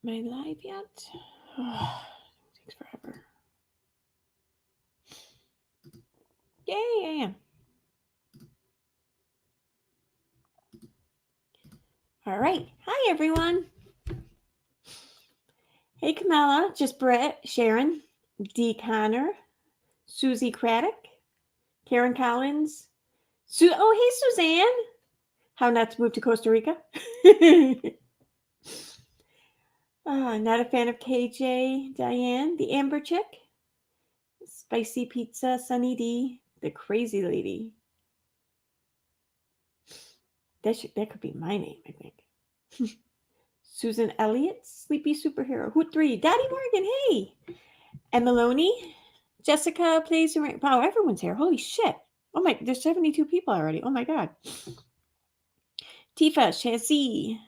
Am I live yet? Oh, it takes forever. Yay, I am. All right. Hi, everyone. Hey, Camilla, just Brett, Sharon, Dee Connor, Susie Craddock, Karen Collins. Oh, hey, Suzanne. How not to move to Costa Rica? Not a fan of KJ, Diane, the Amber Chick, Spicy Pizza, Sunny D, the Crazy Lady. That could be my name, I think. Susan Elliott, Sleepy Superhero, Hoot 3, Daddy Morgan, hey, Emma Loney, Jessica plays. Wow, everyone's here. Holy shit. Oh my, there's 72 people already. Oh my god. Tifa, Shazzy,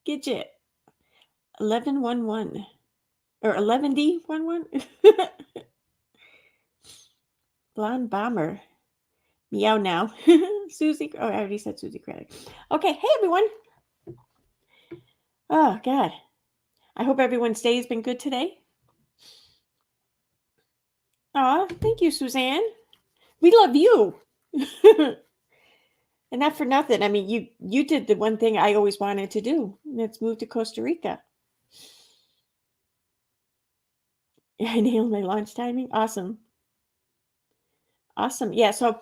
Gidget, 1111 or 11D11. Blonde Bomber. Meow now. Susie. Oh, I already said Susie Craddock. Okay. Hey, everyone. Oh, God. I hope everyone's day has been good today. Oh, thank you, Suzanne. We love you. And not for nothing. I mean, you did the one thing I always wanted to do. And that's move to Costa Rica. I nailed my launch timing. Awesome. Awesome. Yeah. So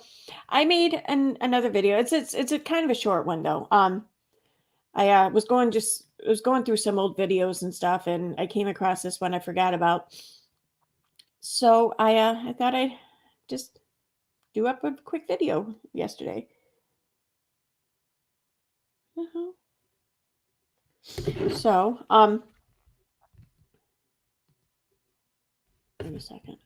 I made another video. It's a kind of a short one though. I was going through some old videos and stuff, and I came across this one I forgot about. So I thought I'd just do up a quick video yesterday. So wait a second.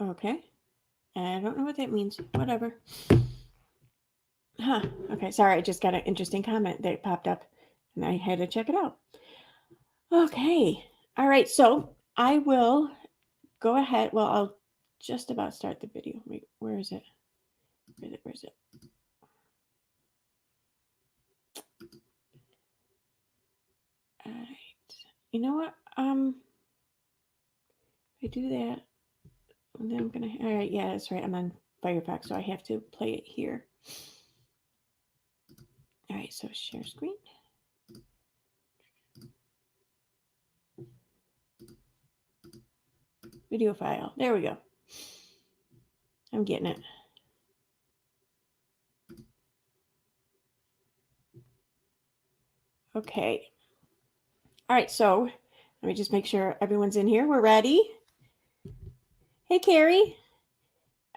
Okay. I don't know what that means. Whatever. Huh. Okay. Sorry. I just got an interesting comment that popped up and I had to check it out. Okay. All right. So I will go ahead. Well, I'll just about start the video. Wait, where is it? Where is it? All right. You know what? If I do that, and then I'm gonna. All right. Yeah, that's right. I'm on Firefox, so I have to play it here. All right. So share screen. Video file. There we go. I'm getting it. Okay. All right. So let me just make sure everyone's in here. We're ready. Hey, Carrie.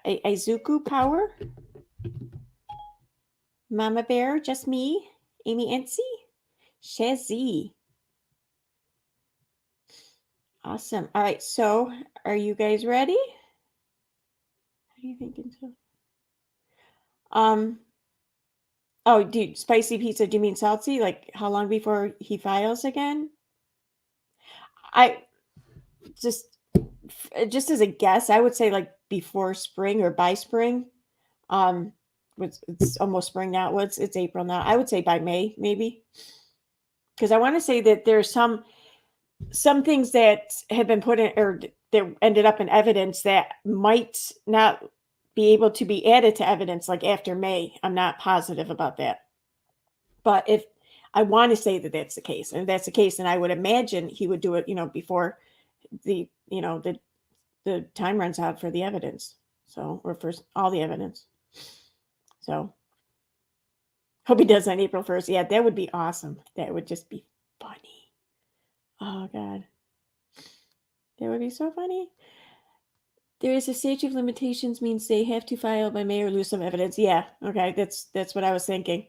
Izuku Power. Mama Bear, just me. Amy Ency. Shazzy. Awesome. All right. So are you guys ready? How are you thinking so? Oh, dude, spicy pizza. Do you mean salty? Like how long before he files again? I just as a guess, I would say like before spring or by spring. It's almost spring now. Well, it's April now. I would say by May, maybe. Because I want to say that there's some things that have been put in or that ended up in evidence that might not be able to be added to evidence like after May. I'm not positive about that. But if I want to say that that's the case, and if that's the case, then I would imagine he would do it, before the, the time runs out for the evidence. So, or for all the evidence. So, hope he does on April 1st. Yeah, that would be awesome. That would just be funny. Oh, God. That would be so funny. There is a statute of limitations means they have to file by May or lose some evidence. Yeah, okay, that's what I was thinking.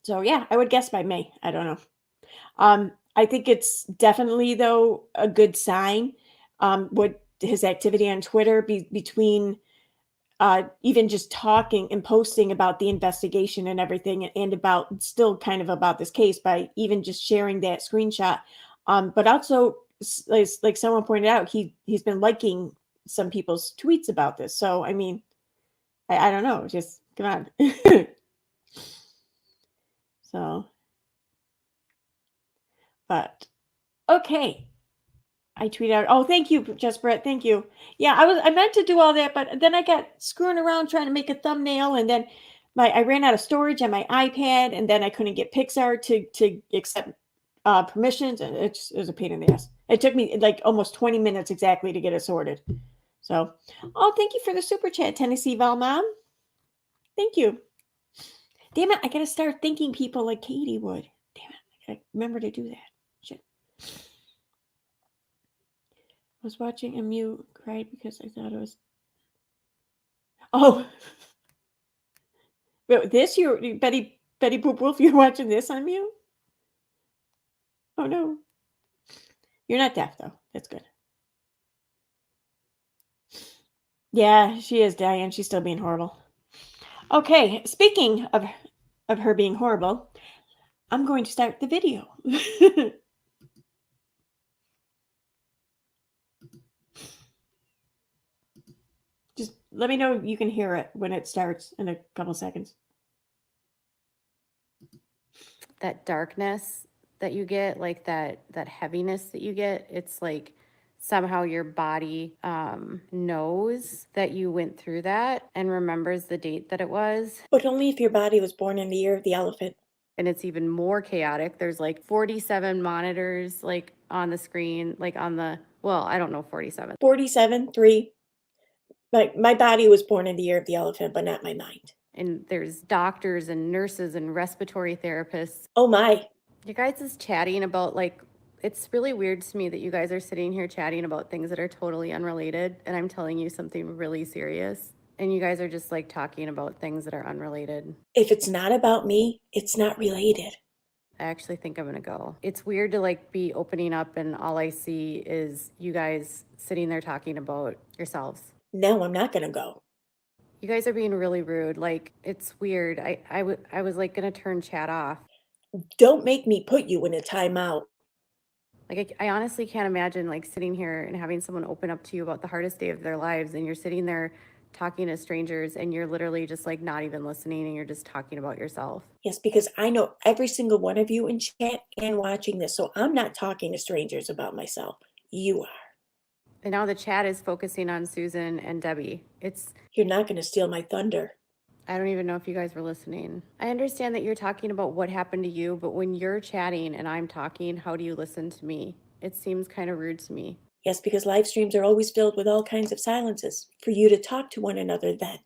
So yeah, I would guess by May. I don't know. I think it's definitely though a good sign. What his activity on Twitter between even just talking and posting about the investigation and everything, and about still kind of about this case by even just sharing that screenshot. But also, like someone pointed out, he's been liking some people's tweets about this. So I mean, I don't know, just come on. So, but okay. I tweet out, oh, thank you, Just Brett. Thank you. Yeah, I meant to do all that, but then I got screwing around trying to make a thumbnail, and then I ran out of storage on my iPad, and then I couldn't get Pixar to accept permissions, and it was a pain in the ass. It took me like almost 20 minutes exactly to get it sorted. So, oh, thank you for the super chat, Tennessee Val Mom. Thank you. Damn it, I gotta start thinking people like Katie would. Damn it, I gotta remember to do that. Shit. I was watching a mute cried because I thought it was. Oh, but this you Betty Poop Wolf. You're watching this on mute. Oh no, you're not deaf though. That's good. Yeah, she is, Diane. She's still being horrible. Okay, speaking of her being horrible, I'm going to start the video. Just let me know you can hear it when it starts in a couple seconds. That darkness that you get, like that heaviness that you get, it's like somehow your body knows that you went through that and remembers the date that it was. But only if your body was born in the year of the elephant. And it's even more chaotic. There's like 47 monitors like on the screen, like on the, well, I don't know, 47. 47, 3. My body was born in the year of the elephant, but not my mind. And there's doctors and nurses and respiratory therapists. Oh my. You guys is chatting about like, it's really weird to me that you guys are sitting here chatting about things that are totally unrelated, and I'm telling you something really serious, and you guys are just like talking about things that are unrelated. If it's not about me, it's not related. I actually think I'm gonna go. It's weird to like be opening up and all I see is you guys sitting there talking about yourselves. No, I'm not gonna go. You guys are being really rude. Like, it's weird. I was like gonna turn chat off. Don't make me put you in a timeout. Like, I honestly can't imagine like sitting here and having someone open up to you about the hardest day of their lives, and you're sitting there talking to strangers and you're literally just like not even listening and you're just talking about yourself. Yes, because I know every single one of you in chat and watching this, so I'm not talking to strangers about myself. You are. And now the chat is focusing on Susan and Debbie. You're not going to steal my thunder. I don't even know if you guys were listening. I understand that you're talking about what happened to you, but when you're chatting and I'm talking, how do you listen to me? It seems kind of rude to me. Yes, because live streams are always filled with all kinds of silences for you to talk to one another then.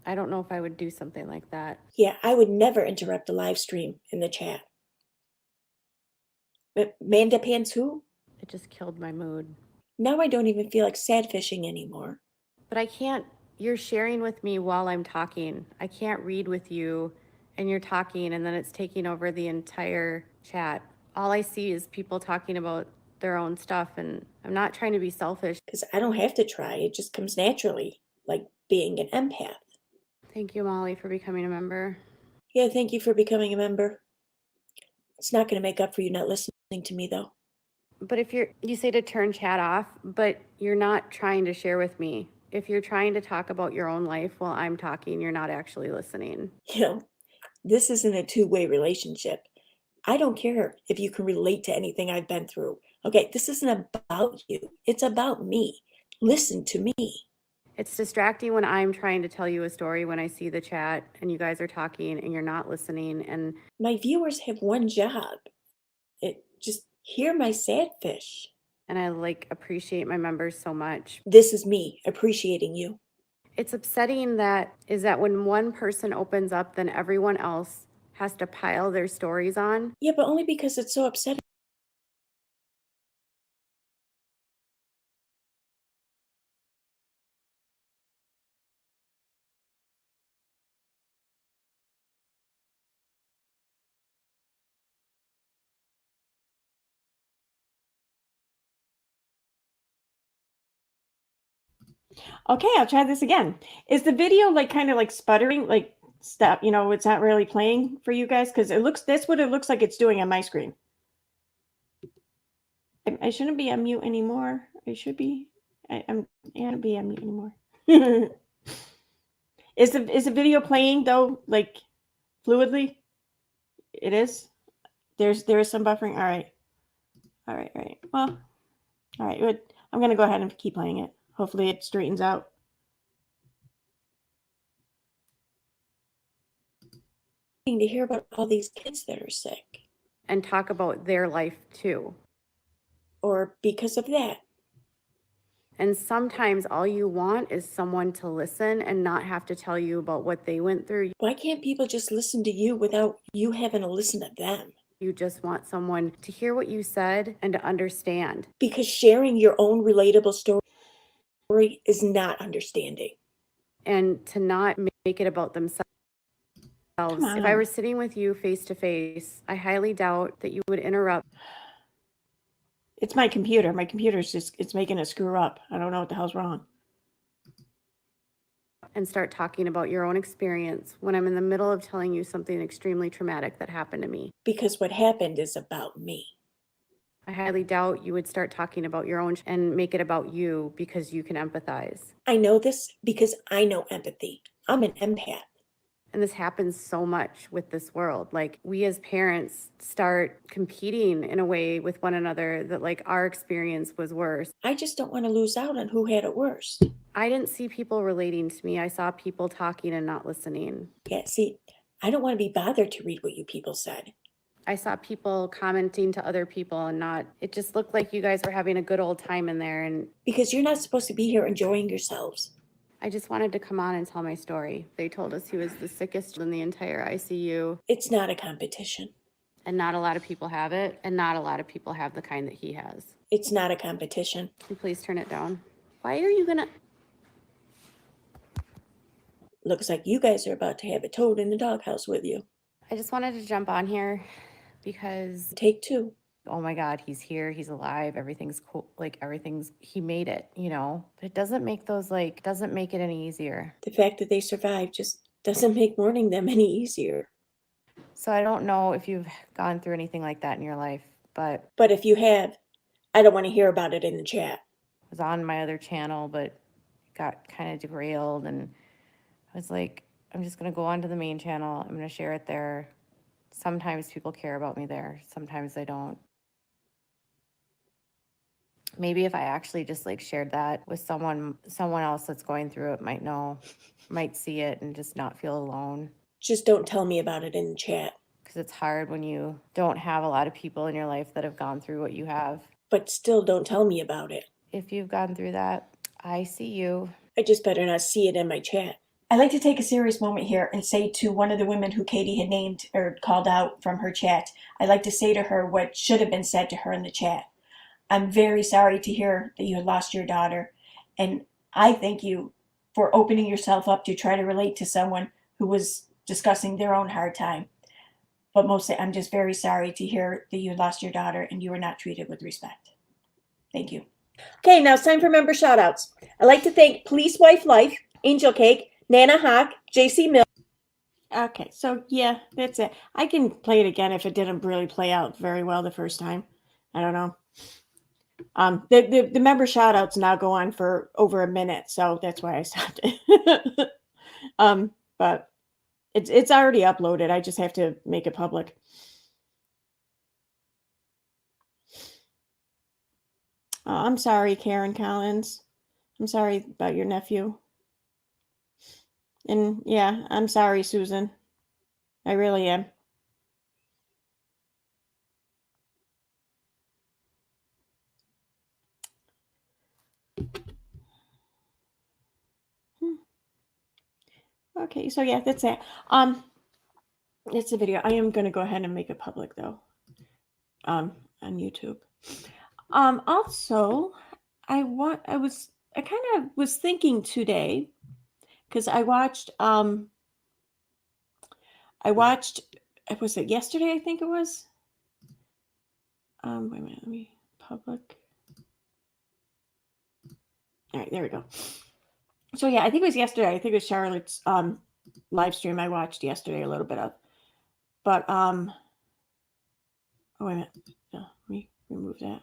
I don't know if I would do something like that. Yeah, I would never interrupt a live stream in the chat. But Manda Pants who? It just killed my mood. Now I don't even feel like sad fishing anymore. But I can't, you're sharing with me while I'm talking. I can't read with you and you're talking and then it's taking over the entire chat. All I see is people talking about their own stuff, and I'm not trying to be selfish. Because I don't have to try, it just comes naturally, like being an empath. Thank you, Molly, for becoming a member. Yeah, thank you for becoming a member. It's not going to make up for you not listening to me, though. But if you say to turn chat off, but you're not trying to share with me. If you're trying to talk about your own life while I'm talking, you're not actually listening. You know, this isn't a two-way relationship. I don't care if you can relate to anything I've been through. Okay, this isn't about you. It's about me. Listen to me. It's distracting when I'm trying to tell you a story when I see the chat and you guys are talking and you're not listening. And my viewers have one job. It just hear my sad fish. And I like appreciate my members so much. This is me appreciating you. It's upsetting that when one person opens up, then everyone else has to pile their stories on. Yeah, but only because it's so upsetting. Okay, I'll try this again. Is the video like kind of like sputtering, like stop, it's not really playing for you guys? Because that's what it looks like it's doing on my screen. I shouldn't be on mute anymore. I should be. I'm can't be on mute anymore. Is the video playing though, like fluidly? It is. There is some buffering. All right. Well, all right. Good. I'm gonna go ahead and keep playing it. Hopefully, it straightens out. To hear about all these kids that are sick, and talk about their life too. or because of that. And sometimes all you want is someone to listen and not have to tell you about what they went through. Why can't people just listen to you without you having to listen to them? You just want someone to hear what you said and to understand. Because sharing your own relatable story is not understanding. And to not make it about themselves. If I were sitting with you face to face, I highly doubt that you would interrupt. It's my computer. My computer's it's making it screw up. I don't know what the hell's wrong. And start talking about your own experience when I'm in the middle of telling you something extremely traumatic that happened to me. Because what happened is about me. I highly doubt you would start talking about your own and make it about you because you can empathize. I know this because I know empathy. I'm an empath. And this happens so much with this world. Like, we as parents start competing in a way with one another that like our experience was worse. I just don't want to lose out on who had it worse. I didn't see people relating to me. I saw people talking and not listening. Yeah, see, I don't want to be bothered to read what you people said. I saw people commenting to other people and not, it just looked like you guys were having a good old time in there. And because you're not supposed to be here enjoying yourselves. I just wanted to come on and tell my story. They told us he was the sickest in the entire ICU. It's not a competition. And not a lot of people have it. And not a lot of people have the kind that he has. It's not a competition. Can you please turn it down? Why are you gonna? Looks like you guys are about to have a toad in the doghouse with you. I just wanted to jump on here because Take two. Oh my God, he's here, he's alive, everything's cool, like he made it, but it doesn't make doesn't make it any easier. The fact that they survived just doesn't make mourning them any easier. So I don't know if you've gone through anything like that in your life, but if you have, I don't want to hear about it in the chat. I was on my other channel, but got kind of derailed, and I was like, I'm just going to go onto the main channel. I'm going to share it there. Sometimes people care about me there. Sometimes they don't. Maybe if I actually just shared that with someone else that's going through it might see it and just not feel alone. Just don't tell me about it in the chat. Because it's hard when you don't have a lot of people in your life that have gone through what you have. But still don't tell me about it. If you've gone through that, I see you. I just better not see it in my chat. I'd like to take a serious moment here and say to one of the women who Katie had named or called out from her chat, I'd like to say to her what should have been said to her in the chat. I'm very sorry to hear that you had lost your daughter, and I thank you for opening yourself up to try to relate to someone who was discussing their own hard time. But mostly, I'm just very sorry to hear that you lost your daughter and you were not treated with respect. Thank you. Okay, now it's time for member shoutouts. I'd like to thank Police Wife Life, Angel Cake, Nana Hawk, JC Mill. Okay, so yeah, that's it. I can play it again if it didn't really play out very well the first time. I don't know. The member shoutouts now go on for over a minute, so that's why I stopped it. But it's already uploaded. I just have to make it public. I'm sorry, Karen Collins. I'm sorry about your nephew. And yeah, I'm sorry, Susan. I really am. Okay, so yeah, that's it. It's a video. I am going to go ahead and make it public though. On YouTube. Also, I kind of was thinking today because I watched was it yesterday? I think it was. Wait a minute, let me public. All right, there we go. So yeah, I think it was yesterday. I think it was Charlotte's live stream I watched yesterday a little bit of. But oh wait a minute. Let me remove that.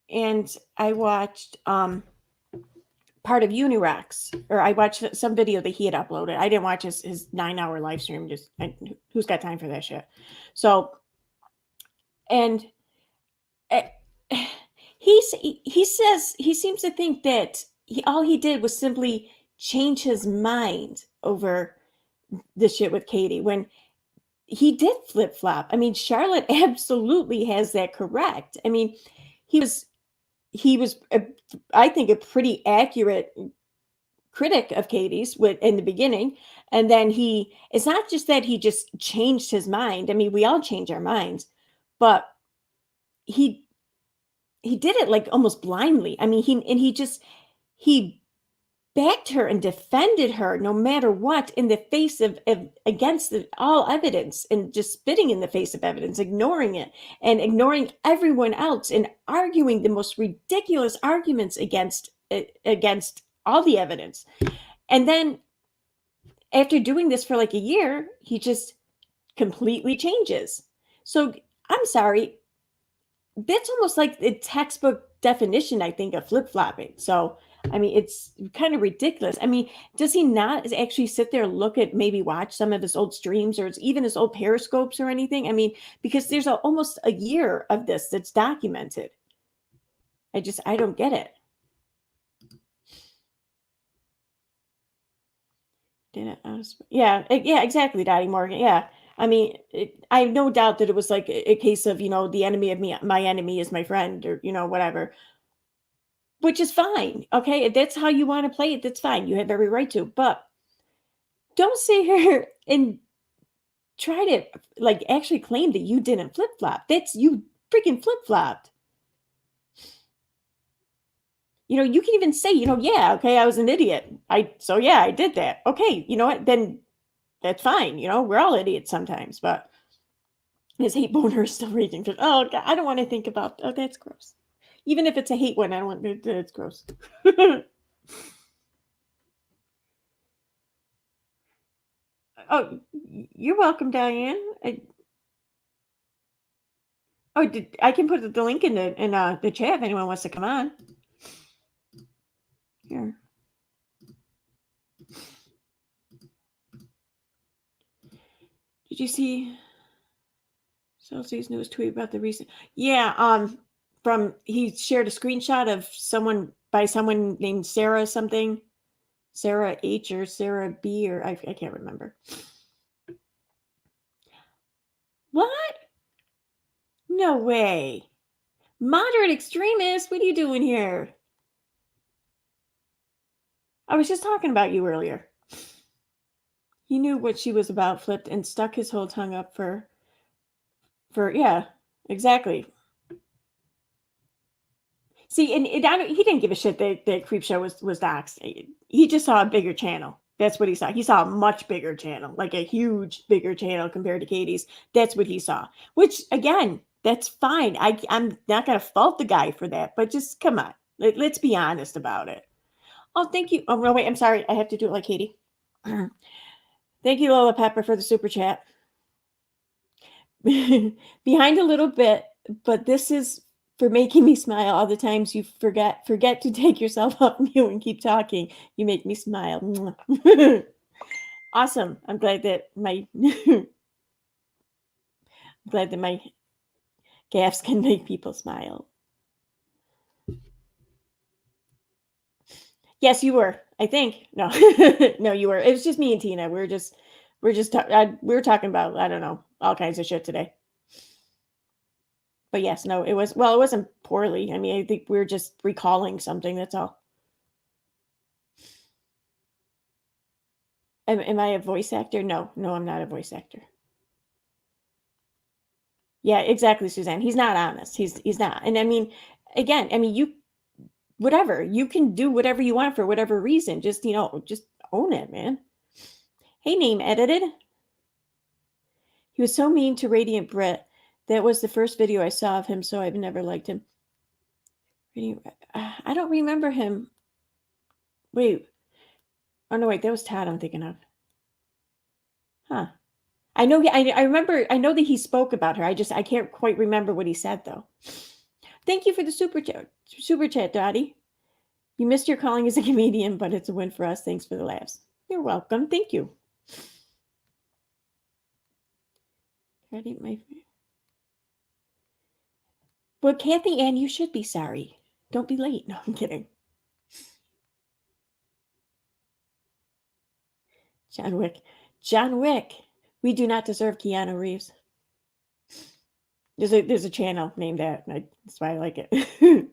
And I watched part of Unirock's, or I watched some video that he had uploaded. I didn't watch his 9-hour live stream. Who's got time for that shit? So, and uh, he says he seems to think that all he did was simply change his mind over the shit with Katie when he did flip flop. I mean, Charlotte absolutely has that correct. I mean, he was I think a pretty accurate critic of Katie's in the beginning, and then it's not just that he just changed his mind. I mean, we all change our minds, but he did it like almost blindly. I mean, he backed her and defended her no matter what in the face of against all evidence, and just spitting in the face of evidence, ignoring it and ignoring everyone else, and arguing the most ridiculous arguments against all the evidence. And then after doing this for like a year, he just completely changes. So I'm sorry, that's almost like the textbook definition, I think, of flip-flopping. So I mean, it's kind of ridiculous. I mean, does he not actually sit there and maybe watch some of his old streams, or even his old periscopes or anything? I mean, because there's almost a year of this that's documented. I don't get it. Yeah, exactly, Dottie Morgan. Yeah. I mean, I have no doubt that it was like a case of, the enemy of my enemy is my friend, or, whatever, which is fine. Okay. If that's how you want to play it, that's fine. You have every right to, but don't sit here and try to like actually claim that you didn't flip flop. That's you freaking flip flopped. You can even say, yeah, okay, I was an idiot. Yeah, I did that. Okay. You know what? Then that's fine. We're all idiots sometimes, but his hate boner is still raging. Oh, God, I don't want to think about. Oh, that's gross. Even if it's a hate one, I don't want. That's gross. Oh, you're welcome, Diane. I can put the link in the chat if anyone wants to come on. Here. Did you see Chelsea's newest tweet about the recent? Yeah, he shared a screenshot of someone named Sarah something, Sarah H or Sarah B, or I can't remember. What? No way. Moderate extremist, what are you doing here? I was just talking about you earlier. He knew what she was about, flipped, and stuck his whole tongue up for yeah, exactly. See, and he didn't give a shit that Creepshow was doxxed. He just saw a bigger channel. That's what he saw. He saw a much bigger channel, like a huge bigger channel compared to Katie's. That's what he saw. Which again, that's fine. I'm not gonna fault the guy for that, but just come on. Let's be honest about it. Oh, thank you. Oh no, wait, I'm sorry. I have to do it like Katie. Thank you, Lola Pepper, for the super chat. Behind a little bit, but this is for making me smile all the times you forget to take yourself off mute and keep talking. You make me smile. Awesome. I'm glad that my gaffes can make people smile. Yes, you were. I think. No, no, you were. It was just me and Tina. We were talking about, I don't know, all kinds of shit today. But yes, no, it wasn't poorly. I mean, I think we were just recalling something. That's all. Am I a voice actor? No, I'm not a voice actor. Yeah, exactly, Suzanne. He's not honest. He's not. And I mean, again, you can do whatever you want for whatever reason. Just own it, man. Hey, name edited. He was so mean to Radiant Brit. That was the first video I saw of him, so I've never liked him. I don't remember him. Wait. Oh no, wait, that was Todd I'm thinking of. Huh. I know I remember I know that he spoke about her. I can't quite remember what he said though. Thank you for the super chat, Dottie. You missed your calling as a comedian, but it's a win for us. Thanks for the laughs. You're welcome. Thank you. Well, Kathy Ann, you should be sorry. Don't be late. No, I'm kidding. John Wick. John Wick. We do not deserve Keanu Reeves. There's a channel named that. That's why I like it.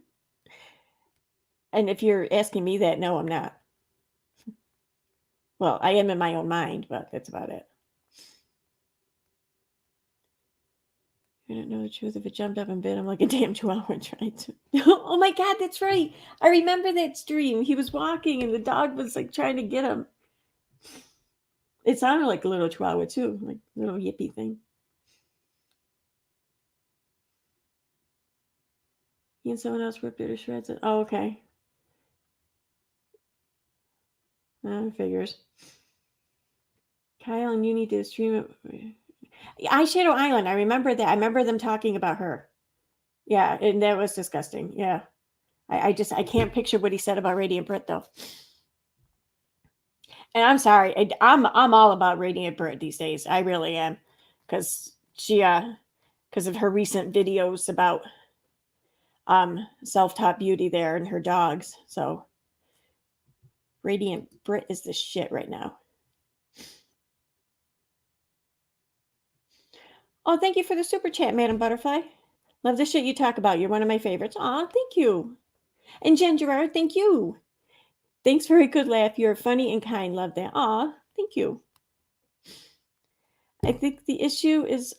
And if you're asking me that, no, I'm not. Well, I am in my own mind, but that's about it. I don't know the truth. If it jumped up and bit him like a damn chihuahua trying to. Oh my God, that's right. I remember that stream. He was walking and the dog was like trying to get him. It sounded like a little chihuahua too, like a little yippy thing. He and someone else ripped it to shreds. Oh, okay. Figures. Kyle and Uni did a stream. Eyeshadow Island. I remember that. I remember them talking about her. Yeah, and that was disgusting. Yeah. I can't picture what he said about Radiant Brit though. And I'm sorry, I'm all about Radiant Brit these days. I really am, because because of her recent videos about self-taught beauty there and her dogs. So Radiant Brit is the shit right now. Oh, thank you for the super chat, Madam Butterfly. Love the shit you talk about. You're one of my favorites. Aw, thank you. And Jen Gerard, thank you. Thanks for a good laugh. You're funny and kind. Love that. Aw, thank you. I think the issue is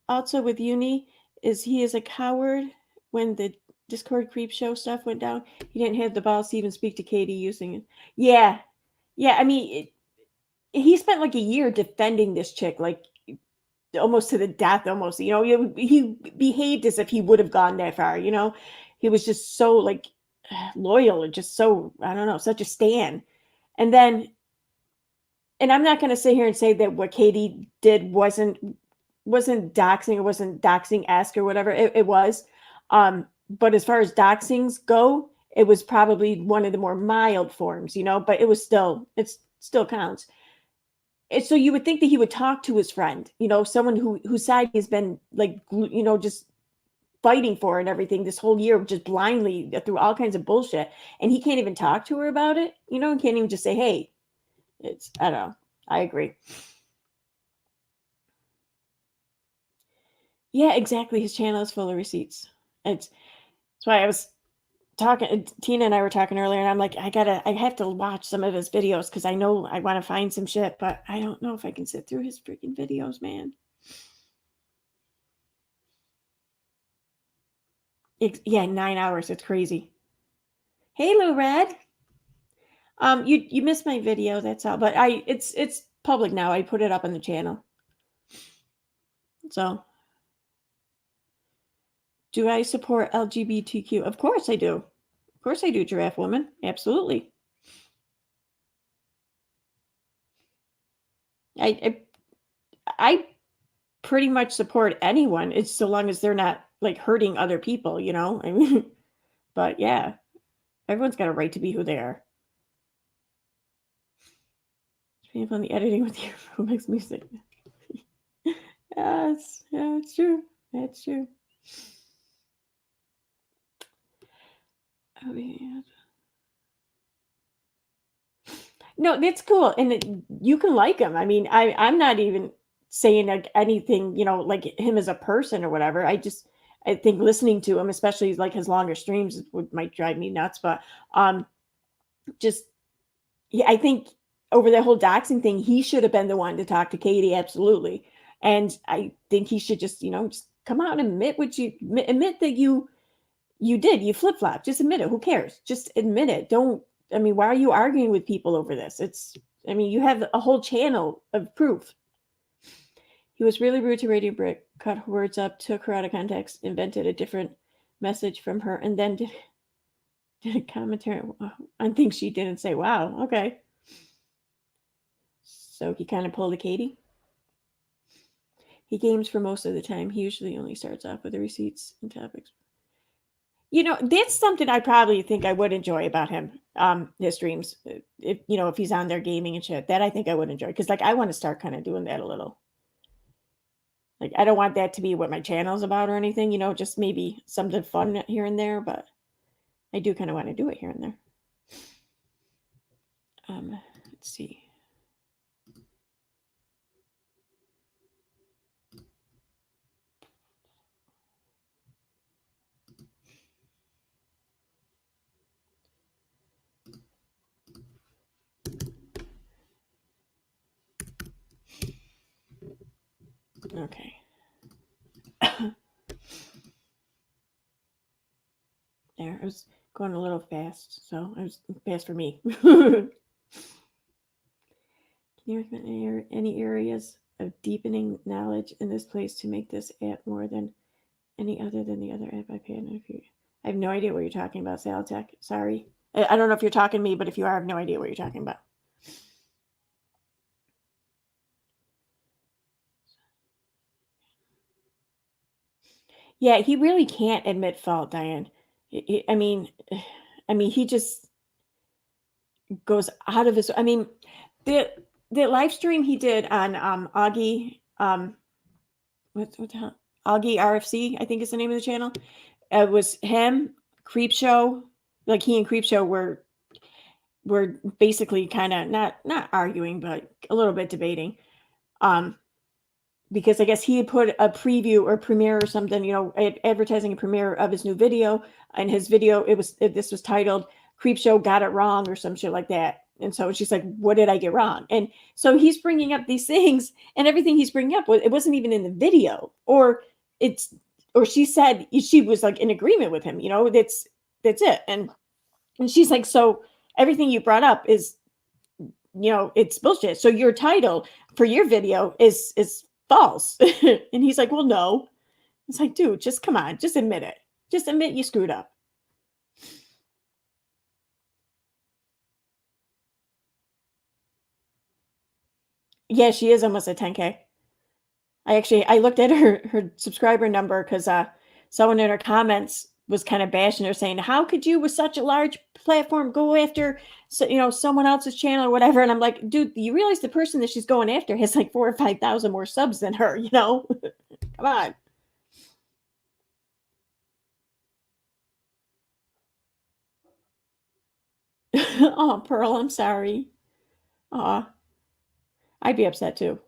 also with Uni is he is a coward. When the Discord creep show stuff went down, he didn't have the balls to even speak to Katie using it. Yeah. I mean, he spent like a year defending this chick, like almost to the death, almost. He behaved as if he would have gone that far. He was just so like loyal and just so, I don't know, such a stan. And I'm not going to sit here and say that what Katie did wasn't doxing or wasn't doxing-esque or whatever. It was. But as far as doxings go, it was probably one of the more mild forms, but it still counts. So you would think that he would talk to his friend, someone whose side he's been like, just fighting for and everything this whole year, just blindly through all kinds of bullshit. And he can't even talk to her about it, and can't even just say, hey, I don't know. I agree. Yeah, exactly. His channel is full of receipts. That's why I was talking. Tina and I were talking earlier, and I'm like, I have to watch some of his videos because I know I want to find some shit, but I don't know if I can sit through his freaking videos, man. Yeah, 9 hours. It's crazy. Hey, Lou Red. You missed my video. That's all. But it's public now. I put it up on the channel. So, do I support LGBTQ? Of course I do. Of course I do, Giraffe Woman. Absolutely. I pretty much support anyone. It's so long as they're not like hurting other people, I mean, but yeah, everyone's got a right to be who they are. Being on the editing with your makes music. Yeah, it's true. That's true. Oh, yeah. No, that's cool, and you can like him. I mean, I'm not even saying like anything, like him as a person or whatever. I think listening to him, especially like his longer streams, might drive me nuts. But just yeah, I think over that whole doxing thing, he should have been the one to talk to Katie, absolutely. And I think he should just, just come out and admit admit that you did, you flip-flop. Just admit it. Who cares? Just admit it. Why are you arguing with people over this? You have a whole channel of proof. He was really rude to Radio Brick, cut her words up, took her out of context, invented a different message from her, and then did Commentary on things she didn't say. Wow. Okay. So he kind of pulled a Katie. He games for most of the time. He usually only starts off with the receipts and topics. That's something I probably think I would enjoy about him. His streams, if he's on there gaming and shit, that I think I would enjoy because I want to start kind of doing that a little. I don't want that to be what my channel's about or anything. Just maybe something fun here and there, but I do kind of want to do it here and there. Let's see. Okay. There, I was going a little fast, so it was fast for me. Can you recommend any areas of deepening knowledge in this place to make this app more than any other than the other app I've had in a few? I have no idea what you're talking about, Saltech. Sorry. I don't know if you're talking to me, but if you are, I have no idea what you're talking about. Yeah, he really can't admit fault, Diane. I mean, he just goes out of his. I mean, the live stream he did on Augie, what the hell? Augie RFC, I think is the name of the channel. It was him, Creepshow. Like he and Creepshow were basically kind of not arguing, but a little bit debating. Because I guess he had put a preview or premiere or something, advertising a premiere of his new video. And his video, this was titled Creepshow Got It Wrong or some shit like that. And so she's like, what did I get wrong? And so he's bringing up these things, and everything he's bringing up, it wasn't even in the video, or she said she was like in agreement with him, that's it. And she's like, so everything you brought up is, it's bullshit. So your title for your video is false. And he's like, well, no. It's like, dude, just come on, just admit it. Just admit you screwed up. Yeah, she is almost at 10K. I looked at her subscriber number because someone in her comments was kind of bashing her, saying, how could you with such a large platform go after someone else's channel or whatever? And I'm like, dude, you realize the person that she's going after has like 4,000 or 5,000 more subs than her, come on. Oh, Pearl, I'm sorry. Aw, I'd be upset too.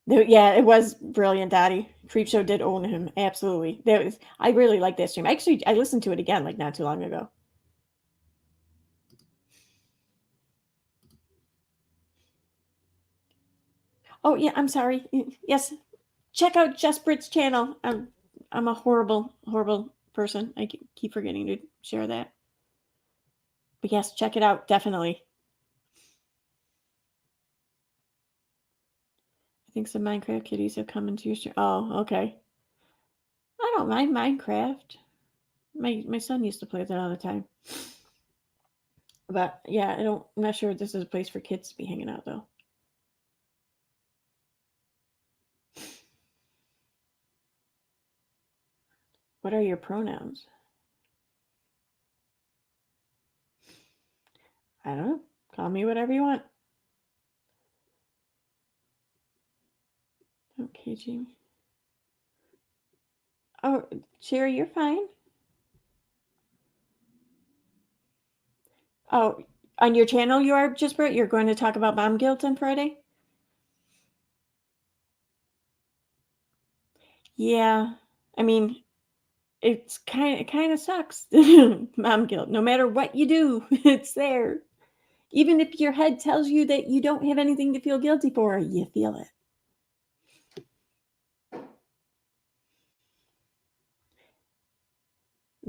Yeah, it was brilliant, Dottie. Creepshow did own him. Absolutely. I really like that stream. Actually, I listened to it again like not too long ago. Oh, yeah, I'm sorry. Yes. Check out Just Brit's channel. I'm a horrible, horrible person. I keep forgetting to share that. But yes, check it out. Definitely. I think some Minecraft kitties have come into your stream. Oh, okay. I don't mind Minecraft. My son used to play that all the time. But yeah, I'm not sure this is a place for kids to be hanging out though. What are your pronouns? I don't know. Call me whatever you want. Okay, Jamie. Oh, Sherry, you're fine. Oh, on your channel you are, Just Brit? You're going to talk about mom guilt on Friday? Yeah. I mean, it kind of sucks. Mom guilt. No matter what you do, it's there. Even if your head tells you that you don't have anything to feel guilty for, you feel it.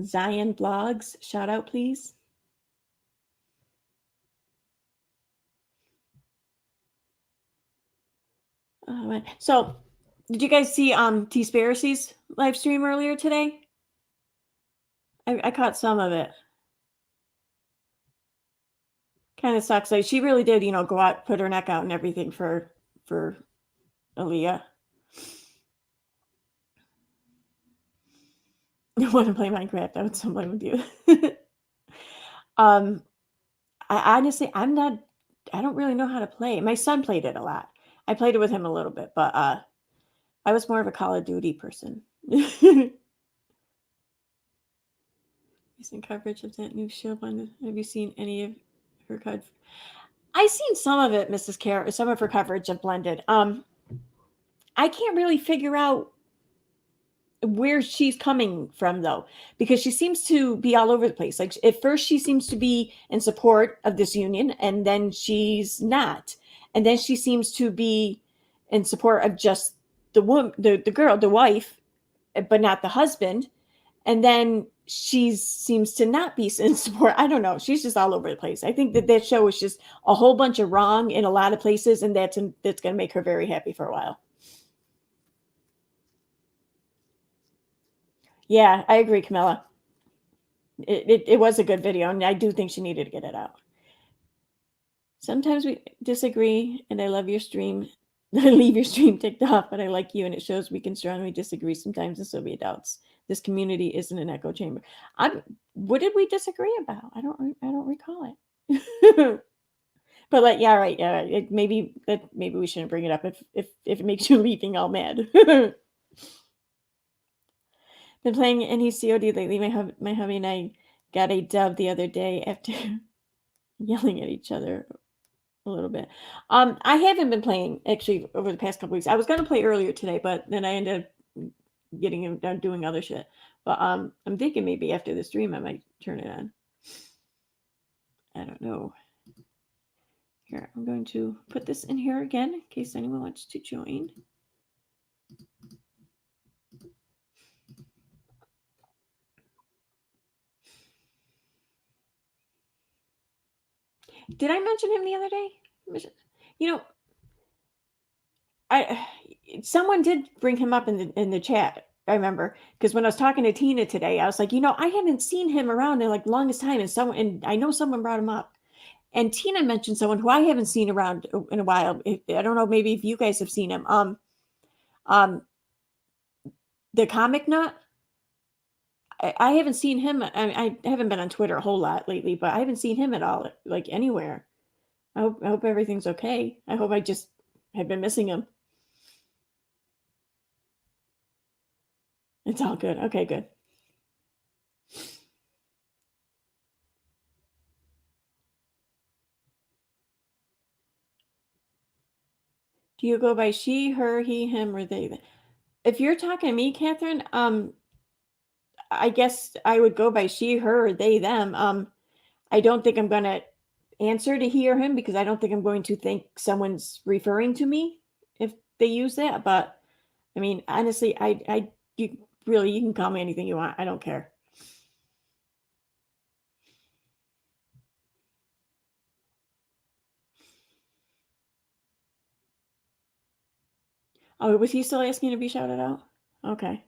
Zion Blogs, shout out, please. So, did you guys see T-Sparacy's live stream earlier today? I caught some of it. Kind of sucks. Like she really did, go out, put her neck out and everything for Aaliyah. I want to play Minecraft. I would so play with you. um, I honestly, I don't really know how to play. My son played it a lot. I played it with him a little bit, but I was more of a Call of Duty person. Recent coverage of that new show. Have you seen any of her coverage? I've seen some of it, Mrs. Carr. Some of her coverage of Blended. I can't really figure out where she's coming from though, because she seems to be all over the place. Like at first she seems to be in support of this union, and then she's not, and then she seems to be in support of just the woman, the girl, the wife, but not the husband, and then she seems to not be in support. I don't know, she's just all over the place. I think that show is just a whole bunch of wrong in a lot of places, and that's going to make her very happy for a while. Yeah, I agree, Camilla. It was a good video, and I do think she needed to get it out. Sometimes we disagree, and I love your stream. I leave your stream ticked off, but I like you, and it shows we can strongly disagree sometimes, and so be adults. This community isn't an echo chamber. What did we disagree about? I don't recall it. But like, yeah, right, yeah. Maybe we shouldn't bring it up if it makes you leaving all mad. Been playing any COD lately. My hubby and I got a dub the other day after yelling at each other a little bit. I haven't been playing actually over the past couple weeks. I was going to play earlier today, but then I ended up getting done doing other shit. But I'm thinking maybe after the stream I might turn it on. I don't know. Here, I'm going to put this in here again in case anyone wants to join. Did I mention him the other day? Someone did bring him up in the chat. I remember because when I was talking to Tina today, I was like, I haven't seen him around in like the longest time, and I know someone brought him up, and Tina mentioned someone who I haven't seen around in a while. I don't know, maybe if you guys have seen him. The comic nut. I haven't seen him. I haven't been on Twitter a whole lot lately, but I haven't seen him at all, like anywhere. I hope everything's okay. I hope I just have been missing him. It's all good. Okay, good. Do you go by she, her, he, him, or they? If you're talking to me, Catherine, I guess I would go by she, her, or they, them. I don't think I'm gonna answer to he or him because I don't think I'm going to think someone's referring to me if they use that. But I mean, honestly, you can call me anything you want. I don't care. Oh, was he still asking to be shouted out? Okay.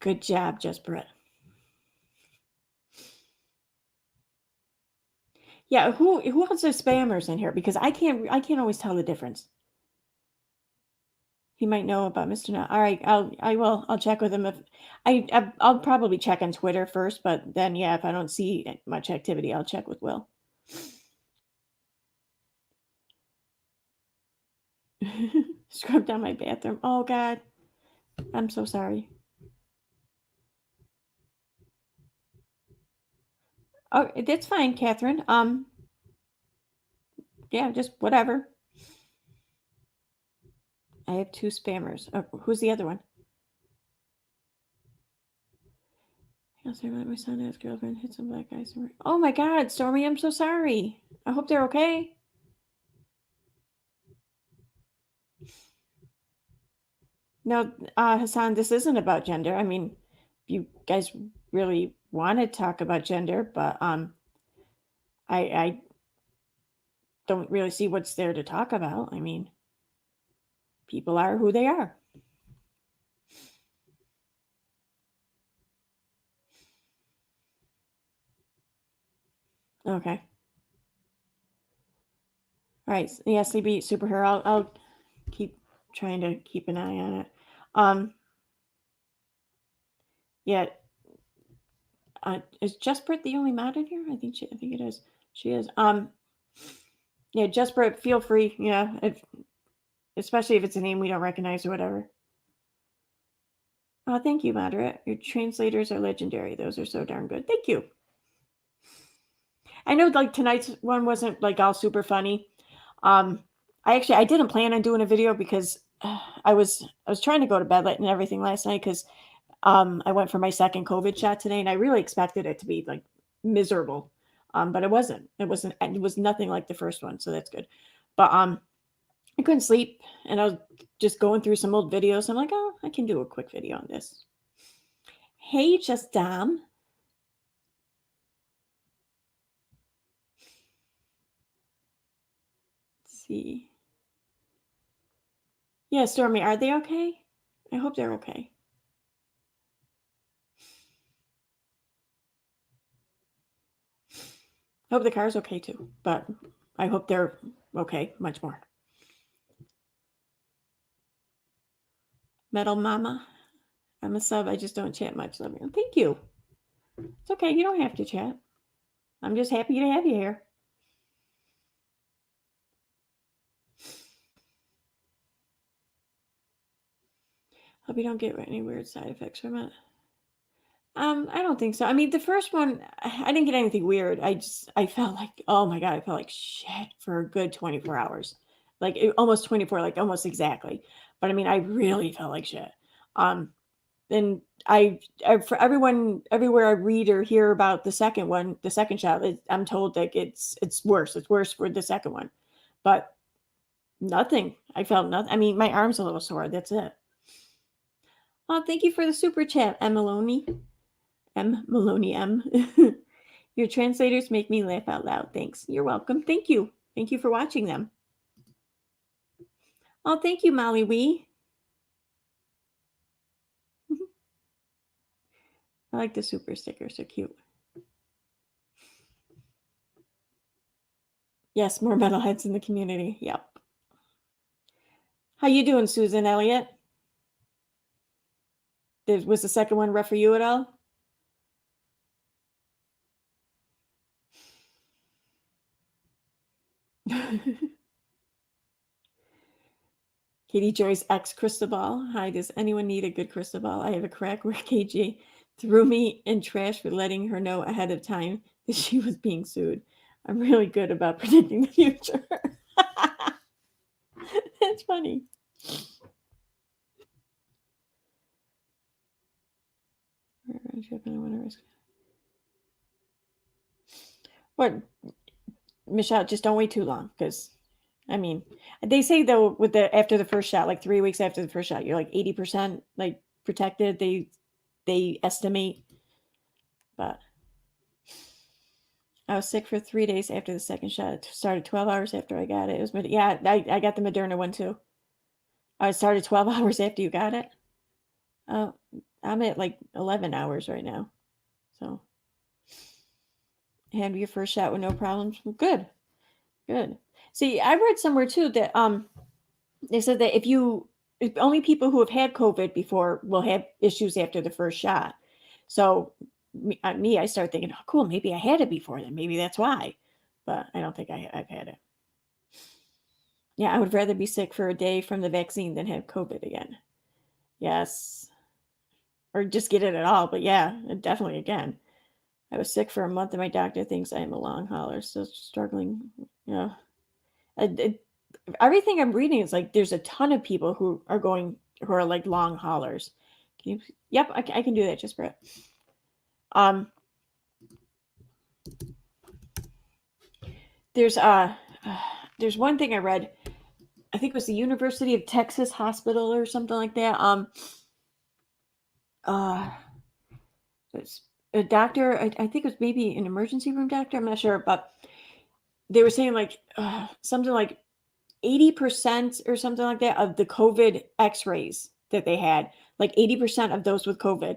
Good job, Just Brett. Yeah, who else is spammers in here? Because I can't always tell the difference. He might know about Mr. Nut. All right, I'll check with him if I'll probably check on Twitter first, but then yeah, if I don't see much activity, I'll check with Will. Scrub down my bathroom. Oh God, I'm so sorry. Oh, that's fine, Catherine. Yeah, just whatever. I have 2 spammers. Oh, who's the other one? I'll say about my son and his girlfriend hit some black guys. Oh my God, Stormy, I'm so sorry. I hope they're okay. No, Hassan, this isn't about gender. I mean, you guys really want to talk about gender, but I don't really see what's there to talk about. I mean, people are who they are. Okay. All right. Yeah, sleepy superhero. I'll keep trying to keep an eye on it. Um, yeah. Is Jespert the only mod in here? I think it is. She is. Yeah, Jespert, feel free. Yeah, especially if it's a name we don't recognize or whatever. Oh, thank you, Moderate. Your translators are legendary. Those are so darn good. Thank you. I know like tonight's one wasn't like all super funny. I didn't plan on doing a video because I was trying to go to bed late and everything last night because I went for my second COVID shot today and I really expected it to be like miserable. But it wasn't. It was nothing like the first one, so that's good. But I couldn't sleep and I was just going through some old videos. I'm like, oh, I can do a quick video on this. Hey, just Dom. Let's see. Yeah, Stormy, are they okay? I hope they're okay. I hope the car's okay too, but I hope they're okay much more. Metal Mama, I'm a sub. I just don't chat much. Love you. Thank you. It's okay. You don't have to chat. I'm just happy to have you here. Hope you don't get any weird side effects from it. I don't think so. I mean, the first one, I didn't get anything weird. I felt like, oh my God, I felt like shit for a good 24 hours. Like almost 24, like almost exactly. But I mean, I really felt like shit. And for everyone, everywhere I read or hear about the second one, the second shot, I'm told that it's worse. It's worse for the second one. But nothing. I felt nothing. I mean, my arm's a little sore. That's it. Oh, thank you for the super chat, M. Maloney. M. Maloney M. Your translators make me laugh out loud. Thanks. You're welcome. Thank you. Thank you for watching them. Oh, thank you, Molly Wee. I like the super sticker. So cute. Yes, more metalheads in the community. Yep. How you doing, Susan Elliott? Was the second one rough for you at all? Katie Joy's ex crystal ball. Hi, does anyone need a good crystal ball? I have a crack where KJ threw me in trash for letting her know ahead of time that she was being sued. I'm really good about predicting the future. That's funny. What, Michelle? Just don't wait too long, because I mean, they say though with the after the first shot, like 3 weeks after the first shot, you're like 80% like protected. They estimate, but I was sick for 3 days after the second shot. It started 12 hours after I got it. It was yeah, I got the Moderna one too. I started 12 hours after you got it. Oh, I'm at like 11 hours right now. So had your first shot with no problems. Good. Good. See, I read somewhere too that they said that if only people who have had COVID before will have issues after the first shot. So I start thinking, oh, cool, maybe I had it before then. Maybe that's why. But I don't think I've had it. Yeah, I would rather be sick for a day from the vaccine than have COVID again. Yes. Or just get it at all. But yeah, definitely again. I was sick for a month and my doctor thinks I am a long hauler. So struggling. Yeah. Everything I'm reading is like there's a ton of people who are like long haulers. Can you? Yep, I can do that just for it. There's there's one thing I read. I think it was the University of Texas Hospital or something like that. It's a doctor. I think it was maybe an emergency room doctor. I'm not sure, but they were saying like something like 80% or something like that of the COVID X-rays that they had, like 80% of those with COVID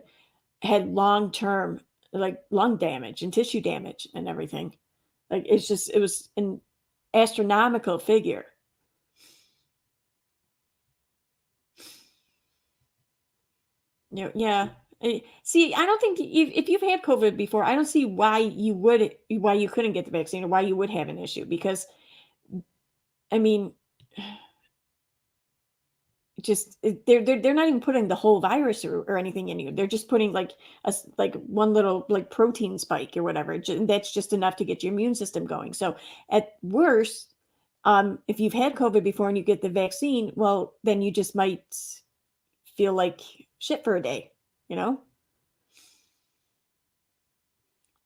had long-term like lung damage and tissue damage and everything. Like it was an astronomical figure. Yeah. See, I don't think if you've had COVID before, I don't see why you couldn't get the vaccine or why you would have an issue because I mean, they're not even putting the whole virus or anything in you. They're just putting like like one little like protein spike or whatever. That's just enough to get your immune system going. So at worst, if you've had COVID before and you get the vaccine, well, then you just might feel like shit for a day, you know?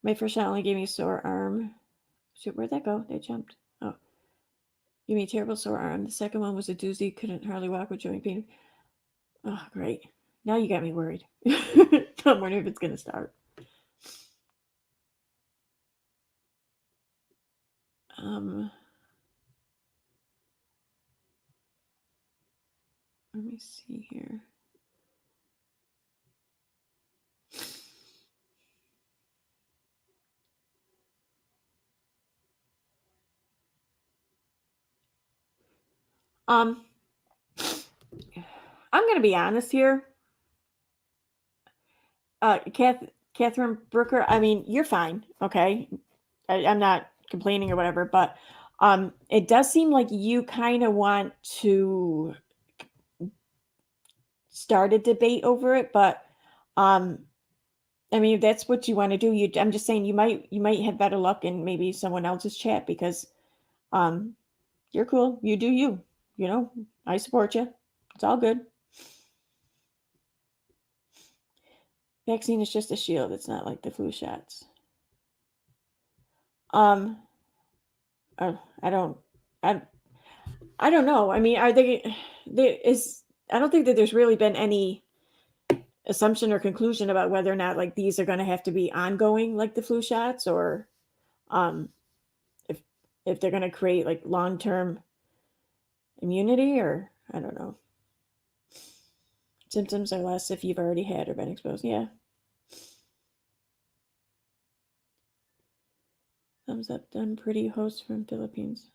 My first shot only gave me a sore arm. Shoot, where'd that go? They jumped. Oh, gave me a terrible sore arm. The second one was a doozy. Couldn't hardly walk with joint pain. Oh, great. Now you got me worried. I'm wondering if it's going to start. Let me see here. I'm going to be honest here. Catherine Brooker, I mean, you're fine, okay? I'm not complaining or whatever, but it does seem like you kind of want to start a debate over it, but um, I mean, if that's what you want to do, I'm just saying you might have better luck in maybe someone else's chat because um, you're cool, you do you, you know, I support you. It's all good. Vaccine is just a shield. It's not like the flu shots. Um, I don't, I, I don't know. I mean, are they? There is. I don't think that there's really been any assumption or conclusion about whether or not like these are going to have to be ongoing, like the flu shots, or um, if they're going to create like long term immunity, or I don't know. Symptoms are less if you've already had or been exposed. Yeah. Thumbs up, done pretty. Host from Philippines.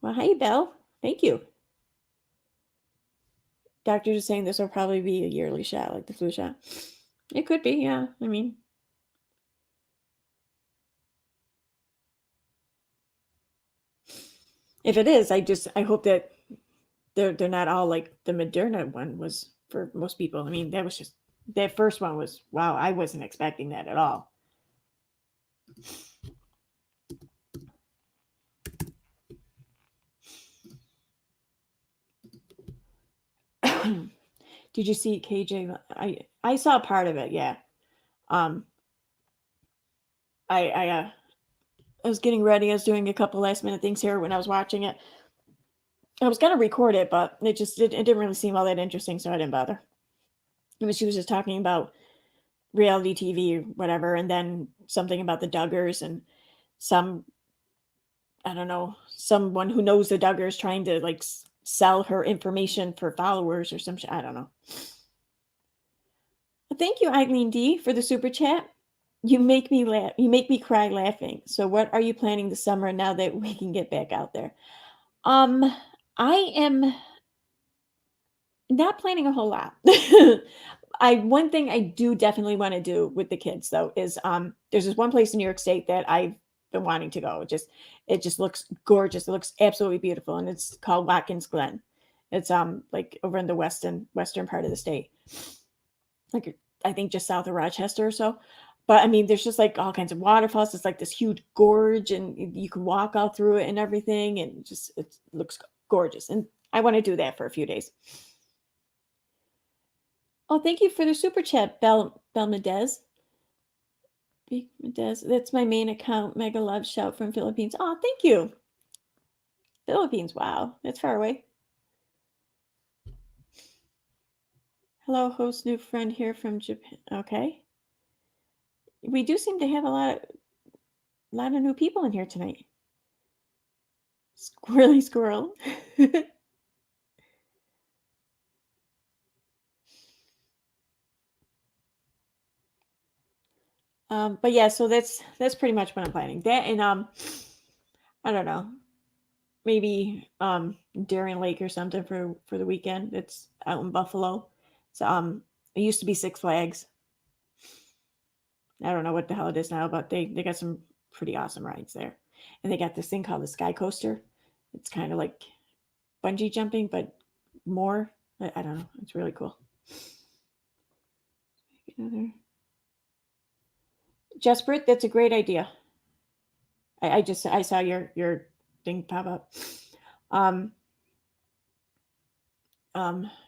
Well, hey, Belle. Thank you. Doctors are saying this will probably be a yearly shot, like the flu shot. It could be, yeah. I mean, if it is, I hope that they're not all like the Moderna one was for most people. I mean, that was just that first one was wow. I wasn't expecting that at all. Did you see KJ? I saw part of it. Yeah. Um. I was getting ready. I was doing a couple last minute things here when I was watching it. I was gonna record it, but it didn't really seem all that interesting, so I didn't bother. I mean, she was just talking about reality TV or whatever, and then something about the Duggars and some I don't know someone who knows the Duggars trying to like sell her information for followers or some shit. I don't know. Well, thank you, Eileen D, for the super chat. You make me laugh. You make me cry laughing. So, what are you planning this summer now that we can get back out there? Um, I am not planning a whole lot. I one thing I do definitely want to do with the kids though is there's this one place in New York State that I've been wanting to go. It just looks gorgeous. It looks absolutely beautiful and it's called Watkins Glen. It's like over in the western part of the state. Like I think just south of Rochester or so. But I mean, there's just like all kinds of waterfalls. It's like this huge gorge, and you can walk all through it and everything, and just it looks gorgeous. And I want to do that for a few days. Oh, thank you for the super chat, Belmedez. Belmedez. That's my main account. Mega love shout from Philippines. Oh, thank you. Philippines. Wow, that's far away. Hello, host, new friend here from Japan. Okay. We do seem to have a lot of new people in here tonight. Squirrely squirrel. But yeah, so that's pretty much what I'm planning. That and I don't know, maybe Darien Lake or something for the weekend. It's out in Buffalo. So it used to be Six Flags. I don't know what the hell it is now, but they got some pretty awesome rides there. And they got this thing called the Sky Coaster. It's kind of like bungee jumping, but more. I don't know. It's really cool. Another. Jespert, that's a great idea. I saw your thing pop up. Um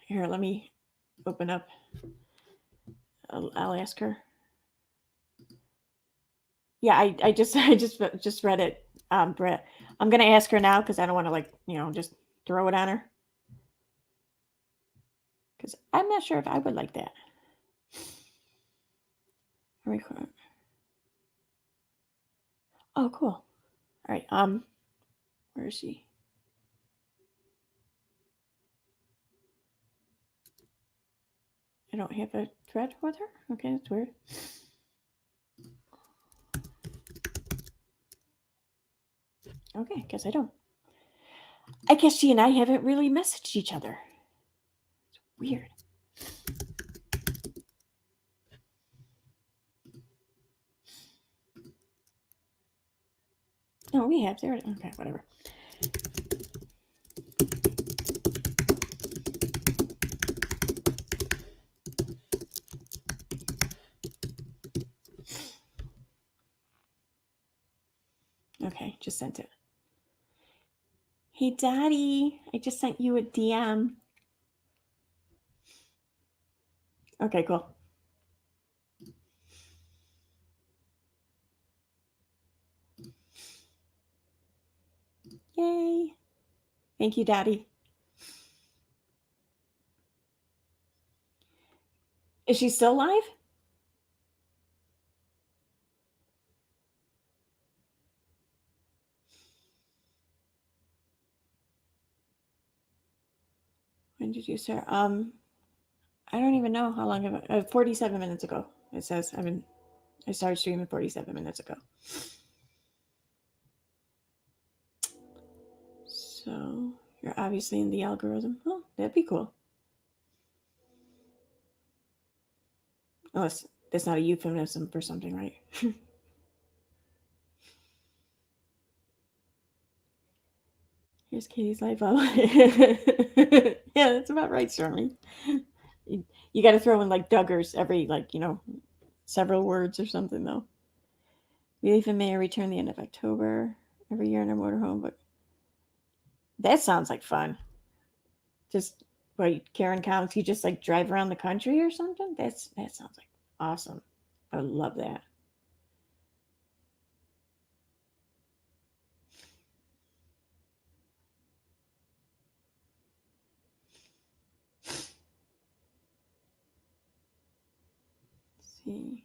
Here, let me open up. I'll ask her. Yeah, I just I just read it, Brett. I'm gonna ask her now because I don't want to just throw it on her because I'm not sure if I would like that. Record. Oh, cool. All right. Where is she? I don't have a thread with her. Okay, that's weird. Okay, guess I don't. I guess she and I haven't really messaged each other. It's weird. Oh, we have there. Okay, whatever. Okay, just sent it. Hey, Daddy, I just sent you a DM. Okay, cool. Yay. Thank you, Daddy. Is she still live? When did you start? I don't even know how long have 47 minutes ago. It says I started streaming 47 minutes ago. So you're obviously in the algorithm. Oh, that'd be cool. Unless that's not a euphemism for something, right? Here's Katie's life. Yeah, that's about right, Stormy. You got to throw in like Duggars every several words or something though. We leave in May and return the end of October every year in our motorhome. But that sounds like fun. Just Karen counts. You just like drive around the country or something. That sounds like awesome. I would love that. Let's see.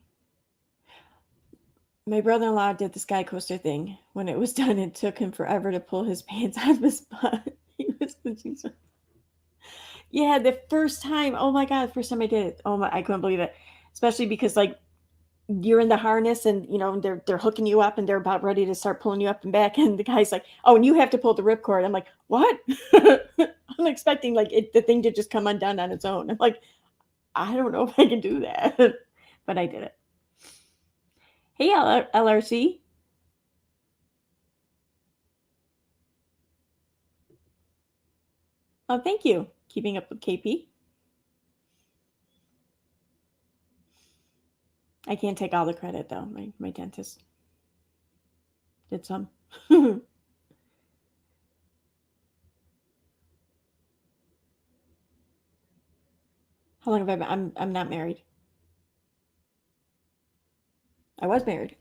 My brother-in-law did the sky coaster thing. When it was done, it took him forever to pull his pants out of his butt. He was yeah, the first time. Oh my god, the first time I did it. Oh my, I couldn't believe it. Especially because like you're in the harness and they're hooking you up and they're about ready to start pulling you up and back and the guy's like, oh, and you have to pull the ripcord. I'm like, what? I'm expecting like the thing to just come undone on its own. I'm like, I don't know if I can do that. But I did it. Hey, LRC. Oh, thank you. Keeping up with KP. I can't take all the credit though. My dentist did some. How long have I been? I'm not married. I was married.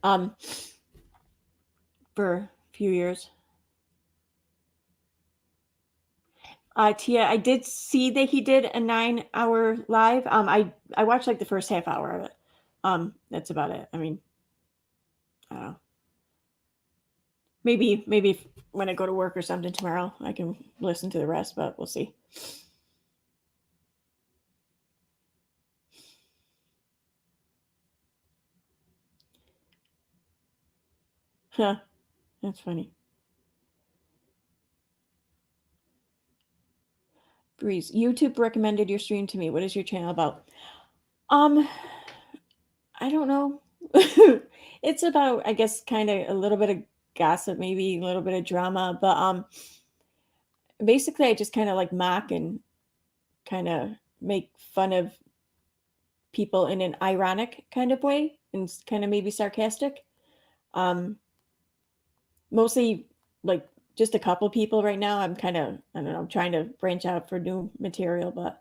For a few years. Tia, I did see that he did a 9-hour live. I watched like the first half hour of it. That's about it. I mean, I don't know. Maybe when I go to work or something tomorrow, I can listen to the rest, but we'll see. Huh. That's funny. Breeze, YouTube recommended your stream to me. What is your channel about? Um, I don't know. It's about, I guess, kind of a little bit of gossip, maybe a little bit of drama, but basically I just kind of like mock and kind of make fun of people in an ironic kind of way and kind of maybe sarcastic. Um, Mostly like just a couple people right now. I'm kind of, I don't know, I'm trying to branch out for new material, but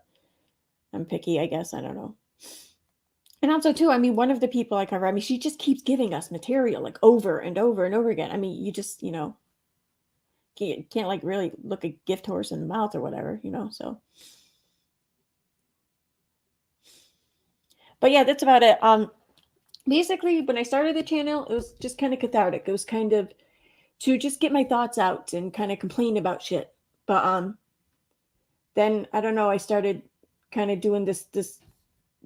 I'm picky, I guess. I don't know. And also, too, I mean, one of the people I cover, I mean, she just keeps giving us material like over and over and over again. I mean, you just, can't like really look a gift horse in the mouth or whatever. So, but yeah, that's about it. Basically, when I started the channel, it was just kind of cathartic. It was kind of to just get my thoughts out and kind of complain about shit. But then I don't know, I started kind of doing this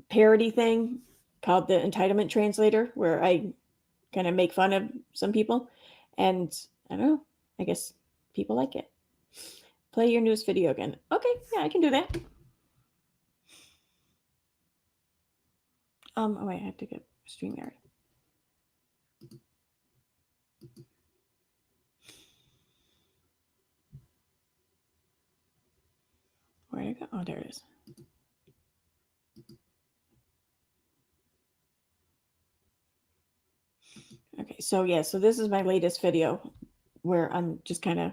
parody thing called the entitlement translator, where I kind of make fun of some people, and I don't know, I guess people like it. Play your newest video again. Okay, yeah, I can do that. Oh wait, I have to get StreamYard. Where'd it go? Oh, there it is. Okay, so yeah, so this is my latest video where I'm just kind of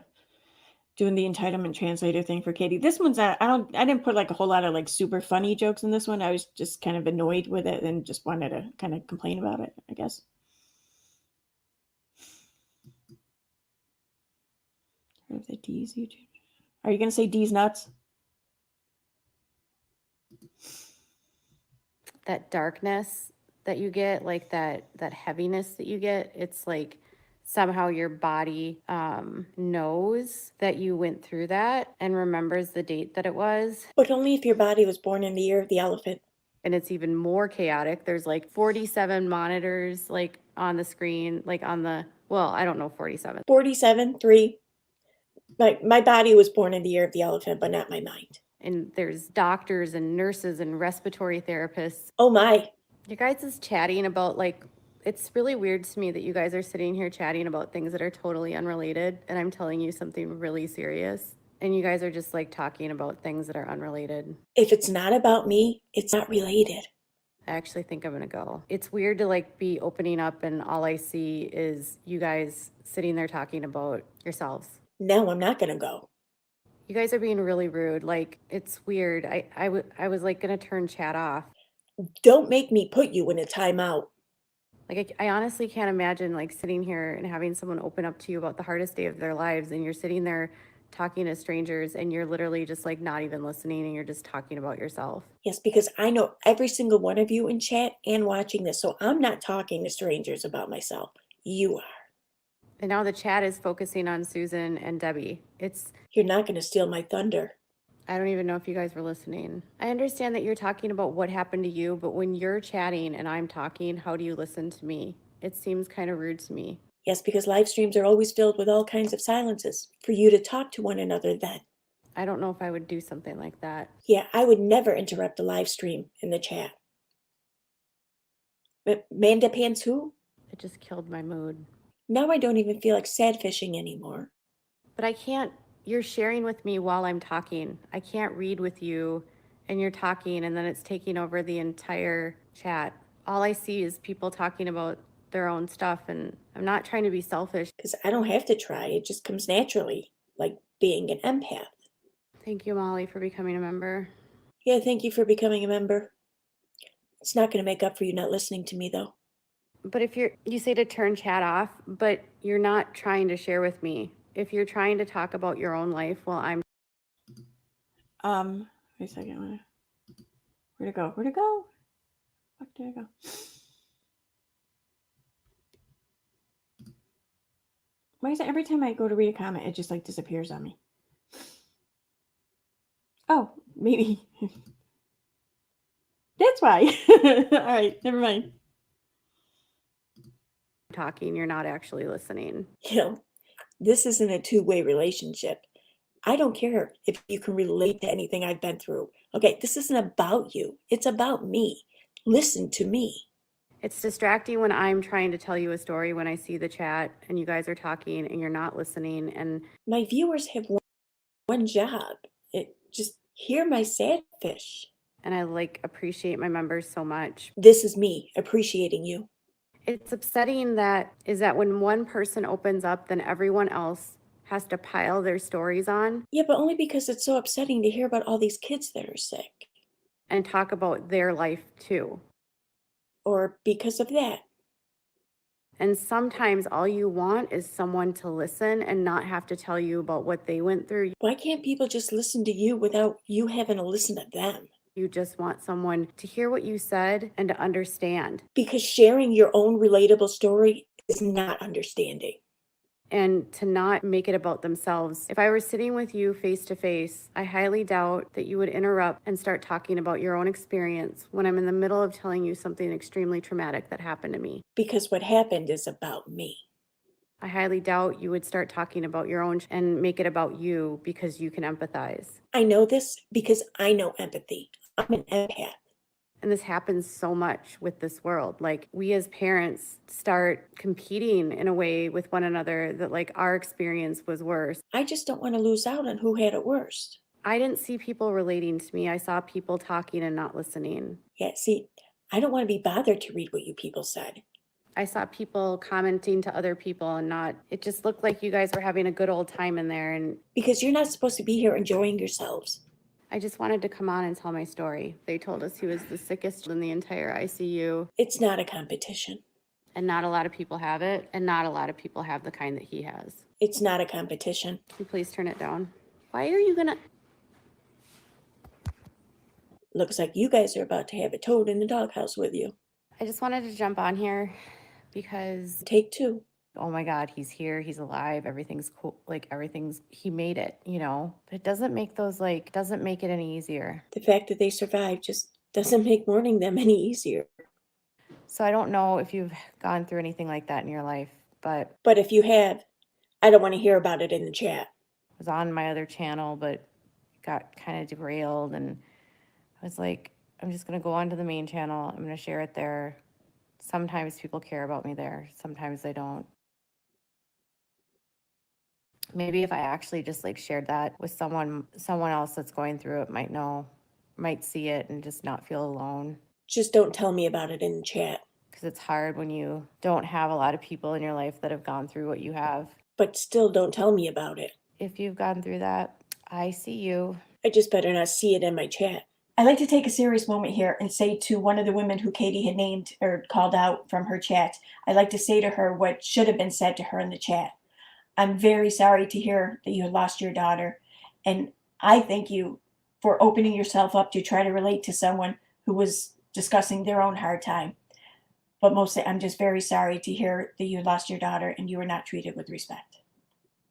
doing the entitlement translator thing for Katie. This one's I didn't put like a whole lot of like super funny jokes in this one. I was just kind of annoyed with it and just wanted to kind of complain about it, I guess. Of the D's YouTube. Are you gonna say D's nuts? That darkness that you get, like that heaviness that you get, it's like somehow your body knows that you went through that and remembers the date that it was. But only if your body was born in the year of the elephant. And it's even more chaotic. There's like 47 monitors like on the screen, like on the, well, I don't know, 47. 47, 3. My body was born in the year of the elephant, but not my mind. And there's doctors and nurses and respiratory therapists. Oh my. You guys is chatting about like, it's really weird to me that you guys are sitting here chatting about things that are totally unrelated, and I'm telling you something really serious, and you guys are just like talking about things that are unrelated. If it's not about me, it's not related. I actually think I'm gonna go. It's weird to like be opening up and all I see is you guys sitting there talking about yourselves. No, I'm not gonna go. You guys are being really rude. Like, it's weird. I was like gonna turn chat off. Don't make me put you in a timeout. Like, I honestly can't imagine like sitting here and having someone open up to you about the hardest day of their lives, and you're sitting there talking to strangers and you're literally just like not even listening and you're just talking about yourself. Yes, because I know every single one of you in chat and watching this, so I'm not talking to strangers about myself. You are. And now the chat is focusing on Susan and Debbie. You're not going to steal my thunder. I don't even know if you guys were listening. I understand that you're talking about what happened to you, but when you're chatting and I'm talking, how do you listen to me? It seems kind of rude to me. Yes, because live streams are always filled with all kinds of silences for you to talk to one another then. I don't know if I would do something like that. Yeah, I would never interrupt a live stream in the chat. But Manda Pants who? It just killed my mood. Now I don't even feel like sad fishing anymore. But I can't, you're sharing with me while I'm talking. I can't read with you and you're talking and then it's taking over the entire chat. All I see is people talking about their own stuff, and I'm not trying to be selfish. Because I don't have to try. It just comes naturally, like being an empath. Thank you, Molly, for becoming a member. Yeah, thank you for becoming a member. It's not going to make up for you not listening to me, though. But if you say to turn chat off, but you're not trying to share with me. If you're trying to talk about your own life while I'm... Wait a second. Where'd it go? Where'd it go? Fuck, did it go? Why is it every time I go to read a comment, it just like disappears on me? Oh, maybe. That's why. All right, never mind. talking, you're not actually listening. You know, this isn't a two-way relationship. I don't care if you can relate to anything I've been through. Okay, this isn't about you. It's about me. Listen to me. It's distracting when I'm trying to tell you a story when I see the chat and you guys are talking and you're not listening. And My viewers have one job. Just hear my sad fish. I like appreciate my members so much. This is me appreciating you. It's upsetting that when one person opens up, then everyone else has to pile their stories on Yeah, but only because it's so upsetting to hear about all these kids that are sick. and talk about their life too. Or because of that. And sometimes all you want is someone to listen and not have to tell you about what they went through. Why can't people just listen to you without you having to listen to them? You just want someone to hear what you said and to understand. Because sharing your own relatable story is not understanding. And to not make it about themselves. If I were sitting with you face to face, I highly doubt that you would interrupt and start talking about your own experience when I'm in the middle of telling you something extremely traumatic that happened to me. Because what happened is about me. I highly doubt you would start talking about your own and make it about you because you can empathize. I know this because I know empathy. I'm an empath. And this happens so much with this world. Like, we as parents start competing in a way with one another that, like, our experience was worse. I just don't want to lose out on who had it worst. I didn't see people relating to me. I saw people talking and not listening. Yeah, see, I don't want to be bothered to read what you people said. I saw people commenting to other people and not, it just looked like you guys were having a good old time in there. And Because you're not supposed to be here enjoying yourselves. I just wanted to come on and tell my story. They told us he was the sickest in the entire ICU. It's not a competition. And not a lot of people have it. And not a lot of people have the kind that he has. It's not a competition. Can you please turn it down? Why are you gonna? Looks like you guys are about to have a toad in the doghouse with you. I just wanted to jump on here because, Take two. oh my God, he's here, he's alive, everything's cool, like he made it, you know? But it doesn't make doesn't make it any easier. The fact that they survived just doesn't make mourning them any easier. So I don't know if you've gone through anything like that in your life, but But if you have, I don't want to hear about it in the chat. I was on my other channel, but got kind of derailed, and I was like, I'm just gonna go onto the main channel, I'm gonna share it there. Sometimes people care about me there, sometimes they don't. Maybe if I actually just like shared that with someone else that's going through it might see it and just not feel alone. Just don't tell me about it in the chat. Because it's hard when you don't have a lot of people in your life that have gone through what you have. But still don't tell me about it. If you've gone through that, I see you. I just better not see it in my chat. I'd like to take a serious moment here and say to one of the women who Katie had named or called out from her chat, I'd like to say to her what should have been said to her in the chat. I'm very sorry to hear that you had lost your daughter, and I thank you for opening yourself up to try to relate to someone who was discussing their own hard time. But mostly, I'm just very sorry to hear that you had lost your daughter and you were not treated with respect.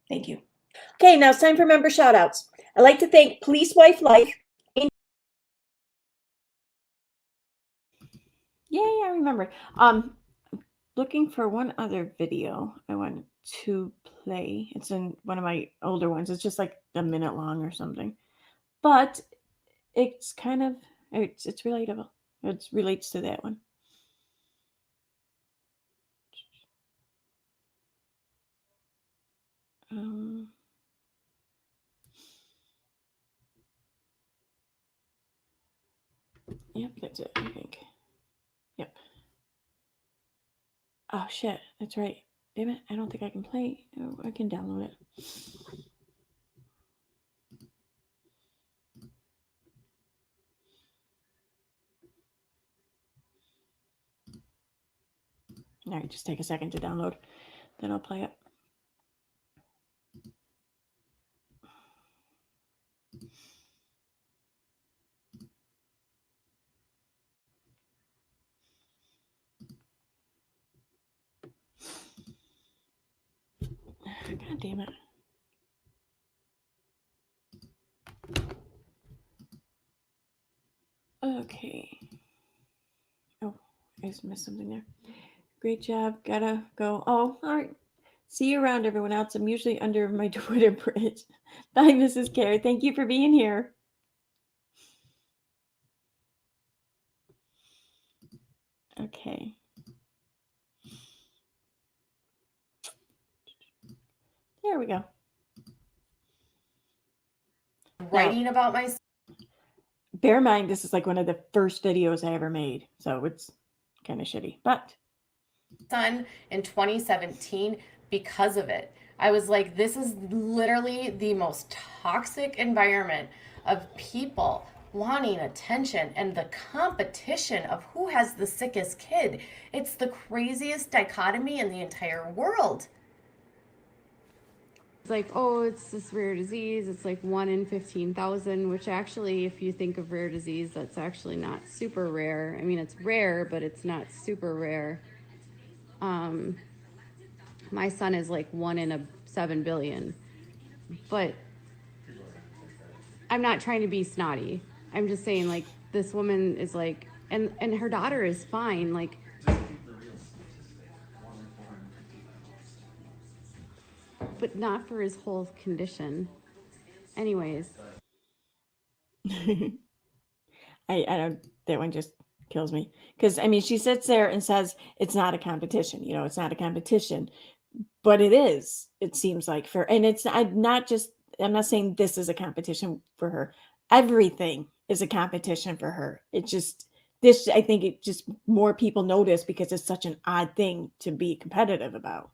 Thank you. Okay, now it's time for member shoutouts. I'd like to thank Police Wife Life. Yay, I remember. Looking for one other video I wanted to play. It's in one of my older ones. It's just like a minute long or something. But it's kind of, it's relatable. It relates to that one. Yep, that's it, I think. Yep. Oh, shit. That's right. Damn it. I don't think I can play. Oh, I can download it. All right, just take a second to download. Then I'll play it. God damn it. Okay. Oh, I just missed something there. Great job. Gotta go. Oh, all right. See you around, everyone else. I'm usually under my Twitter bridge. Bye, Mrs. Carey. Thank you for being here. Okay. There we go. Writing about my Bear in mind, this is like one of the first videos I ever made, so it's kind of shitty, but son in 2017 because of it. I was like, this is literally the most toxic environment of people wanting attention and the competition of who has the sickest kid. It's the craziest dichotomy in the entire world. It's like, oh, it's this rare disease. It's like 1 in 15,000, which actually, if you think of rare disease, that's actually not super rare. I mean, it's rare, but it's not super rare. My son is like 1 in a 7 billion. But I'm not trying to be snotty. I'm just saying, like, this woman is like, and her daughter is fine. Like, but not for his whole condition. Anyways. I don't, that one just kills me. Because, I mean, she sits there and says, it's not a competition, it's not a competition. But it is, it seems like, and it's I'm not saying this is a competition for her. Everything is a competition for her. It's just, I think it just more people notice because it's such an odd thing to be competitive about.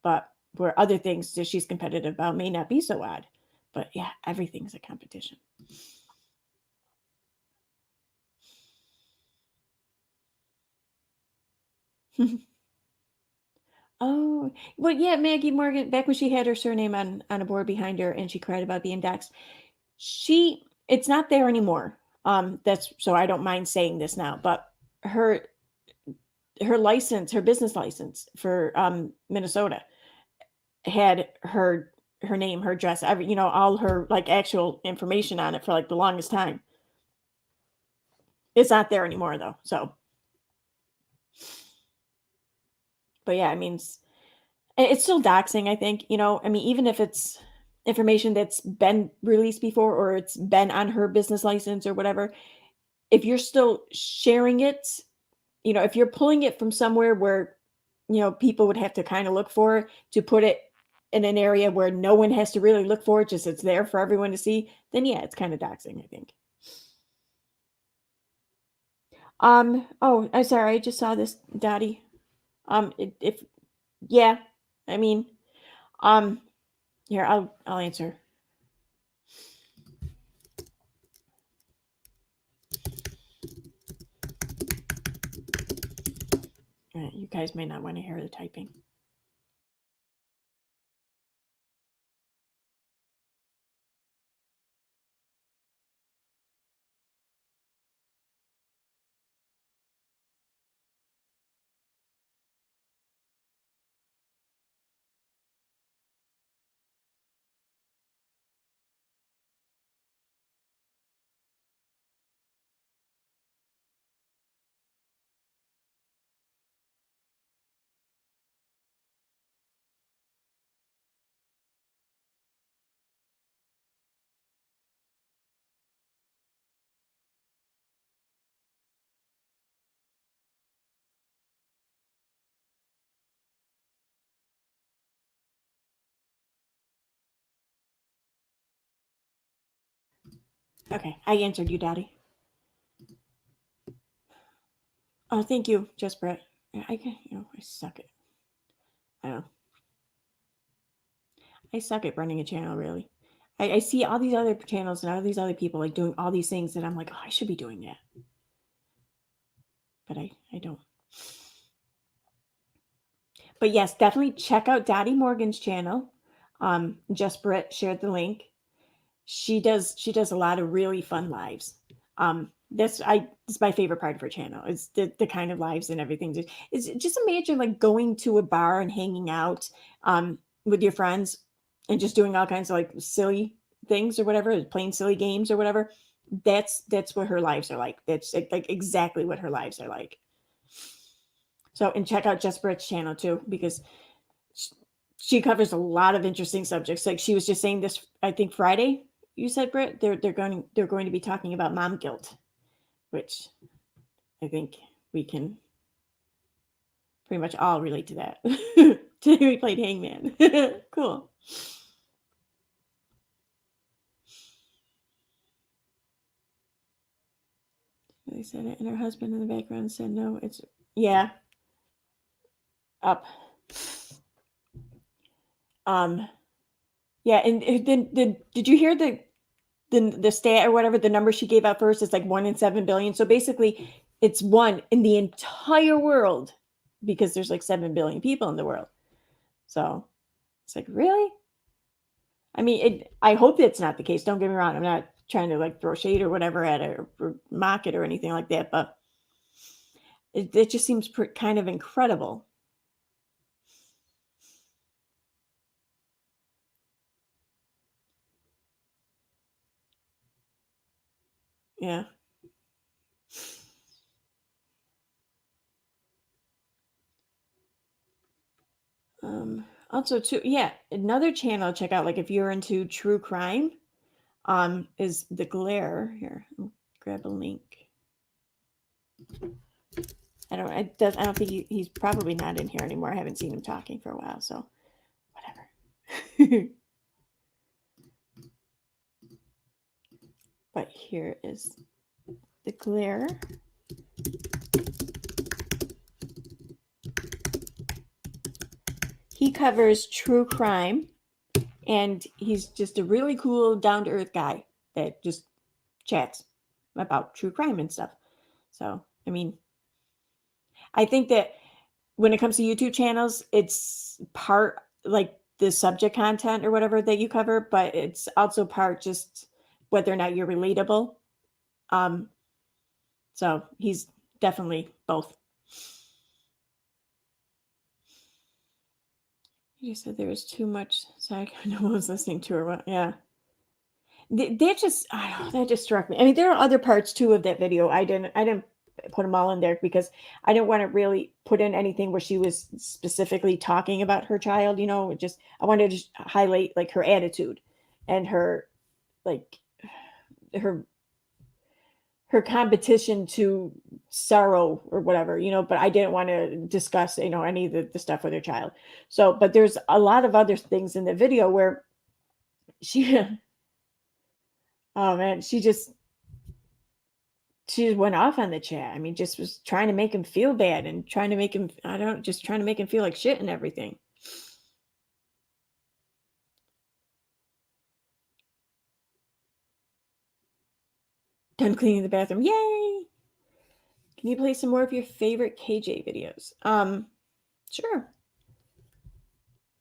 But where other things that she's competitive about may not be so odd. But yeah, everything's a competition. Oh, well, yeah, Maggie Morgan, back when she had her surname on a board behind her and she cried about being doxxed, it's not there anymore. That's so I don't mind saying this now, but her license, her business license for Minnesota had her name, her address, all her like actual information on it for like the longest time. It's not there anymore though. So, but yeah, I mean, it's still doxing, I think, I mean, even if it's information that's been released before or it's been on her business license or whatever, if you're still sharing it, if you're pulling it from somewhere where, people would have to kind of look for it to put it in an area where no one has to really look for it, just it's there for everyone to see, then yeah, it's kind of doxing, I think. Oh, I'm sorry, I just saw this, Dottie. If yeah, I mean, here, I'll answer. You guys may not want to hear the typing. Okay, I answered you, Daddy. Oh, thank you, just Brett. I suck at. I don't know. I suck at running a channel, really. I see all these other channels and all these other people like doing all these things, and I'm like, oh, I should be doing that, but I don't. But yes, definitely check out Dottie Morgan's channel. Just Brett shared the link. She does a lot of really fun lives. It's my favorite part of her channel. It's the kind of lives and everything. It's just imagine like going to a bar and hanging out with your friends and just doing all kinds of like silly things or whatever, playing silly games or whatever. That's what her lives are like. That's like exactly what her lives are like. So, and check out Jess Britt's channel too, because she covers a lot of interesting subjects. Like she was just saying this, I think Friday. You said, Britt, they're going to be talking about mom guilt, which I think we can pretty much all relate to that. Today we played Hangman. Cool. They said it, and her husband in the background said no. It's yeah. Up. Yeah, and then did you hear the stat or whatever the number she gave out first is like 1 in 7 billion. So basically it's one in the entire world because there's like 7 billion people in the world. So it's like, really? I mean, I hope it's not the case. Don't get me wrong. I'm not trying to like throw shade or whatever at it or mock it or anything like that, but it just seems kind of incredible. Yeah. Also too, yeah, another channel to check out, like if you're into true crime, is The Glare. Here, I'll grab a link. I don't think he's probably not in here anymore. I haven't seen him talking for a while, so whatever. But here is The Glare. He covers true crime, and he's just a really cool, down-to-earth guy that just chats about true crime and stuff. So, I mean, I think that when it comes to YouTube channels, it's part like the subject content or whatever that you cover, but it's also part just whether or not you're relatable. So he's definitely both. You said there was too much. Sorry, no one was listening to her. Well, yeah. That just struck me. I mean, there are other parts too of that video. I didn't put them all in there because I didn't want to really put in anything where she was specifically talking about her child. I wanted to just highlight like her attitude and her like her competition to sorrow or whatever, but I didn't want to discuss, any of the stuff with her child. So, but there's a lot of other things in the video where she, oh man, she just went off on the chat. I mean, just was trying to make him feel bad and trying to make him, just trying to make him feel like shit and everything. Done cleaning the bathroom. Yay! Can you play some more of your favorite KJ videos? Sure.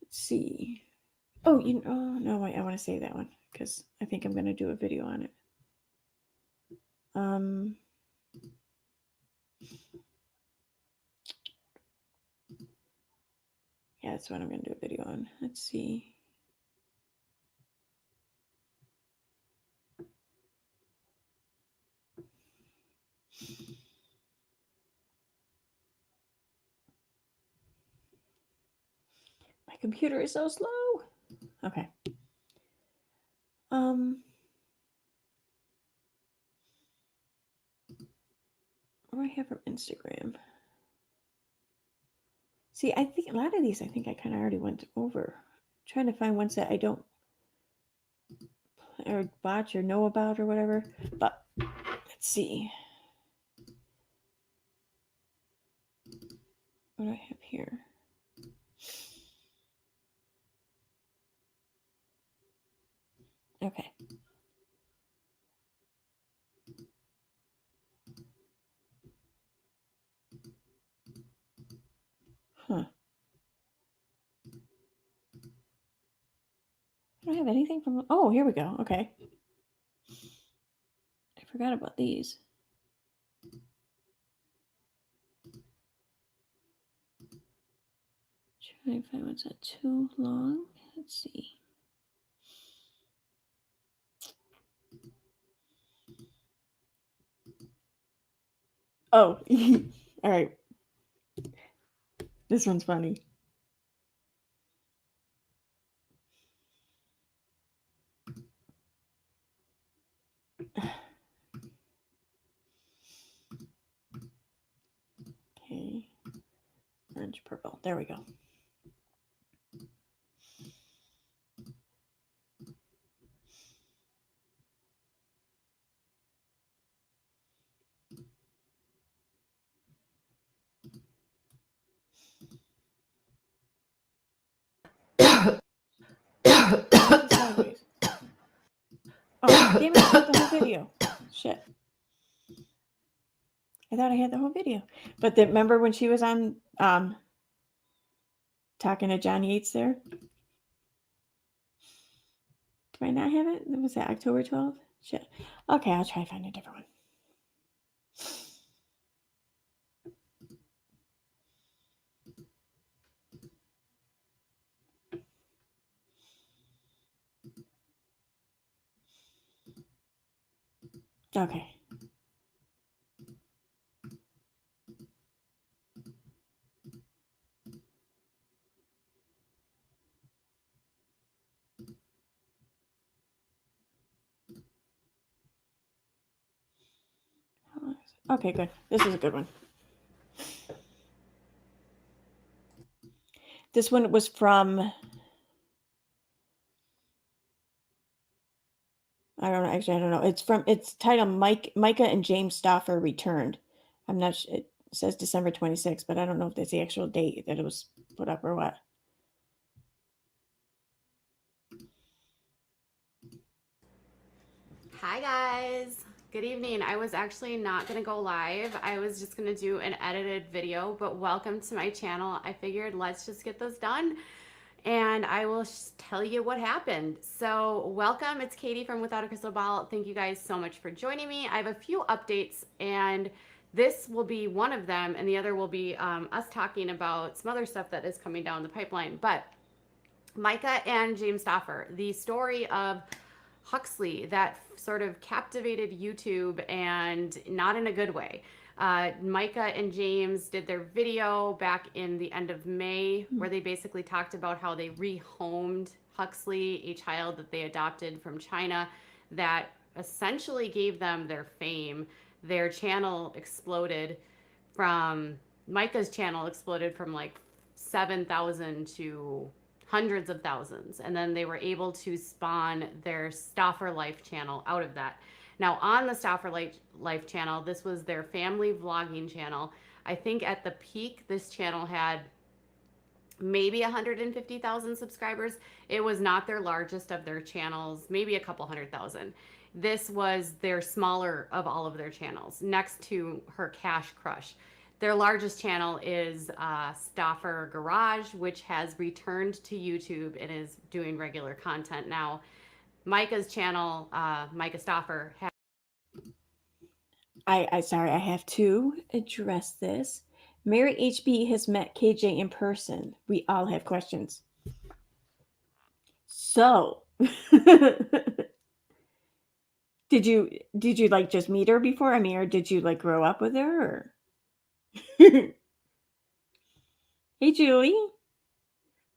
Let's see. Oh, no, wait, I want to say that one because I think I'm going to do a video on it. Yeah, that's what I'm going to do a video on. Let's see. My computer is so slow. Okay. What do I have from Instagram? See, I think a lot of these, I kind of already went over. I'm trying to find ones that I don't or watch or know about or whatever. But let's see. What do I have here? Okay. Huh. I don't have anything from. Oh, here we go. Okay. I forgot about these. Trying to find one's not too long. Let's see. Oh, all right. This one's funny. Okay. Orange, purple. There we go. Sideways. Oh, damn it, I had the whole video. Shit. I thought I had the whole video. But remember when she was on talking to John Yates there? Do I not have it? Was that October 12th? Shit. Okay, I'll try to find a different one. Okay. Okay, good. This is a good one. This one was from, I don't know. Actually, I don't know. It's titled Micah and James Stauffer Returned. I'm not sure. It says December 26th, but I don't know if that's the actual date that it was put up or what. Hi guys, good evening. I was actually not gonna go live. I was just gonna do an edited video, but welcome to my channel. I figured let's just get this done and I will tell you what happened. So welcome, it's Katie from Without a Crystal Ball. Thank you guys so much for joining me. I have a few updates and this will be one of them and the other will be us talking about some other stuff that is coming down the pipeline. But Micah and James Stauffer, the story of Huxley that sort of captivated YouTube and not in a good way. Micah and James did their video back in the end of May where they basically talked about how they rehomed Huxley, a child that they adopted from China that essentially gave them their fame. Their channel exploded from, Micah's channel exploded from like 7,000 to hundreds of thousands, and then they were able to spawn their Stauffer Life channel out of that. Now on the Stauffer Life channel, this was their family vlogging channel. I think at the peak this channel had maybe 150,000 subscribers. It was not their largest of their channels, maybe a couple 100,000. This was their smaller of all of their channels, next to her Cash Crush. Their largest channel is Stauffer Garage, which has returned to YouTube and is doing regular content now. Micah's channel, Micah Stauffer, Sorry, I have to address this. Mary HB has met KJ in person. We all have questions. So, did you like just meet her before? I mean, or did you like grow up with her? Or? Hey, Julie.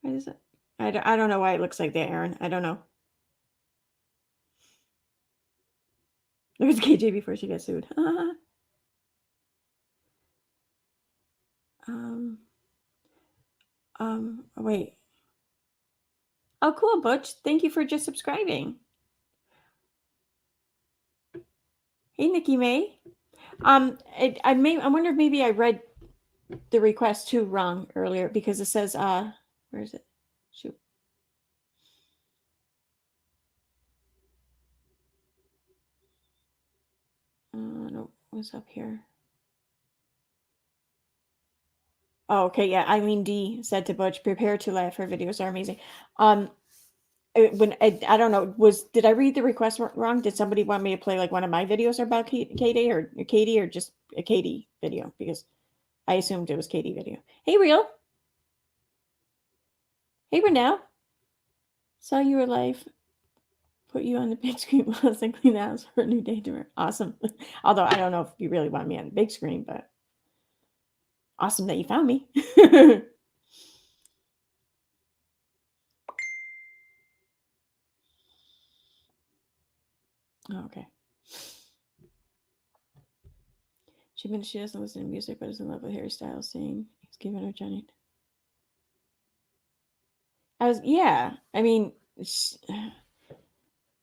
What is it? I don't know why it looks like that, Aaron. I don't know. It was KJ before she got sued. Wait. Oh, cool, Butch. Thank you for just subscribing. Hey, Nikki May. I wonder if maybe I read the request too wrong earlier because it says, where is it? Shoot. No, what's up here? Oh, okay, yeah. Eileen D said to Butch, "Prepare to laugh. Her videos are amazing." When I don't know, did I read the request wrong? Did somebody want me to play like one of my videos about Katie or just a Katie video? Because I assumed it was Katie video. Hey, Real. Hey, Renell. Saw you were live. Put you on the big screen while I clean the house for a new day tomorrow. Awesome. Although I don't know if you really want me on the big screen, but awesome that you found me. Oh, okay. She admits she doesn't listen to music, but is in love with Harry Styles, saying he's giving her Johnny. Yeah. I mean,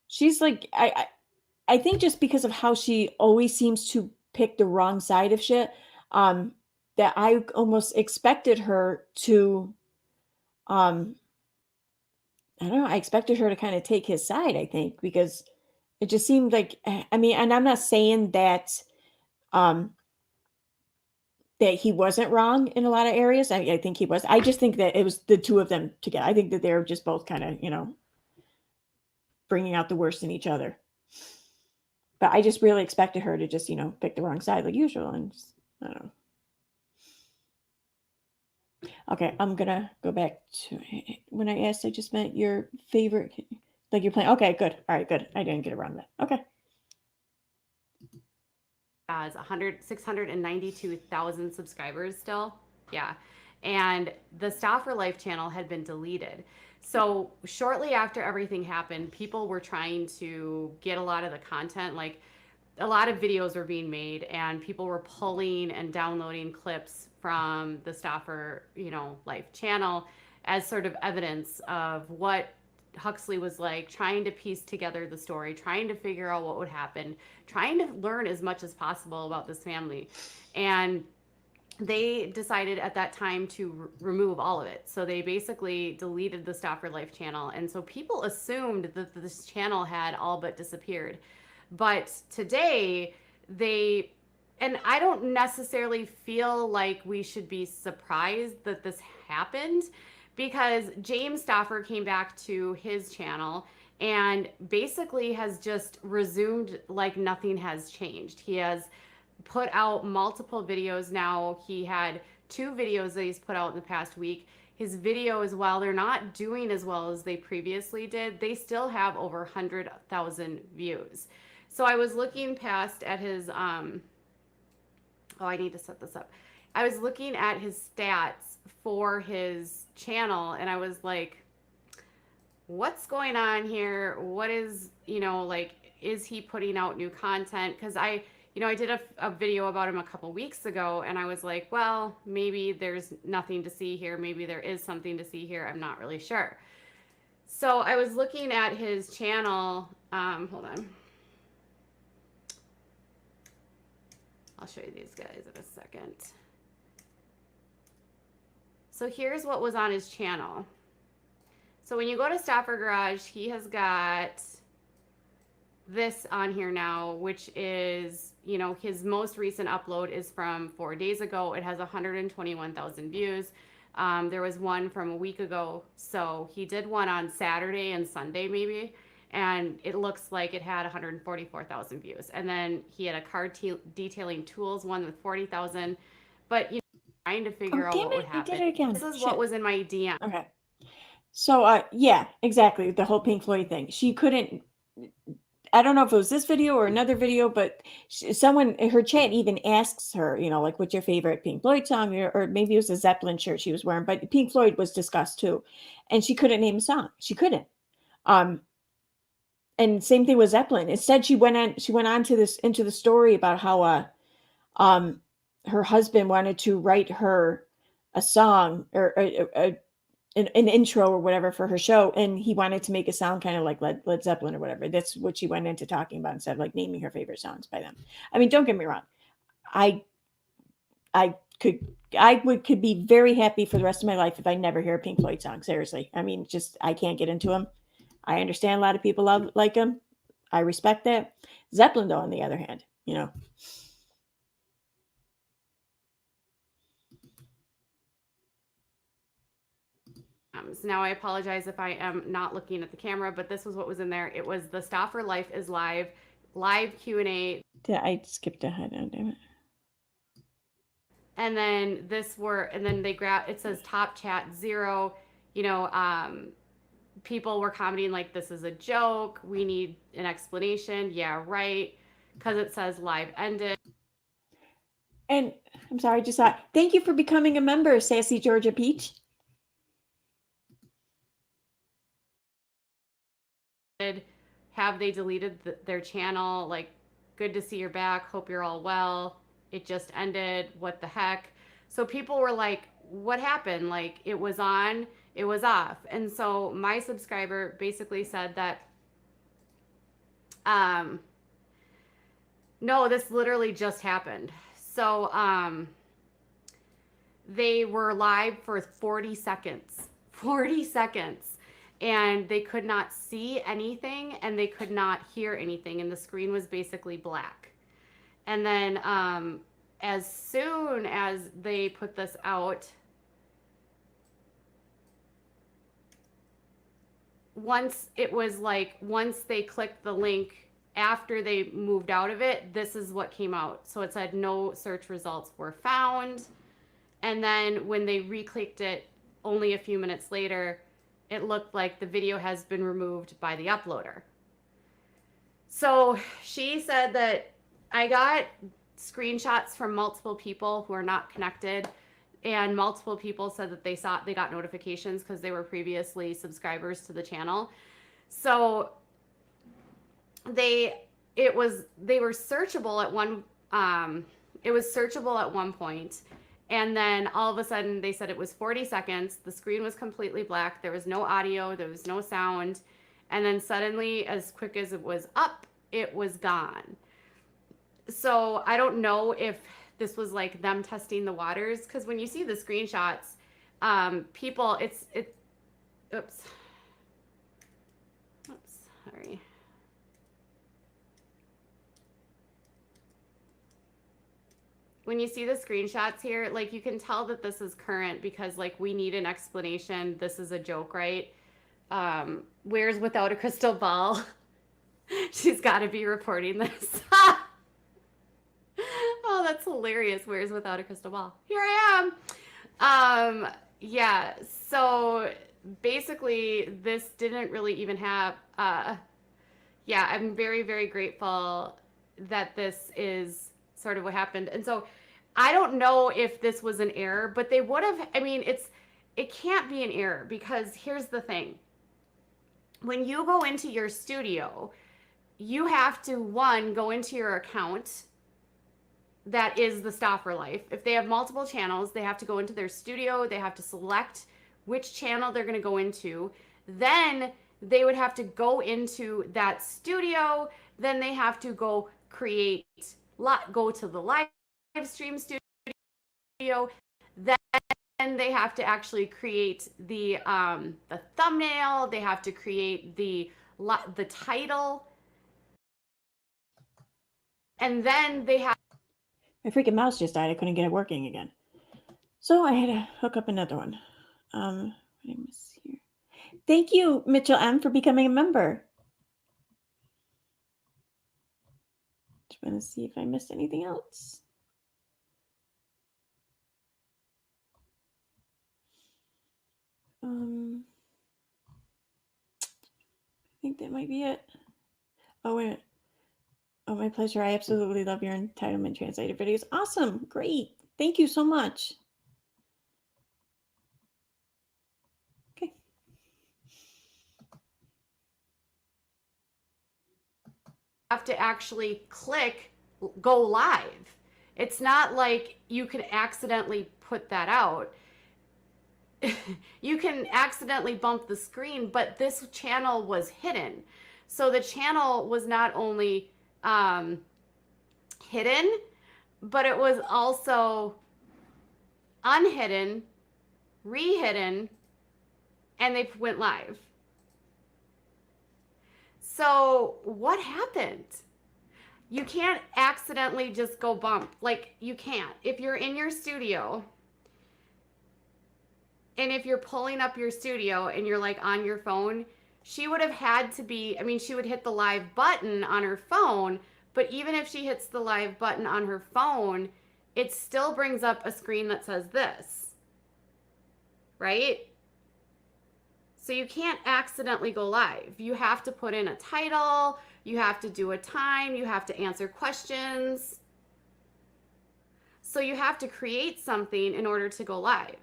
she's like, I think just because of how she always seems to pick the wrong side of shit, that I almost expected her to, I don't know, I expected her to kind of take his side, I think, because it just seemed like, I mean, and I'm not saying um, that he wasn't wrong in a lot of areas. I think he was. I just think that it was the two of them together. I think that they're just both kind of, bringing out the worst in each other. But I just really expected her to just, pick the wrong side like usual. And just, I don't know. Okay, I'm going to go back to when I asked, I just meant your favorite, like you're playing. Okay, good. All right, good. I didn't get it wrong then. Okay. Has 692,000 subscribers still. Yeah. And the Stop for Life channel had been deleted. So shortly after everything happened, people were trying to get a lot of the content, like a lot of videos were being made and people were pulling and downloading clips from the Stop for, Life channel as sort of evidence of what Huxley was like, trying to piece together the story, trying to figure out what would happen, trying to learn as much as possible about this family. And they decided at that time to remove all of it. So they basically deleted the Stop for Life channel. And so people assumed that this channel had all but disappeared. But today, and I don't necessarily feel like we should be surprised that this happened, because James Stoffer came back to his channel and basically has just resumed like nothing has changed. He has put out multiple videos now. He had 2 videos that he's put out in the past week. His videos, while they're not doing as well as they previously did, they still have over 100,000 views. So I was looking past at his, I need to set this up. I was looking at his stats for his channel and I was like, what's going on here? What is, is he putting out new content? Because I did a video about him a couple weeks ago and I was like, well, maybe there's nothing to see here. Maybe there is something to see here. I'm not really sure. So I was looking at his channel. Hold on. I'll show you these guys in a second. So here's what was on his channel. So when you go to Stopper Garage, he has got this on here now, which is, his most recent upload is from 4 days ago. It has 121,000 views. There was one from a week ago. So he did one on Saturday and Sunday maybe. And it looks like it had 144,000 views. And then he had a car detailing tools one with 40,000. But trying to figure out what would happen. Did it again. This is what was in my DM. Okay. So yeah, exactly. The whole Pink Floyd thing. She couldn't. I don't know if it was this video or another video, but someone, her chat even asks her, like, what's your favorite Pink Floyd song? Or maybe it was a Zeppelin shirt she was wearing, but Pink Floyd was discussed too. And she couldn't name a song. She couldn't. And same thing with Zeppelin. Instead, she went on to into the story about how her husband wanted to write her a song or an intro or whatever for her show, and he wanted to make it sound kind of like Led Zeppelin or whatever. That's what she went into talking about instead of like naming her favorite songs by them. I mean, don't get me wrong. I could be very happy for the rest of my life if I never hear a Pink Floyd song. Seriously. I mean, just, I can't get into them. I understand a lot of people like them. I respect that. Zeppelin, though, on the other hand, So now I apologize if I am not looking at the camera, but this was what was in there. It was the Stop for Life is live Q&A. I skipped ahead. Oh, damn it. And then they grab, it says top chat 0, people were commenting like, this is a joke. We need an explanation. Yeah, right. Because it says live ended. And I'm sorry, just thought, thank you for becoming a member, Sassy Georgia Peach. have they deleted their channel? Like, good to see you're back. Hope you're all well. It just ended. What the heck? So people were like, what happened? Like, it was on, it was off. And so my subscriber basically said that, no, this literally just happened. So they were live for 40 seconds. 40 seconds. And they could not see anything and they could not hear anything. And the screen was basically black. And then as soon as they put this out, once they clicked the link after they moved out of it, this is what came out. So it said no search results were found. And then when they re-clicked it only a few minutes later, it looked like the video has been removed by the uploader. So she said that I got screenshots from multiple people who are not connected, and multiple people said that they got notifications because they were previously subscribers to the channel. So they were searchable at one point. And then all of a sudden they said it was 40 seconds. The screen was completely black. There was no audio. There was no sound. And then suddenly, as quick as it was up, it was gone. So I don't know if this was like them testing the waters. Because when you see the screenshots, people, oops, sorry. When you see the screenshots here, like, you can tell that this is current because, like, we need an explanation. This is a joke, right? Where's without a crystal ball? She's got to be reporting this. Oh, that's hilarious. Where's without a crystal ball? Here I am. Yeah, so basically this didn't really even have, yeah, I'm very, very grateful that this is sort of what happened. And so I don't know if this was an error, but they would have, I mean, it can't be an error because here's the thing. When you go into your studio, you have to, one, go into your account that is the Stoffer Life. If they have multiple channels, they have to go into their studio. They have to select which channel they're going to go into. Then they would have to go into that studio. Then they have to go go to the live stream studio. Then they have to actually create the thumbnail. They have to create the title. And then they have... My freaking mouse just died. I couldn't get it working again. So I had to hook up another one. What did I miss here? Thank you, Mitchell M, for becoming a member. Just want to see if I missed anything else. I think that might be it. Oh, wait. Oh, my pleasure. I absolutely love your entitlement translator videos. Awesome. Great. Thank you so much. Okay. Have to actually click go live. It's not like you can accidentally put that out. You can accidentally bump the screen, but this channel was hidden. So the channel was not only hidden, but it was also unhidden, re-hidden, and they went live. So what happened? You can't accidentally just go bump. Like, you can't. If you're in your studio, and if you're pulling up your studio and you're like on your phone, she would have had to be, I mean, she would hit the live button on her phone, but even if she hits the live button on her phone, it still brings up a screen that says this, right? So you can't accidentally go live. You have to put in a title, you have to do a time, you have to answer questions. So you have to create something in order to go live.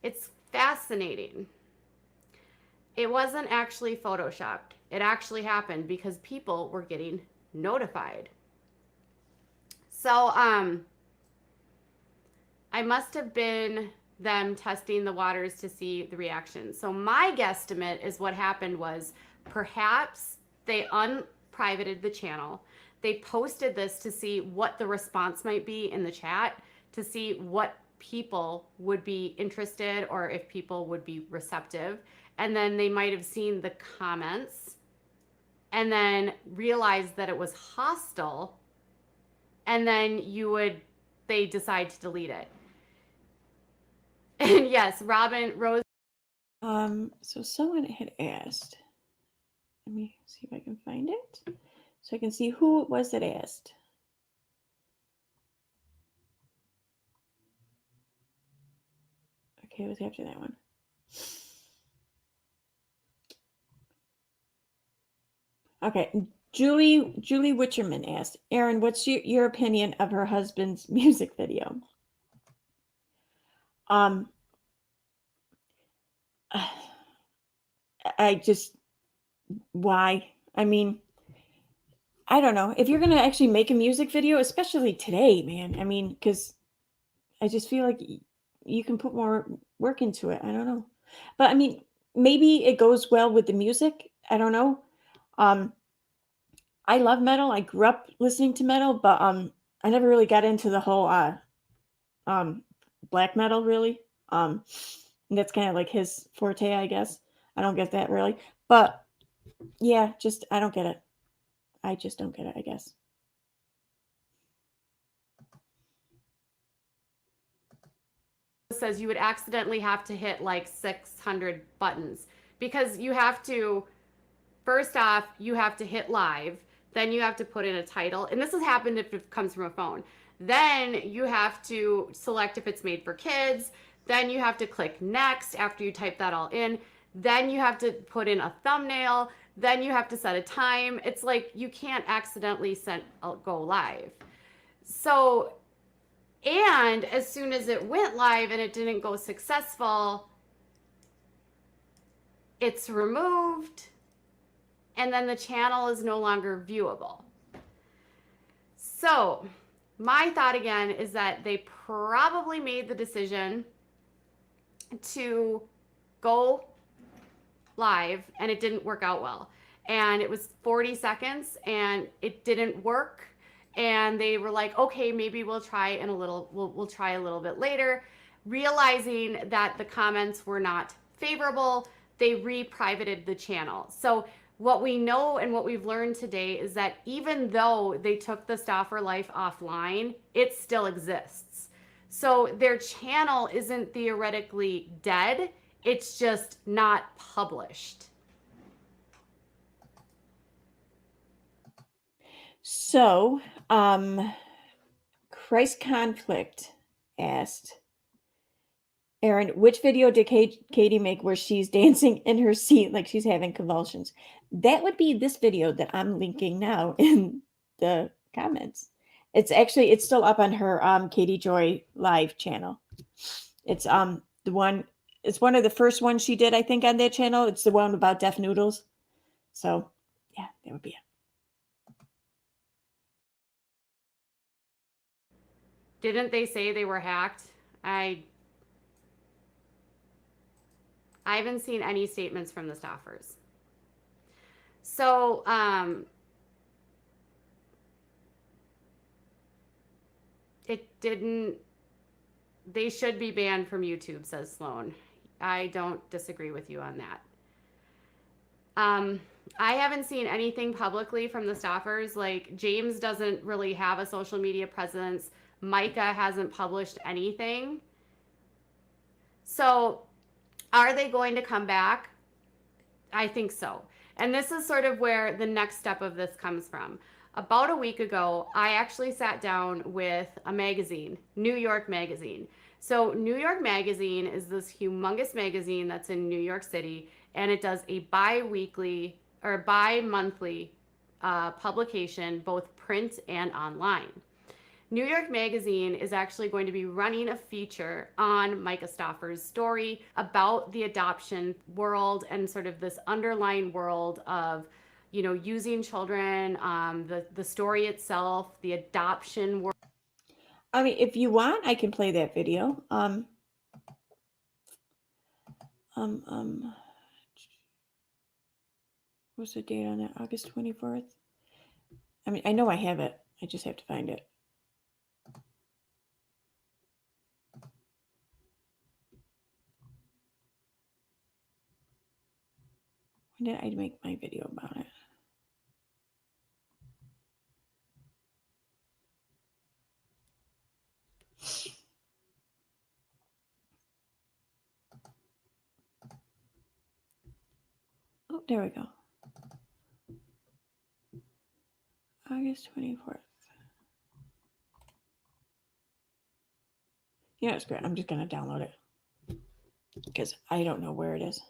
It's fascinating. It wasn't actually photoshopped. It actually happened because people were getting notified. So, I must have been them testing the waters to see the reaction. So my guesstimate is what happened was perhaps they unprivated the channel. They posted this to see what the response might be in the chat, to see what people would be interested or if people would be receptive. And then they might have seen the comments and then realized that it was hostile. And then they decide to delete it. And yes, Rose. So someone had asked, let me see if I can find it so I can see who it was that asked. Okay, it was after that one. Okay, Julie Witcherman asked, Aaron, what's your opinion of her husband's music video? I just, why? I mean, I don't know. If you're going to actually make a music video, especially today, man, I mean, because I just feel like you can put more work into it. I don't know. But I mean, maybe it goes well with the music. I don't know. I love metal. I grew up listening to metal, but I never really got into the whole black metal really. And that's kind of like his forte, I guess. I don't get that really. But yeah, just I don't get it. I just don't get it, I guess. Says you would accidentally have to hit like 600 buttons because you have to, first off, you have to hit live, then you have to put in a title, and this has happened if it comes from a phone. Then you have to select if it's made for kids, then you have to click next after you type that all in, then you have to put in a thumbnail, then you have to set a time. It's like you can't accidentally go live. So, and as soon as it went live and it didn't go successful, it's removed and then the channel is no longer viewable. So my thought again is that they probably made the decision to go live and it didn't work out well. And it was 40 seconds and it didn't work. And they were like, okay, maybe we'll try we'll try a little bit later. Realizing that the comments were not favorable, they re-privated the channel. So what we know and what we've learned today is that even though they took the Stauffer Life offline, it still exists. So their channel isn't theoretically dead, it's just not published. So, Christ Conflict asked, Aaron, which video did Katie make where she's dancing in her seat like she's having convulsions? That would be this video that I'm linking now in the comments. It's still up on her Katie Joy Live channel. It's it's one of the first ones she did, I think, on that channel. It's the one about deaf noodles. So yeah, that would be it. Didn't they say they were hacked? I haven't seen any statements from the staffers. So, they should be banned from YouTube, says Sloan. I don't disagree with you on that. I haven't seen anything publicly from the staffers. Like, James doesn't really have a social media presence. Micah hasn't published anything. So, are they going to come back? I think so. And this is sort of where the next step of this comes from. About a week ago, I actually sat down with a magazine, New York Magazine. So New York Magazine is this humongous magazine that's in New York City, and it does a bi-weekly or bi-monthly publication, both print and online. New York Magazine is actually going to be running a feature on Micah Stauffer's story about the adoption world and sort of this underlying world of, you know, using children, the story itself, the adoption world. I mean, if you want, I can play that video. What's the date on that? August 24th? I mean, I know I have it. I just have to find it. When did I make my video about it? Oh, there we go. August 24th. You know, it's great. I'm just going to download it because I don't know where it is.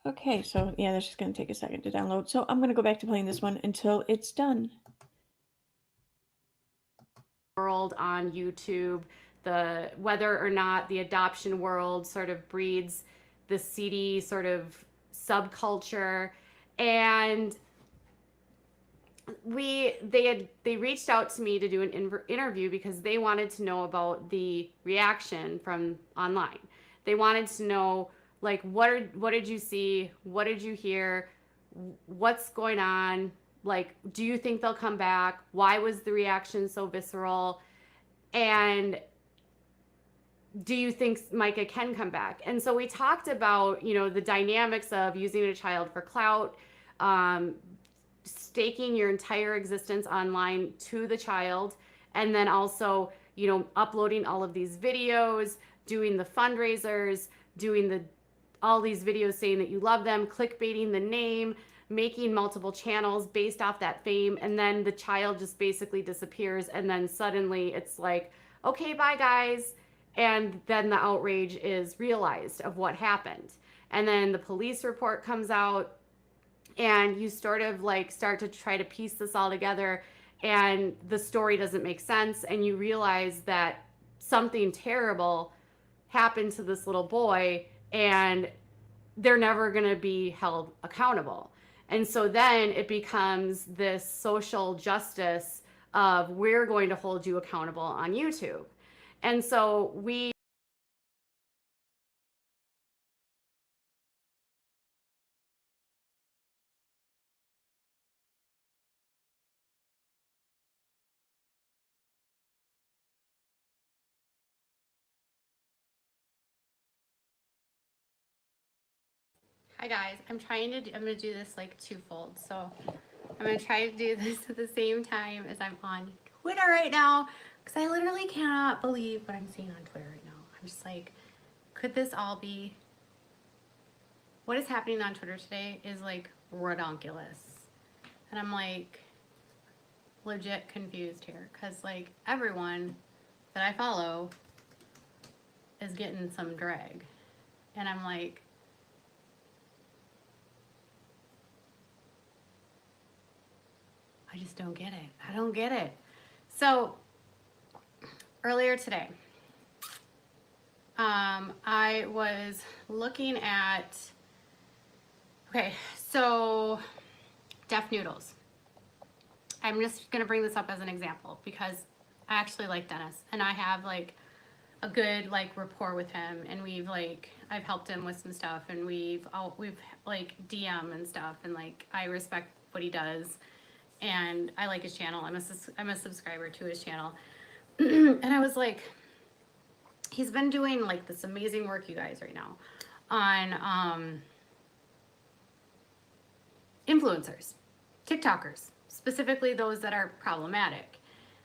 Okay, so yeah, that's just going to take a second to download. So I'm going to go back to playing this one until it's done. World on YouTube, the whether or not the adoption world sort of breeds the seedy sort of subculture. And they reached out to me to do an interview because they wanted to know about the reaction from online. They wanted to know, like, what did you see, what did you hear, what's going on, like, do you think they'll come back, why was the reaction so visceral, and do you think Micah can come back? And so we talked about, you know, the dynamics of using a child for clout, staking your entire existence online to the child, and then also, you know, uploading all of these videos, doing the fundraisers, doing all these videos saying that you love them, clickbaiting the name, making multiple channels based off that fame, and then the child just basically disappears, and then suddenly it's like, okay, bye guys, and then the outrage is realized of what happened, and then the police report comes out, and you sort of like start to try to piece this all together, and the story doesn't make sense, and you realize that something terrible happened to this little boy, and they're never going to be held accountable. And so then it becomes this social justice of, we're going to hold you accountable on YouTube. And so hi guys, I'm gonna do this like twofold. So I'm gonna try to do this at the same time as I'm on Twitter right now, because I literally cannot believe what I'm seeing on Twitter right now. I'm just like, could this all be? What is happening on Twitter today is like redonkulous. And I'm like legit confused here, because like everyone that I follow is getting some drag. And I'm like, I just don't get it. I don't get it. So earlier today, I was looking at, okay, so Deaf Noodles. I'm just gonna bring this up as an example because I actually like Dennis, and I have like a good like rapport with him, and we've like, I've helped him with some stuff, and we've like DM and stuff, and like I respect what he does, and I like his channel. I'm a subscriber to his channel. And I was like, he's been doing like this amazing work, you guys, right now on influencers, TikTokers, specifically those that are problematic.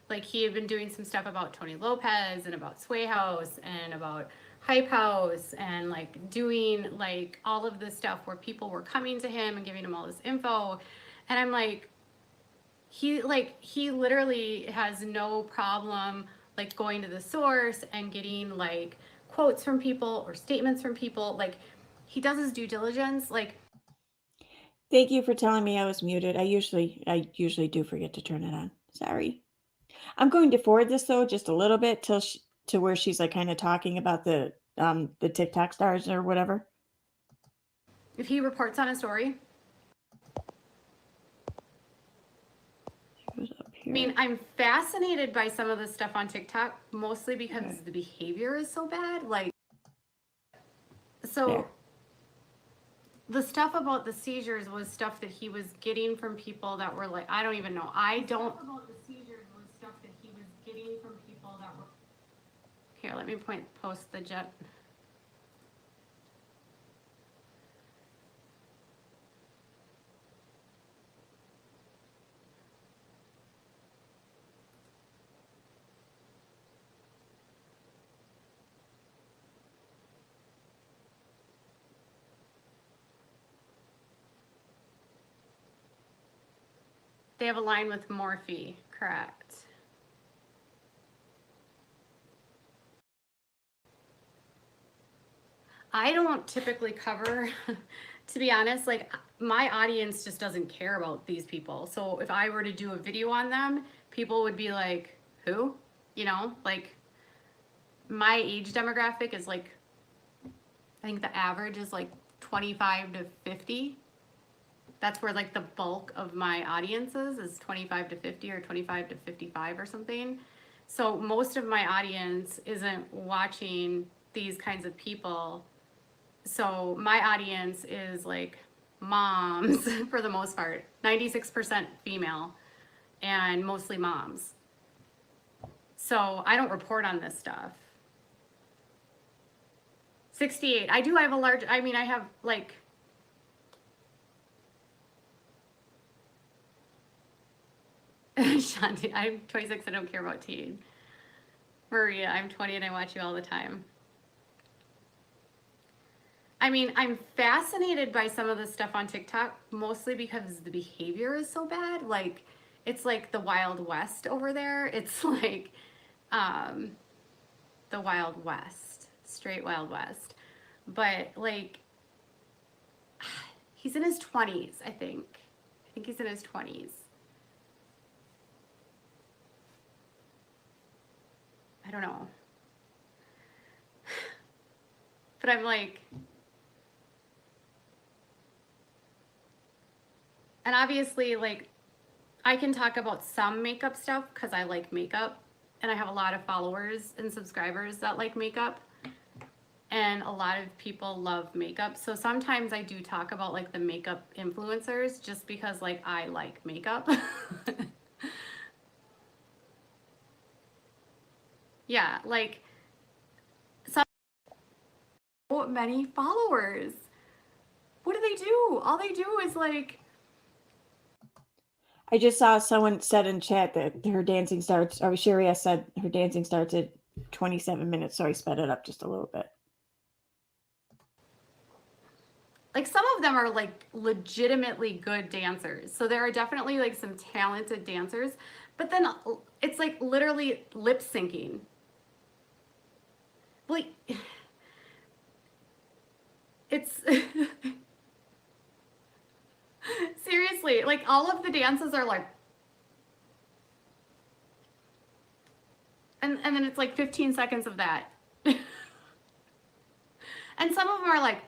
Like he had been doing some stuff about Tony Lopez and about Sway House and about Hype House, and like doing like all of this stuff where people were coming to him and giving him all this info. And I'm like, he literally has no problem like going to the source and getting like quotes from people or statements from people. Like he does his due diligence. Like, Thank you for telling me I was muted. I usually do forget to turn it on. Sorry. I'm going to forward this though just a little bit to where she's like kind of talking about the TikTok stars or whatever. if he reports on a story, It was up I here. mean, I'm fascinated by some of the stuff on TikTok, mostly because the behavior is so bad. Like, so There. the stuff about the seizures was stuff that he was getting from people that were like, I don't even know. I don't. The stuff about the seizures was stuff that he was getting from people that were. Here, let me post the jet. They have a line with Morphe, correct? I don't typically cover, to be honest, like my audience just doesn't care about these people. So if I were to do a video on them, people would be like, who? You know, like my age demographic is like, I think the average is like 25 to 50. That's where like the bulk of my audience is 25 to 50 or 25 to 55 or something. So most of my audience isn't watching these kinds of people. So my audience is like moms for the most part, 96% female and mostly moms. So I don't report on this stuff. 68. I have a large, I mean, I have like, Shanti, I'm 26, I don't care about teen. Maria, I'm 20 and I watch you all the time. I mean, I'm fascinated by some of the stuff on TikTok, mostly because the behavior is so bad. Like, it's like the Wild West over there. It's like the Wild West, straight Wild West. But like, he's in his 20s, I think. I think he's in his 20s. I don't know. But I'm like, and obviously, like, I can talk about some makeup stuff because I like makeup and I have a lot of followers and subscribers that like makeup. And a lot of people love makeup. So sometimes I do talk about like the makeup influencers just because like I like makeup. Yeah, like so many followers. What do they do? All they do is like, I just saw someone said in chat that her dancing starts, or Sherry said her dancing starts at 27 minutes, so I sped it up just a little bit. like some of them are like legitimately good dancers. So there are definitely like some talented dancers, but then it's like literally lip syncing. Like it's seriously, like all of the dances are like, and then it's like 15 seconds of that. And some of them are like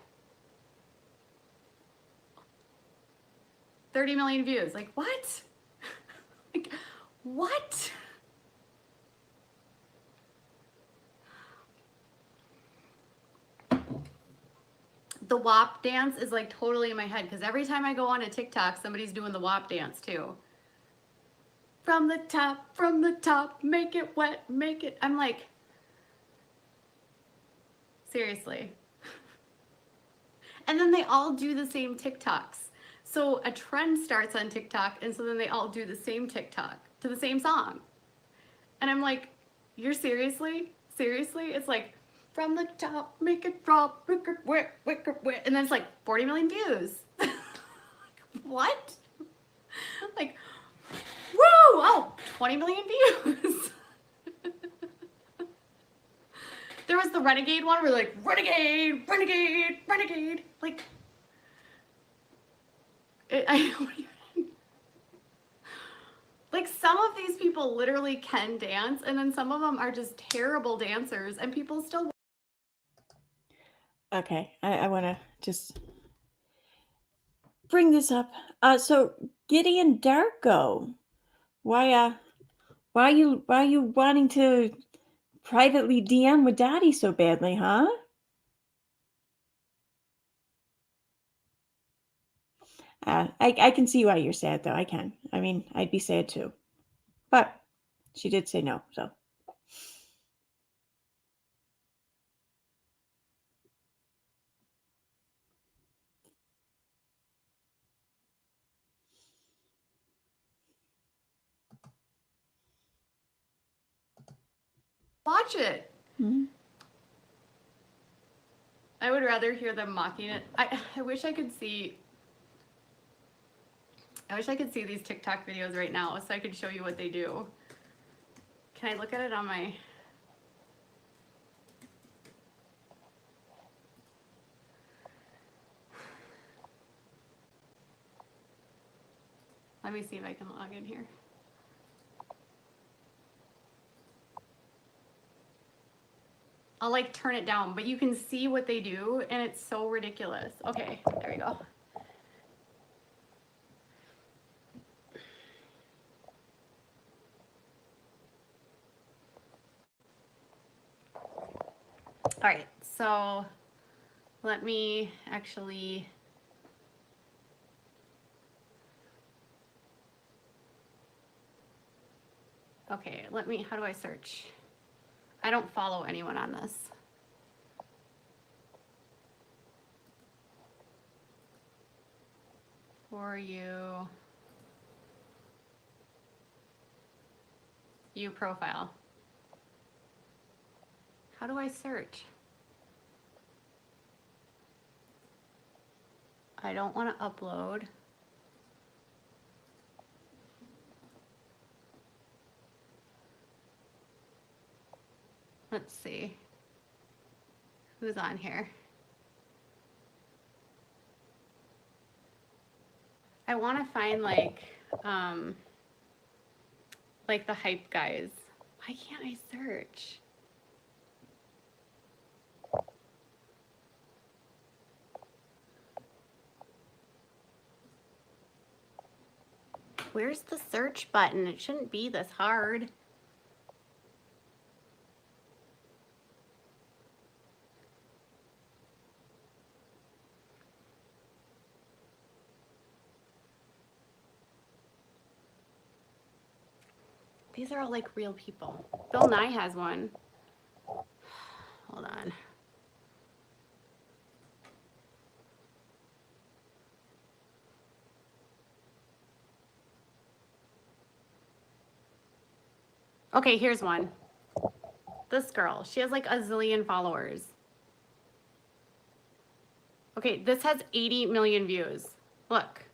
30 million views. Like, what? Like, what? The WAP dance is like totally in my head because every time I go on a TikTok, somebody's doing the WAP dance too. From the top, make it wet, make it. I'm like, seriously. And then they all do the same TikToks. So a trend starts on TikTok, and so then they all do the same TikTok to the same song. And I'm like, you're seriously? It's like, from the top, make it drop, wicker, wet, and then it's like 40 million views. What? Like, woo! Oh, 20 million views. There was the renegade one where like, renegade, renegade, renegade. Like, like some of these people literally can dance, and then some of them are just terrible dancers, and people still. Okay, I want to just bring this up. So Gideon Darko, why are you wanting to privately DM with Daddy so badly, huh? I can see why you're sad, though. I can. I mean, I'd be sad too. But she did say no, so. Watch it. Mm-hmm. I would rather hear them mocking it. I wish I could see. I wish I could see these TikTok videos right now so I could show you what they do. Can I look at it on my... Let me see if I can log in here. I'll like turn it down, but you can see what they do and it's so ridiculous. Okay, there we go. All right, so let me actually... Okay, how do I search? I don't follow anyone on this. For you profile. How do I search? I don't want to upload. Let's see. Who's on here? I want to find like the hype guys. Why can't I search? Where's the search button? It shouldn't be this hard. These are all like real people. Bill Nye has one. Hold on. Okay, here's one. This girl, she has like a zillion followers. Okay, this has 80 million views. Look.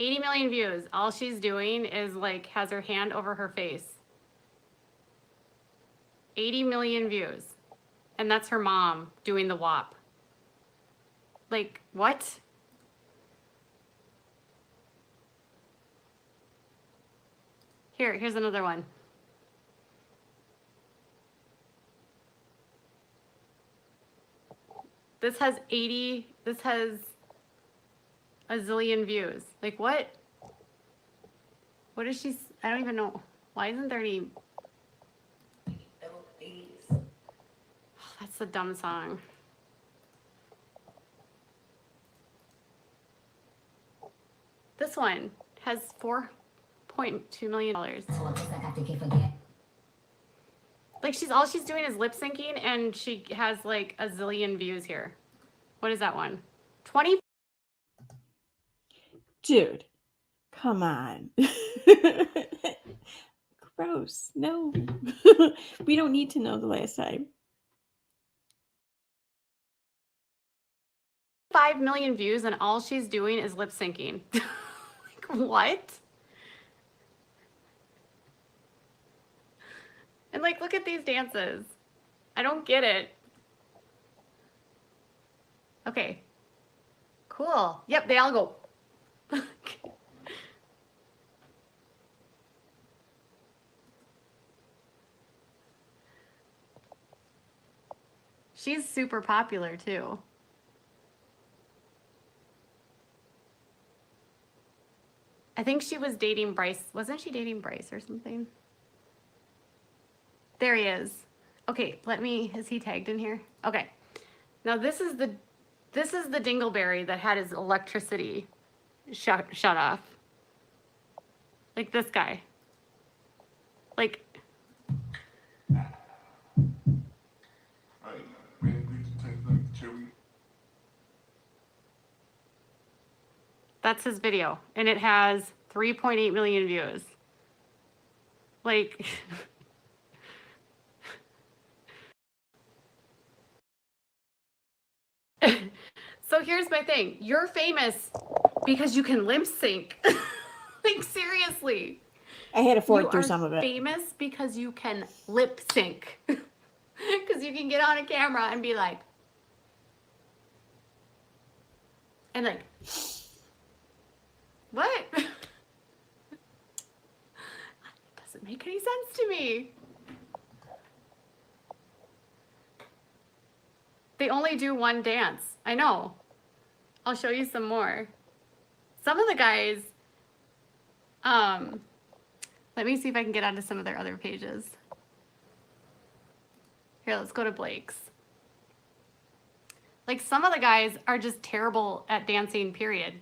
80 million views. All she's doing is like has her hand over her face. 80 million views. And that's her mom doing the WAP. Like, what? Here's another one. This has a zillion views. Like what? What is she? I don't even know. Why isn't there any? Oh, that's a dumb song. This one has $4.2 million. Like all she's doing is lip syncing and she has like a zillion views here. What is that one? 20. Dude, come on. Gross. No. We don't need to know the last time. 5 million views and all she's doing is lip syncing. Like what? And like, look at these dances. I don't get it. Okay. Cool. Yep, they all go. She's super popular too. I think she was dating Bryce. Wasn't she dating Bryce or something? There he is. Okay, is he tagged in here? Okay. Now this is the dingleberry that had his electricity shut off. Like this guy. Like, that's his video, and it has 3.8 million views. Like, so here's my thing. You're famous because you can lip sync. Like, seriously. I had to forward through some of it. Famous because you can lip sync. Because you can get on a camera and be like, and like, what? It doesn't make any sense to me. They only do one dance. I know. I'll show you some more. Some of the guys, let me see if I can get onto some of their other pages. Here, let's go to Blake's. Like, some of the guys are just terrible at dancing, period.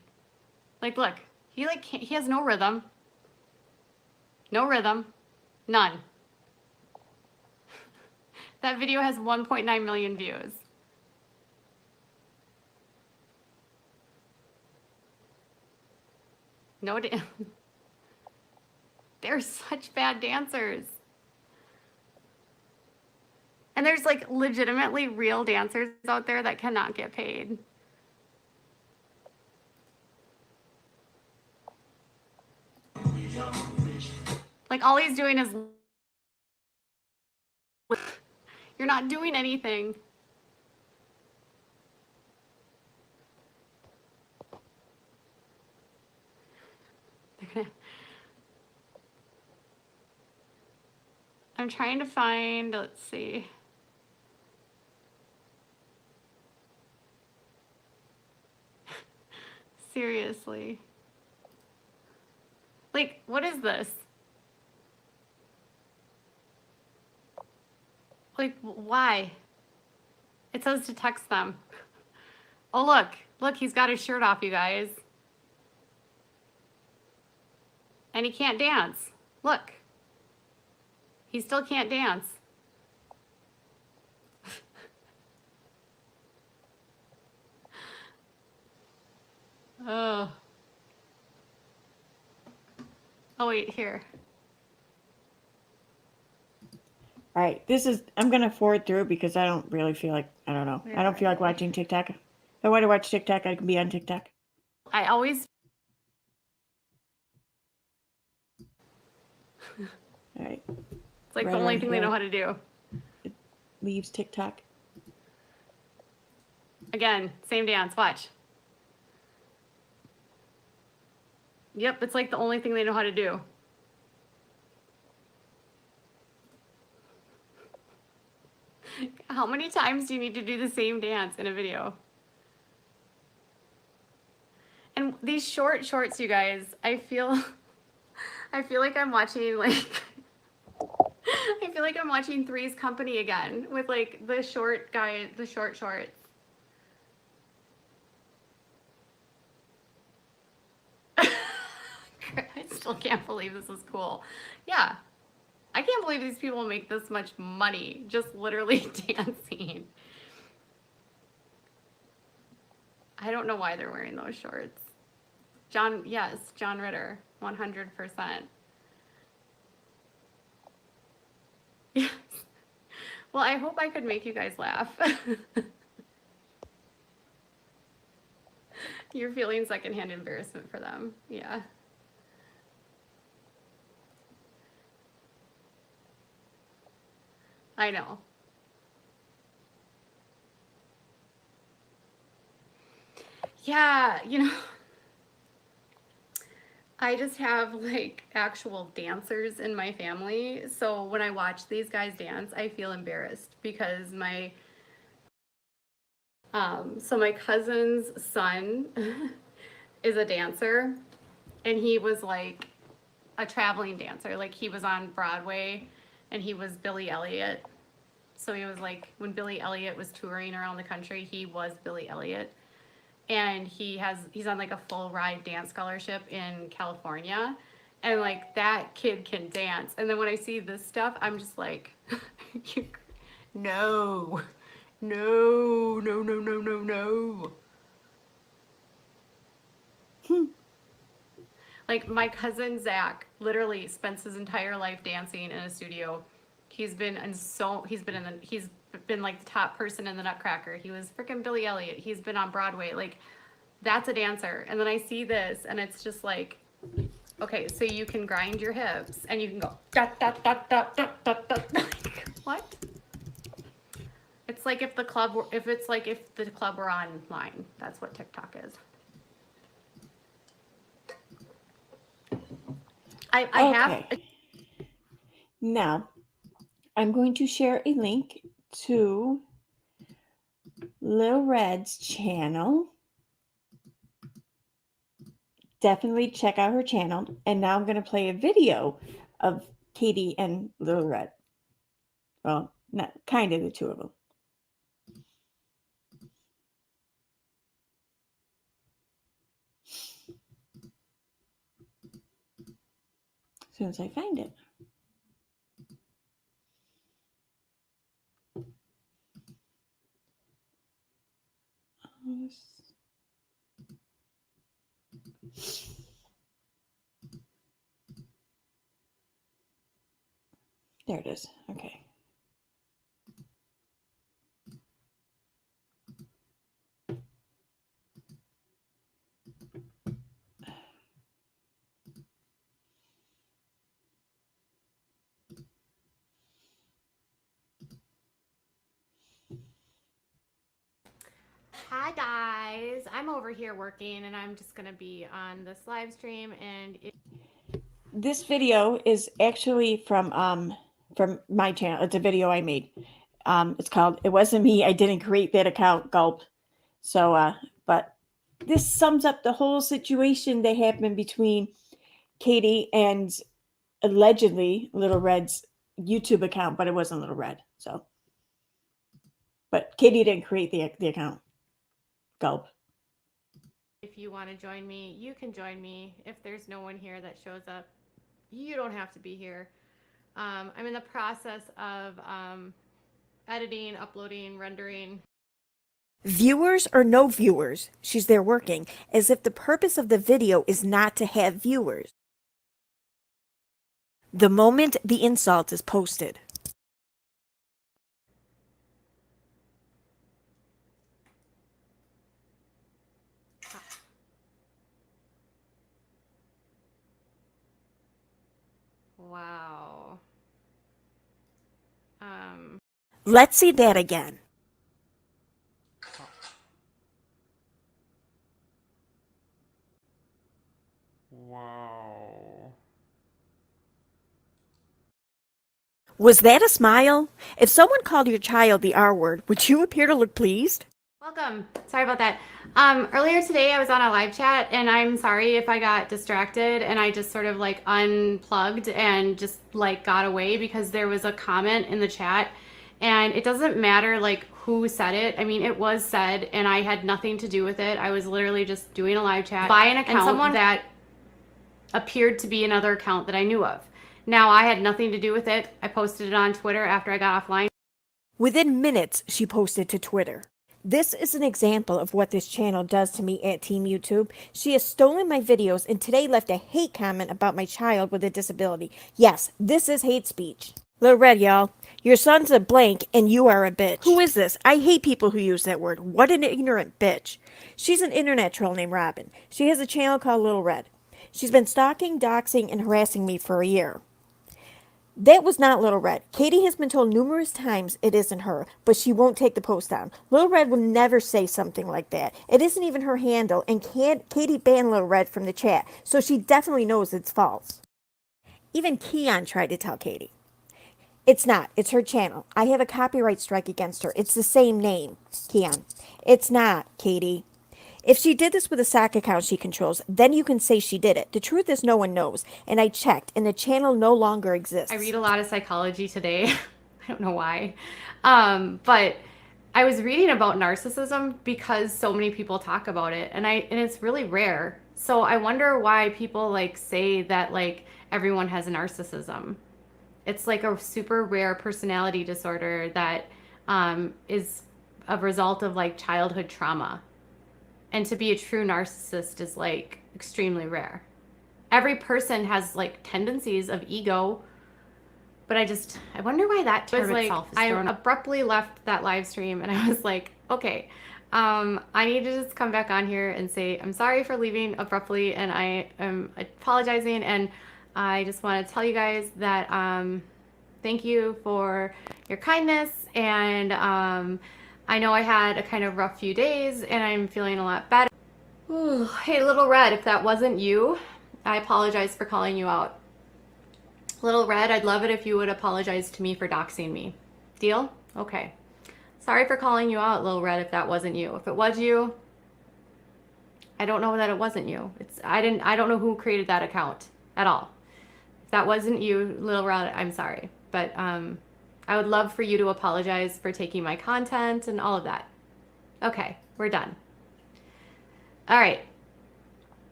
Like, look, he has no rhythm. No rhythm. None. That video has 1.9 million views. No, they're such bad dancers. And there's like legitimately real dancers out there that cannot get paid. Like, all he's doing is, you're not doing anything. I'm trying to find, let's see. Seriously. Like, what is this? Like, why? It says to text them. Oh, look, he's got his shirt off, you guys. And he can't dance. Look. He still can't dance. Oh. Oh, wait, here. All right, I'm going to forward through because I don't really feel like, I don't know. I don't feel like watching TikTok. If I want to watch TikTok, I can be on TikTok. I always... All right. It's like the only thing they know how to do. It leaves TikTok. Again, same dance, watch. Yep, it's like the only thing they know how to do. How many times do you need to do the same dance in a video? And these shorts, you guys, I feel like I'm watching I feel like I'm watching Three's Company again with like the short guy, the short shorts. I still can't believe this is cool. Yeah. I can't believe these people make this much money just literally dancing. I don't know why they're wearing those shorts. John Ritter, 100%. Yes. Well, I hope I could make you guys laugh. You're feeling secondhand embarrassment for them. Yeah. I know. Yeah, I just have like actual dancers in my family. So when I watch these guys dance, I feel embarrassed because my cousin's son is a dancer, and he was like a traveling dancer. Like he was on Broadway and he was Billy Elliot. So he was like, when Billy Elliot was touring around the country, he was Billy Elliot. And he's on like a full ride dance scholarship in California. And like that kid can dance. And then when I see this stuff, I'm just like, no, no, no, no, no, no, no. Like my cousin Zach literally spends his entire life dancing in a studio. He's been like the top person in the Nutcracker. He was freaking Billy Elliot. He's been on Broadway. Like that's a dancer. And then I see this and it's just like, okay, so you can grind your hips and you can go da da da da da da da. Like, what? It's like if the club were online. That's what TikTok is. I have. Now, I'm going to share a link to Lil Red's channel. Definitely check out her channel. And now I'm going to play a video of Katie and Lil Red. Well, not kind of the two of them. As soon as I find it. There it is. Okay. Hi guys, I'm over here working and I'm just gonna be on this live stream and This video is actually from my channel. It's a video I made. It's called "It Wasn't Me. I Didn't Create That Account." Gulp. So, but this sums up the whole situation that happened between Katie and allegedly Little Red's YouTube account, but it wasn't Little Red. So, but Katie didn't create the account. Gulp. if you want to join me, you can join me. If there's no one here that shows up, you don't have to be here. I'm in the process of editing, uploading, rendering. Viewers or no viewers, she's there working, as if the purpose of the video is not to have viewers. The moment the insult is posted. Wow. Let's see that again. Wow. Was that a smile? If someone called your child the R word, would you appear to look pleased? Welcome. Sorry about that. Earlier today I was on a live chat and I'm sorry if I got distracted and I just sort of like unplugged and just like got away because there was a comment in the chat and it doesn't matter like who said it. I mean, it was said and I had nothing to do with it. I was literally just doing a live chat by an account and someone that appeared to be another account that I knew of. Now I had nothing to do with it. I posted it on Twitter after I got offline. Within minutes, she posted to Twitter. This is an example of what this channel does to me at Team YouTube. She has stolen my videos and today left a hate comment about my child with a disability. Yes, this is hate speech. Lil Red, y'all. Your son's a blank and you are a bitch. Who is this? I hate people who use that word. What an ignorant bitch. She's an internet troll named Robin. She has a channel called Lil Red. She's been stalking, doxing, and harassing me for a year. That was not Little Red. Katie has been told numerous times it isn't her, but she won't take the post down. Little Red will never say something like that. It isn't even her handle, and Katie banned Little Red from the chat, so she definitely knows it's false. Even Keon tried to tell Katie. It's not. It's her channel. I have a copyright strike against her. It's the same name, Keon. It's not, Katie. If she did this with a sock account she controls, then you can say she did it. The truth is no one knows, and I checked, and the channel no longer exists. I read a lot of psychology today. I don't know why. But I was reading about narcissism because so many people talk about it, and it's really rare. So I wonder why people like say that like everyone has narcissism. It's like a super rare personality disorder that is a result of like childhood trauma. And to be a true narcissist is like extremely rare. Every person has like tendencies of ego, but I wonder why that term itself is thrown. I abruptly left that live stream and I was like, okay, I need to just come back on here and say I'm sorry for leaving abruptly, and I am apologizing, and I just want to tell you guys that thank you for your kindness, and I know I had a kind of rough few days and I'm feeling a lot better. Ooh, hey, Little Red, if that wasn't you, I apologize for calling you out. Little Red, I'd love it if you would apologize to me for doxing me. Deal? Okay. Sorry for calling you out, Little Red, if that wasn't you. If it was you, I don't know that it wasn't you. I don't know who created that account at all. If that wasn't you, Little Red, I'm sorry. But I would love for you to apologize for taking my content and all of that. Okay, we're done. All right.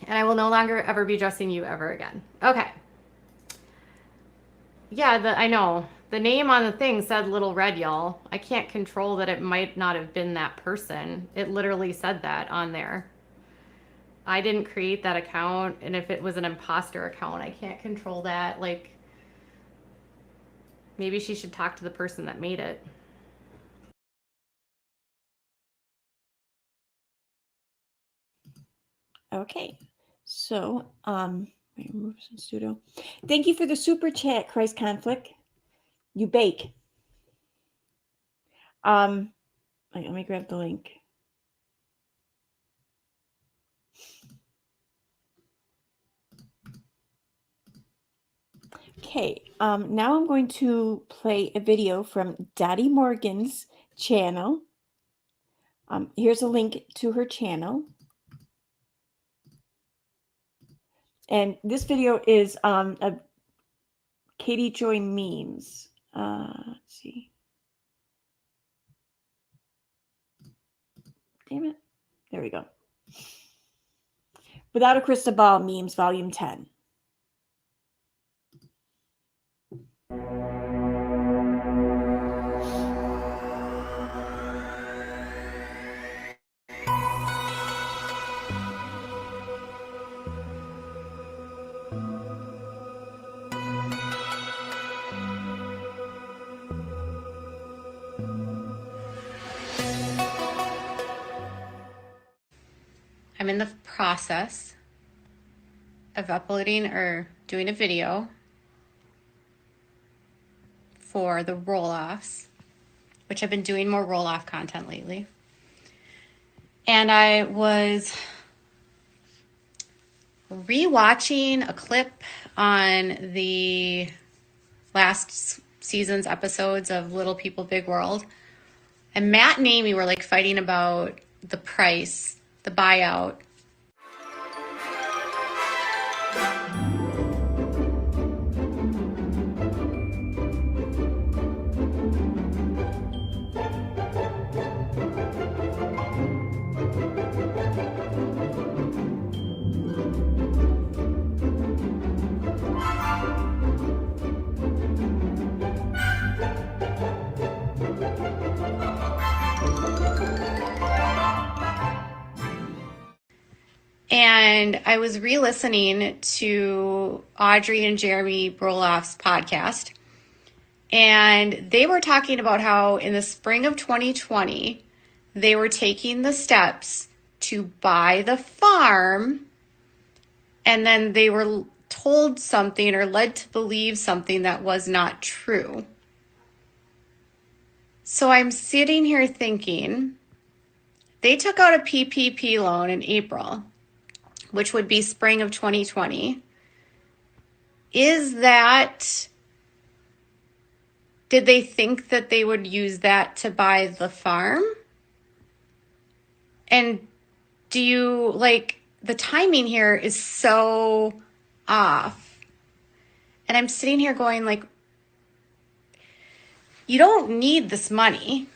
And I will no longer ever be addressing you ever again. Okay. Yeah, I know. The name on the thing said Little Red, y'all. I can't control that it might not have been that person. It literally said that on there. I didn't create that account, and if it was an imposter account, I can't control that. Like, maybe she should talk to the person that made it. Okay, so remove some pseudo. Thank you for the super chat, Christ Conflict. You bake. Let me grab the link. Okay, now I'm going to play a video from Dottie Morgan's channel. Here's a link to her channel. And this video is a Katie Joy memes. Let's see. Damn it. There we go. Without a Crystal Ball memes, volume 10. I'm in the process of uploading or doing a video for the roll-offs, which I've been doing more roll-off content lately. And I was rewatching a clip on the last season's episodes of Little People, Big World. And Matt and Amy were like fighting about the price, the buyout. And I was re-listening to Audrey and Jeremy Broloff's podcast, and they were talking about how in the spring of 2020, they were taking the steps to buy the farm, and then they were told something or led to believe something that was not true. So I'm sitting here thinking, they took out a PPP loan in April, which would be spring of 2020. Did they think that they would use that to buy the farm? And the timing here is so off. And I'm sitting here going like, you don't need this money.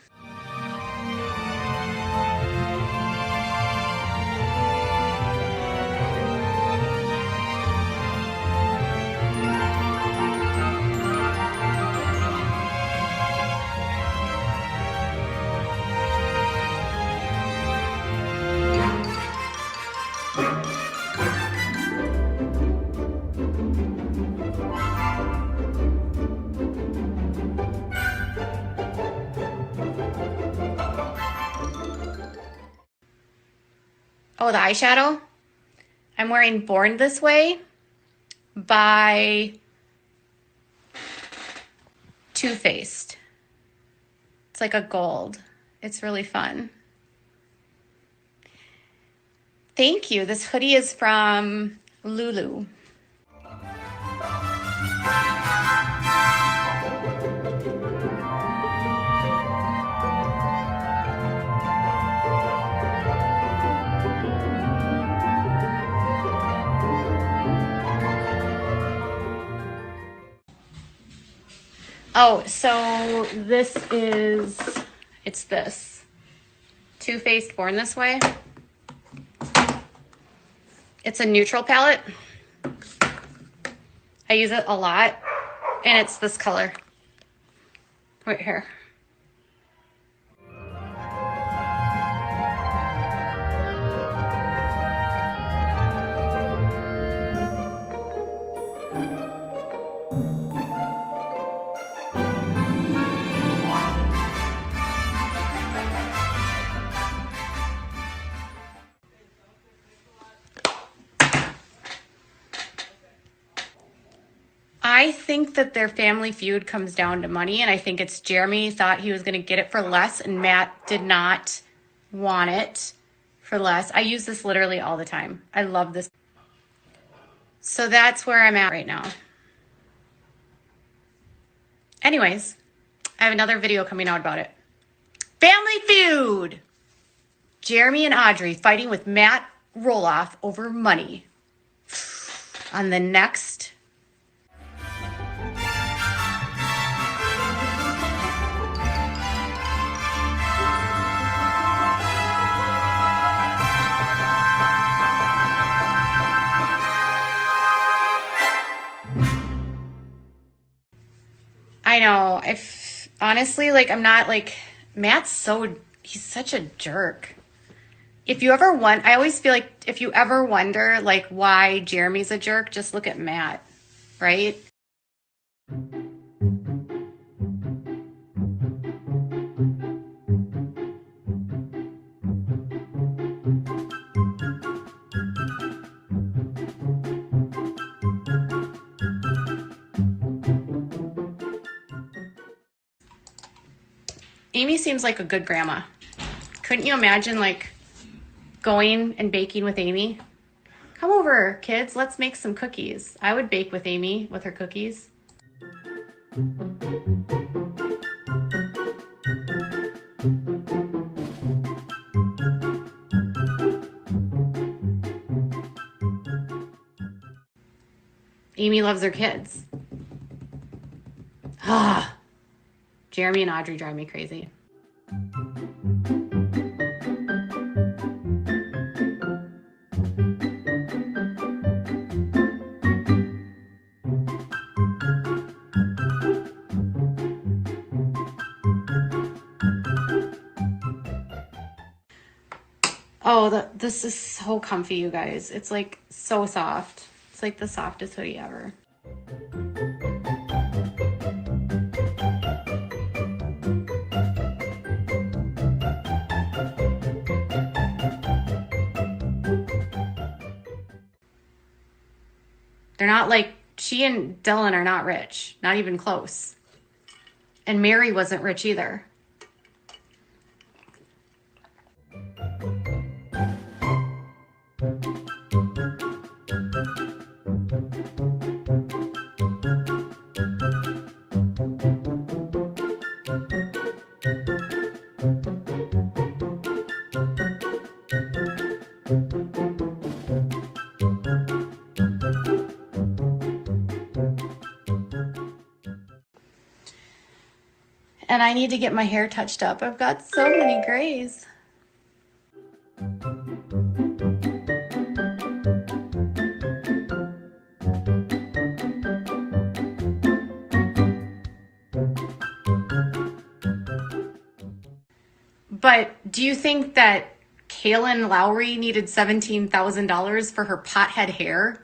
Oh, the eyeshadow? I'm wearing Born This Way by Too Faced. It's like a gold. It's really fun. Thank you. This hoodie is from Lulu. Oh, so it's this Too Faced Born This Way. It's a neutral palette. I use it a lot, and it's this color right here. I think that their family feud comes down to money, and I think it's Jeremy thought he was going to get it for less, and Matt did not want it for less. I use this literally all the time. I love this. So that's where I'm at right now. Anyways, I have another video coming out about it. Family feud! Jeremy and Audrey fighting with Matt Roloff over money. On the next... I know. Honestly, I'm not Matt's he's such a jerk. I always feel like if you ever wonder why Jeremy's a jerk, just look at Matt, right? Amy seems like a good grandma. Couldn't you imagine going and baking with Amy? Come over, kids, let's make some cookies. I would bake with Amy with her cookies. Amy loves her kids. Jeremy and Audrey drive me crazy. Oh, this is so comfy, you guys. It's so soft. It's the softest hoodie ever. They're not like, she and Dylan are not rich, not even close. And Mary wasn't rich either. And I need to get my hair touched up. I've got so many grays. But do you think that Kaylin Lowry needed $17,000 for her pothead hair?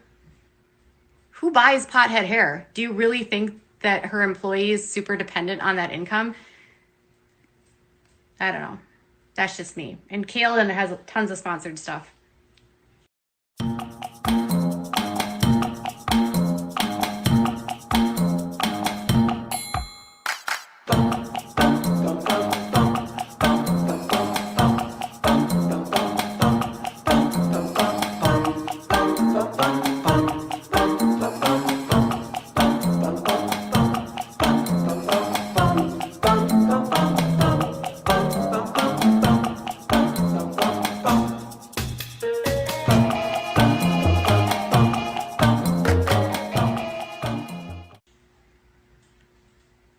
Who buys pothead hair? Do you really think that her employee is super dependent on that income? I don't know. That's just me. And Kaylin has tons of sponsored stuff.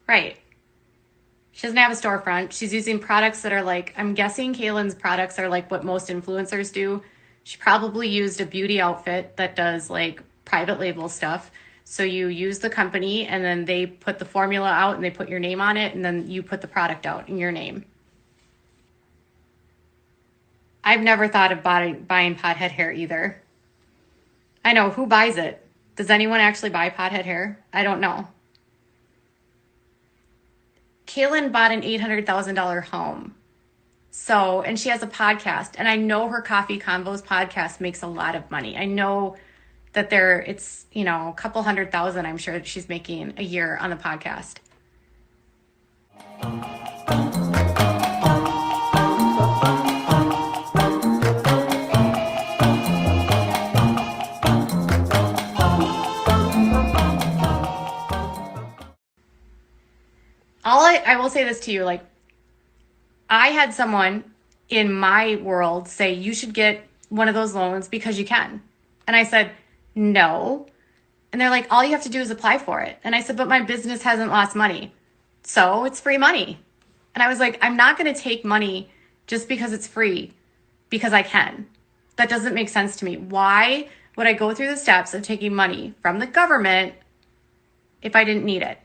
Right. She doesn't have a storefront. She's using products that are like, I'm guessing Kaylin's products are like what most influencers do. She probably used a beauty outfit that does like private label stuff. So you use the company and then they put the formula out and they put your name on it and then you put the product out in your name. I've never thought of buying pothead hair either. I know, who buys it? Does anyone actually buy pothead hair? I don't know. Kaylin bought an $800,000 home. So, and she has a podcast, and I know her Coffee Convos podcast makes a lot of money. I know that it's, you know, a couple $100,000, I'm sure that she's making a year on the podcast. I will say this to you, like, I had someone in my world say, you should get one of those loans because you can. And I said, no. And they're like, all you have to do is apply for it. And I said, but my business hasn't lost money. So it's free money. And I was like, I'm not going to take money just because it's free because I can. That doesn't make sense to me. Why would I go through the steps of taking money from the government if I didn't need it?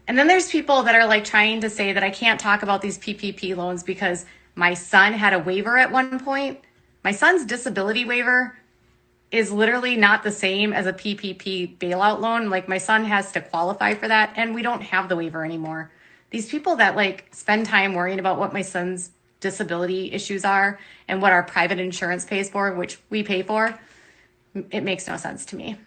And then there's people that are like trying to say that I can't talk about these PPP loans because my son had a waiver at one point. My son's disability waiver is literally not the same as a PPP bailout loan. Like, my son has to qualify for that, and we don't have the waiver anymore. These people that like spend time worrying about what my son's disability issues are and what our private insurance pays for, which we pay for, it makes no sense to me.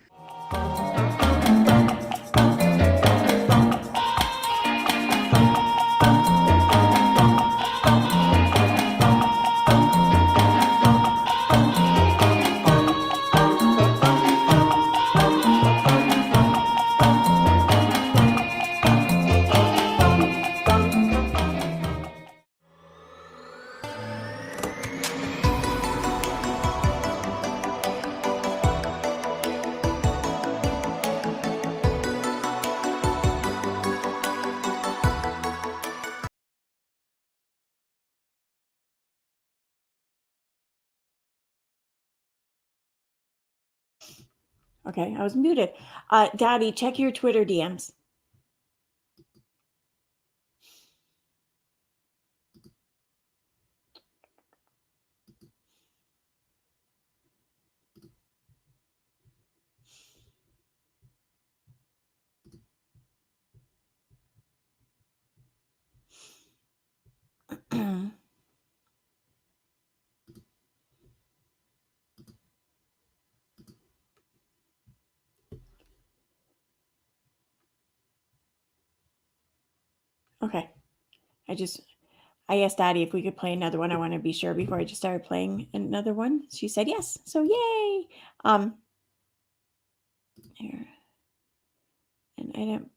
Okay, I was muted. Dottie, check your Twitter DMs. Okay. I asked Dottie if we could play another one. I want to be sure before I just started playing another one. She said yes. So yay. Here. And I didn't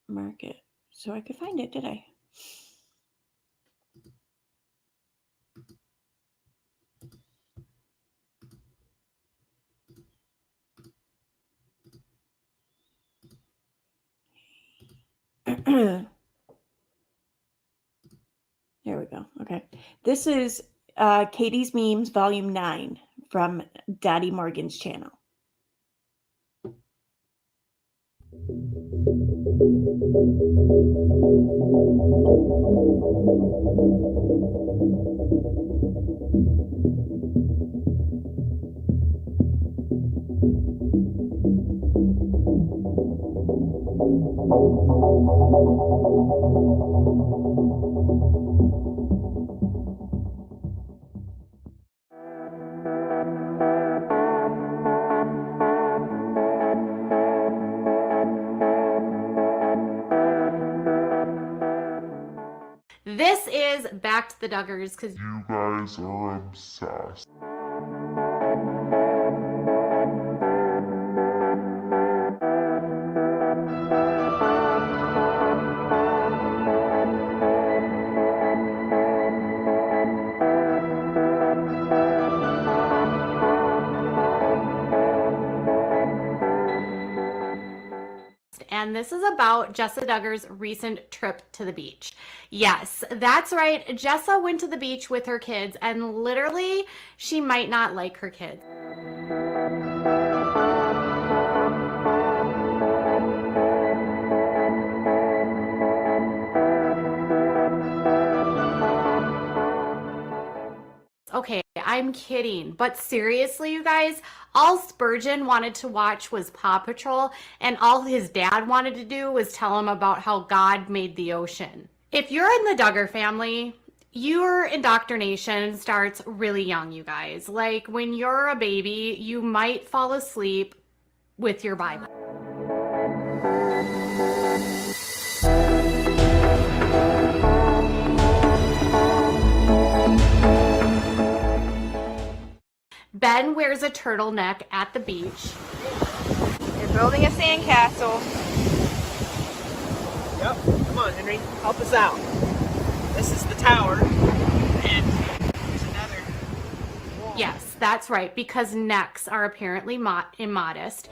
mark it so I could find it, did I? There we go. Okay. This is Katie's Memes, Volume 9 from Dottie Morgan's channel. This is Back to the Duggars because You guys are obsessed. and this is about Jessa Duggar's recent trip to the beach. Yes, that's right. Jessa went to the beach with her kids, and literally, she might not like her kids. Okay, I'm kidding, but seriously, you guys, all Spurgeon wanted to watch was Paw Patrol, and all his dad wanted to do was tell him about how God made the ocean. If you're in the Duggar family, your indoctrination starts really young, you guys. Like when you're a baby, you might fall asleep with your Bible. Ben wears a turtleneck at the beach. You're building a sandcastle. Yep, come on, Henry, help us out. This is the tower, and there's another wall. Yes, that's right, because necks are apparently immodest.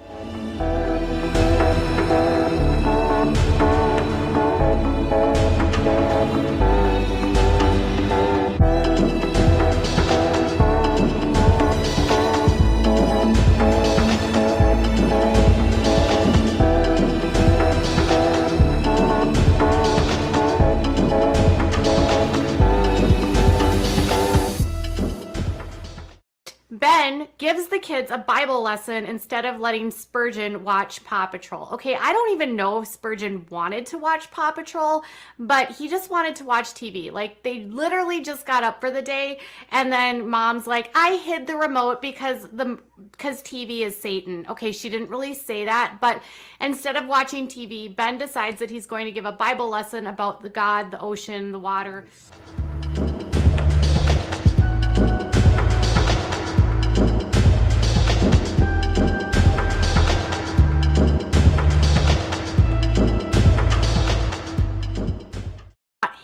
Ben gives the kids a Bible lesson instead of letting Spurgeon watch Paw Patrol. Okay, I don't even know if Spurgeon wanted to watch Paw Patrol, but he just wanted to watch TV. Like, they literally just got up for the day, and then Mom's like, I hid the remote because TV is Satan. Okay, she didn't really say that, but instead of watching TV, Ben decides that he's going to give a Bible lesson about the God, the ocean, the water.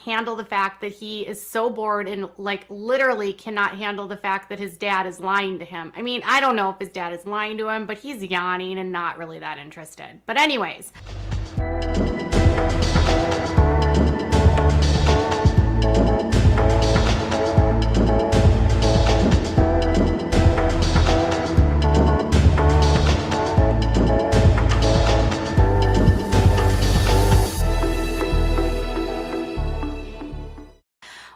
Handle the fact that he is so bored and like literally cannot handle the fact that his dad is lying to him. I mean, I don't know if his dad is lying to him, but he's yawning and not really that interested. But anyways.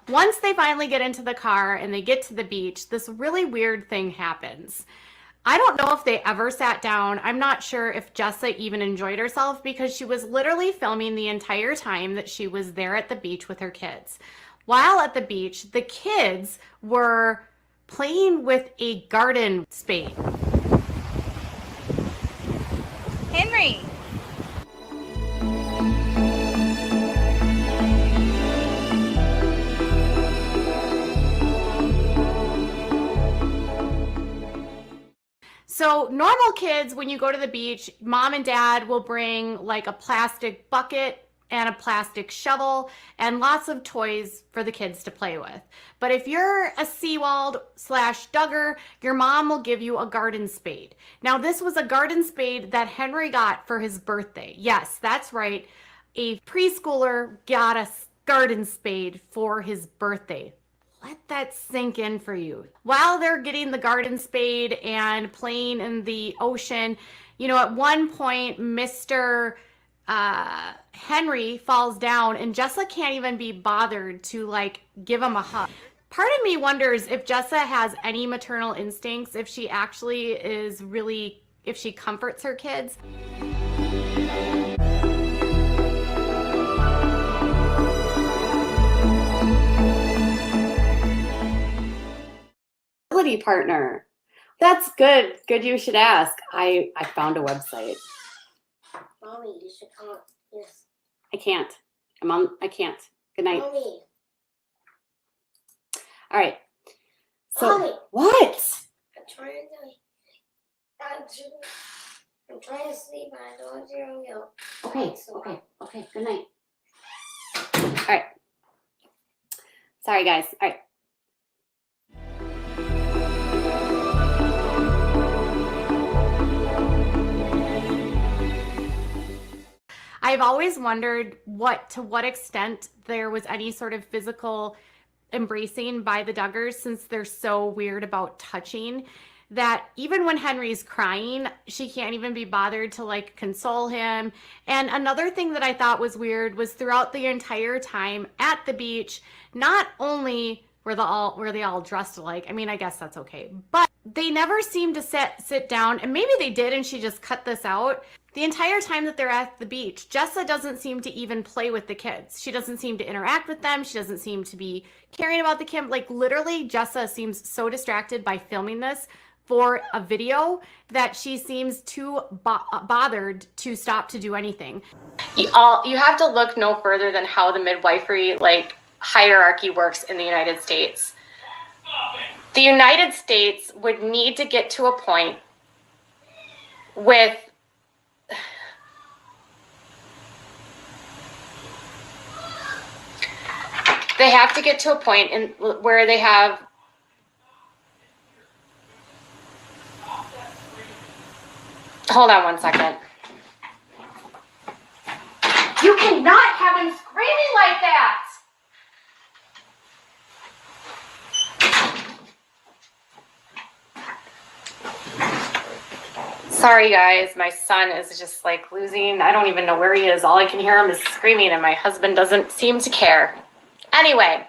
Once they finally get into the car and they get to the beach, this really weird thing happens. I don't know if they ever sat down. I'm not sure if Jessa even enjoyed herself because she was literally filming the entire time that she was there at the beach with her kids. While at the beach, the kids were playing with a garden spade. Henry! So normal kids, when you go to the beach, mom and dad will bring like a plastic bucket and a plastic shovel and lots of toys for the kids to play with. But if you're a Seawald/Duggar, your mom will give you a garden spade. Now, this was a garden spade that Henry got for his birthday. Yes, that's right. A preschooler got a garden spade for his birthday. Let that sink in for you. While they're getting the garden spade and playing in the ocean, you know, at one point, Mr. Henry falls down and Jessa can't even be bothered to like give him a hug. Part of me wonders if Jessa has any maternal instincts, if she actually is really, if she comforts her kids. Partner. That's good. Good, you should ask. I found a website. Mommy, you should come. Yes. I can't. I can't. Good night. Mommy. All right. So Mommy. what? I'm trying to sleep and I don't want to hear you. Okay. Good night. All right. Sorry, guys. All right. I've always wondered to what extent there was any sort of physical embracing by the Duggars, since they're so weird about touching, that even when Henry's crying, she can't even be bothered to like console him. And another thing that I thought was weird was throughout the entire time at the beach, not only were they all dressed alike. I mean, I guess that's okay, but they never seemed to sit down, and maybe they did and she just cut this out. The entire time that they're at the beach, Jessa doesn't seem to even play with the kids. She doesn't seem to interact with them. She doesn't seem to be caring about the kids. Like literally, Jessa seems so distracted by filming this for a video that she seems too bothered to stop to do anything. You have to look no further than how the midwifery hierarchy works in the United States. The United States would need to get to a point with they have to get to a point where they have hold on one second. You cannot have him screaming like that. Sorry guys, my son is just like losing. I don't even know where he is. All I can hear him is screaming and my husband doesn't seem to care. Anyway.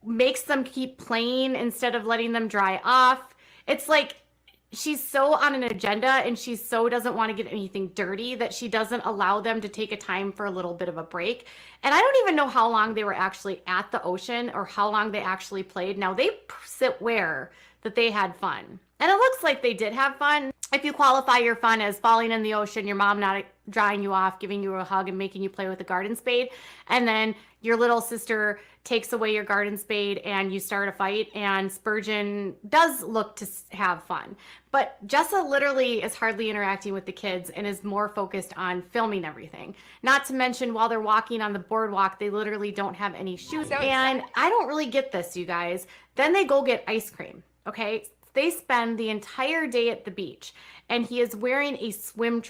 Makes them keep playing instead of letting them dry off. It's like she's so on an agenda and she so doesn't want to get anything dirty that she doesn't allow them to take a time for a little bit of a break. And I don't even know how long they were actually at the ocean or how long they actually played. Now they swear that they had fun. And it looks like they did have fun. If you qualify your fun as falling in the ocean, your mom not drying you off, giving you a hug and making you play with a garden spade, and then your little sister takes away your garden spade and you start a fight, and Spurgeon does look to have fun. But Jessa literally is hardly interacting with the kids and is more focused on filming everything. Not to mention, while they're walking on the boardwalk, they literally don't have any shoes. And I don't really get this, you guys. Then they go get ice cream, okay? They spend the entire day at the beach, and he is wearing a swim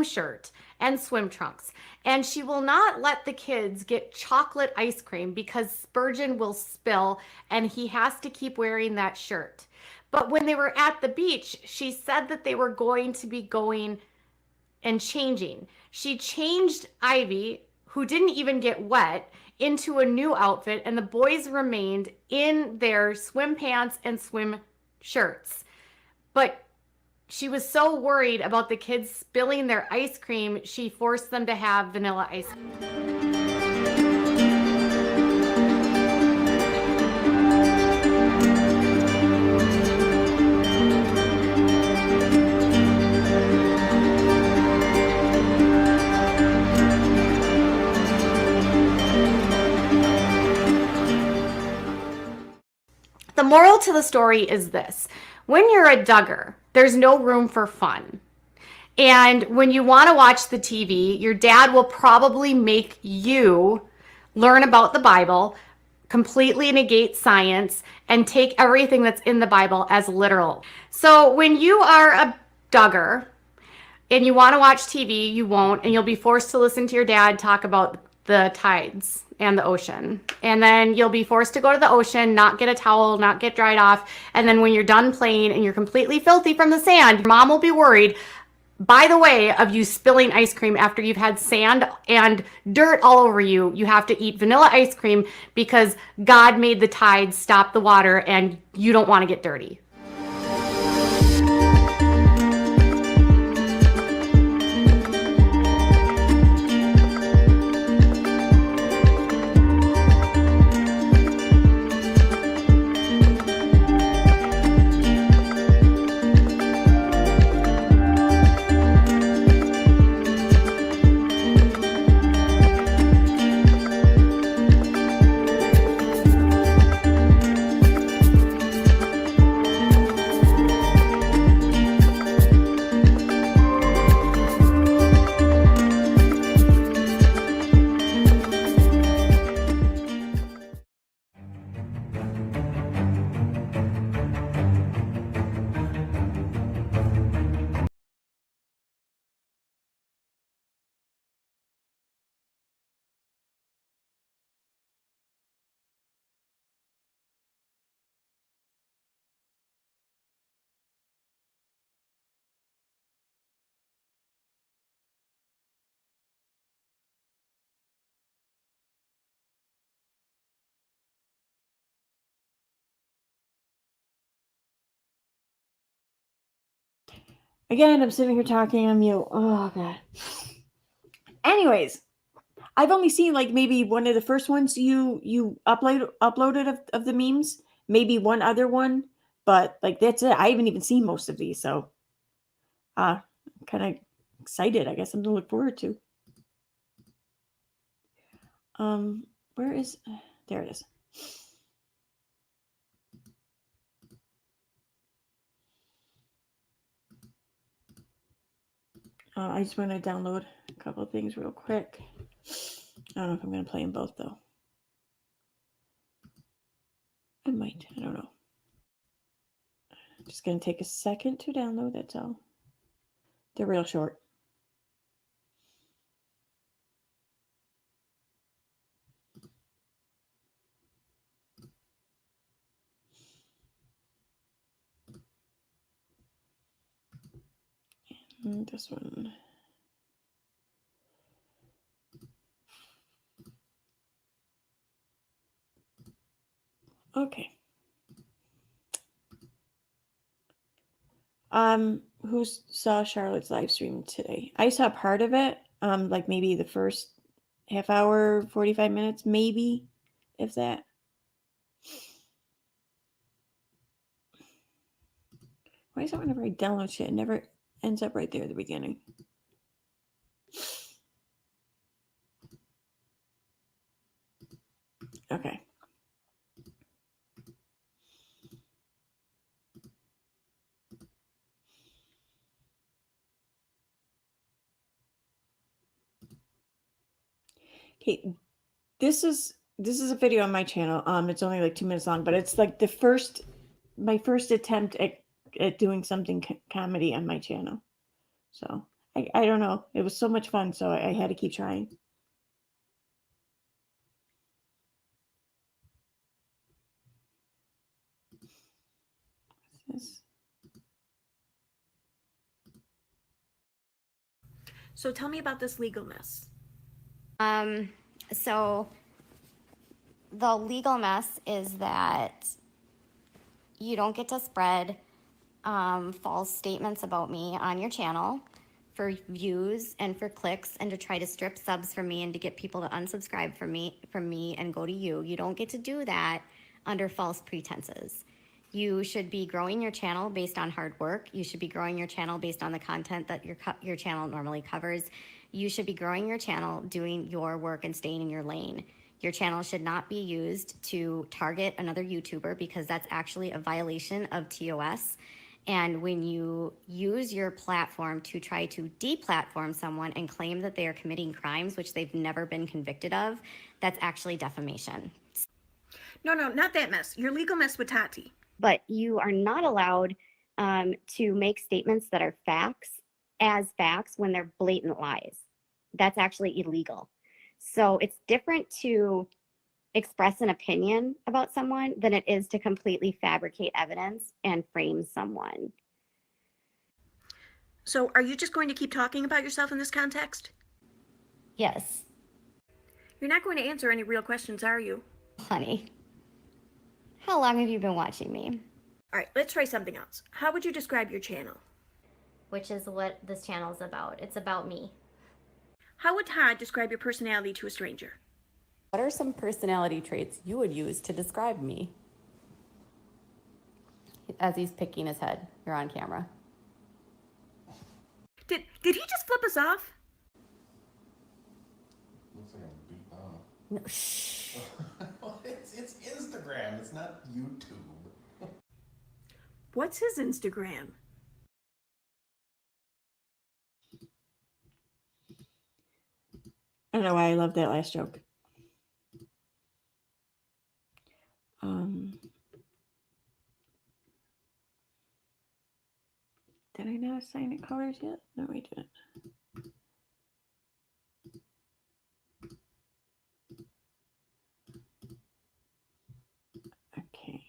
shirt and swim trunks. And she will not let the kids get chocolate ice cream because Spurgeon will spill and he has to keep wearing that shirt. But when they were at the beach, she said that they were going to be going and changing. She changed Ivy, who didn't even get wet, into a new outfit, and the boys remained in their swim pants and swim shirts. But she was so worried about the kids spilling their ice cream, she forced them to have vanilla ice cream. the moral to the story is this. When you're a Duggar, there's no room for fun. And when you want to watch the TV, your dad will probably make you learn about the Bible, completely negate science, and take everything that's in the Bible as literal. So when you are a Duggar and you want to watch TV, you won't, and you'll be forced to listen to your dad talk about the tides and the ocean. And then you'll be forced to go to the ocean, not get a towel, not get dried off. And then when you're done playing and you're completely filthy from the sand, your mom will be worried, by the way, of you spilling ice cream after you've had sand and dirt all over you. You have to eat vanilla ice cream because God made the tides stop the water and you don't want to get dirty. Again, I'm sitting here talking on mute. Oh god. Anyways, I've only seen like maybe one of the first ones you uploaded of the memes, maybe one other one, but like that's it. I haven't even seen most of these, so I'm kind of excited. I guess something to look forward to. Where is there it is. I just want to download a couple of things real quick. I don't know if I'm going to play them both, though. I might. I don't know. Just going to take a second to download, that's all. They're real short. And this one. Okay. Who saw Charlotte's live stream today? I saw part of it. Like maybe the first half hour, 45 minutes, maybe, if that. Why is it whenever I download shit, it never ends up right there at the beginning? Okay. Okay, this is a video on my channel. It's only like 2 minutes long, but it's like my first attempt at doing something comedy on my channel. So I don't know. It was so much fun, so I had to keep trying. So tell me about this legal mess. So the legal mess is that you don't get to spread false statements about me on your channel for views and for clicks and to try to strip subs from me and to get people to unsubscribe from me and go to you. You don't get to do that under false pretenses. You should be growing your channel based on hard work. You should be growing your channel based on the content that your channel normally covers. You should be growing your channel, doing your work and staying in your lane. Your channel should not be used to target another YouTuber because that's actually a violation of TOS. And when you use your platform to try to deplatform someone and claim that they are committing crimes, which they've never been convicted of, that's actually defamation. No, not that mess. Your legal mess with Tati. But you are not allowed to make statements that are facts as facts when they're blatant lies. That's actually illegal. So it's different to express an opinion about someone than it is to completely fabricate evidence and frame someone. So are you just going to keep talking about yourself in this context? Yes, You're not going to answer any real questions, are you? honey. How long have you been watching me? All right, let's try something else. How would you describe your channel? Which is what this channel is about. It's about me. How would Todd describe your personality to a stranger? What are some personality traits you would use to describe me? As he's picking his head, you're on camera. Did he just flip us off? Looks like I'm beat up. No, shh. It's Instagram. It's not YouTube. What's his Instagram? I don't know why I love that last joke. Did I not assign it colors yet? No, I didn't. Okay.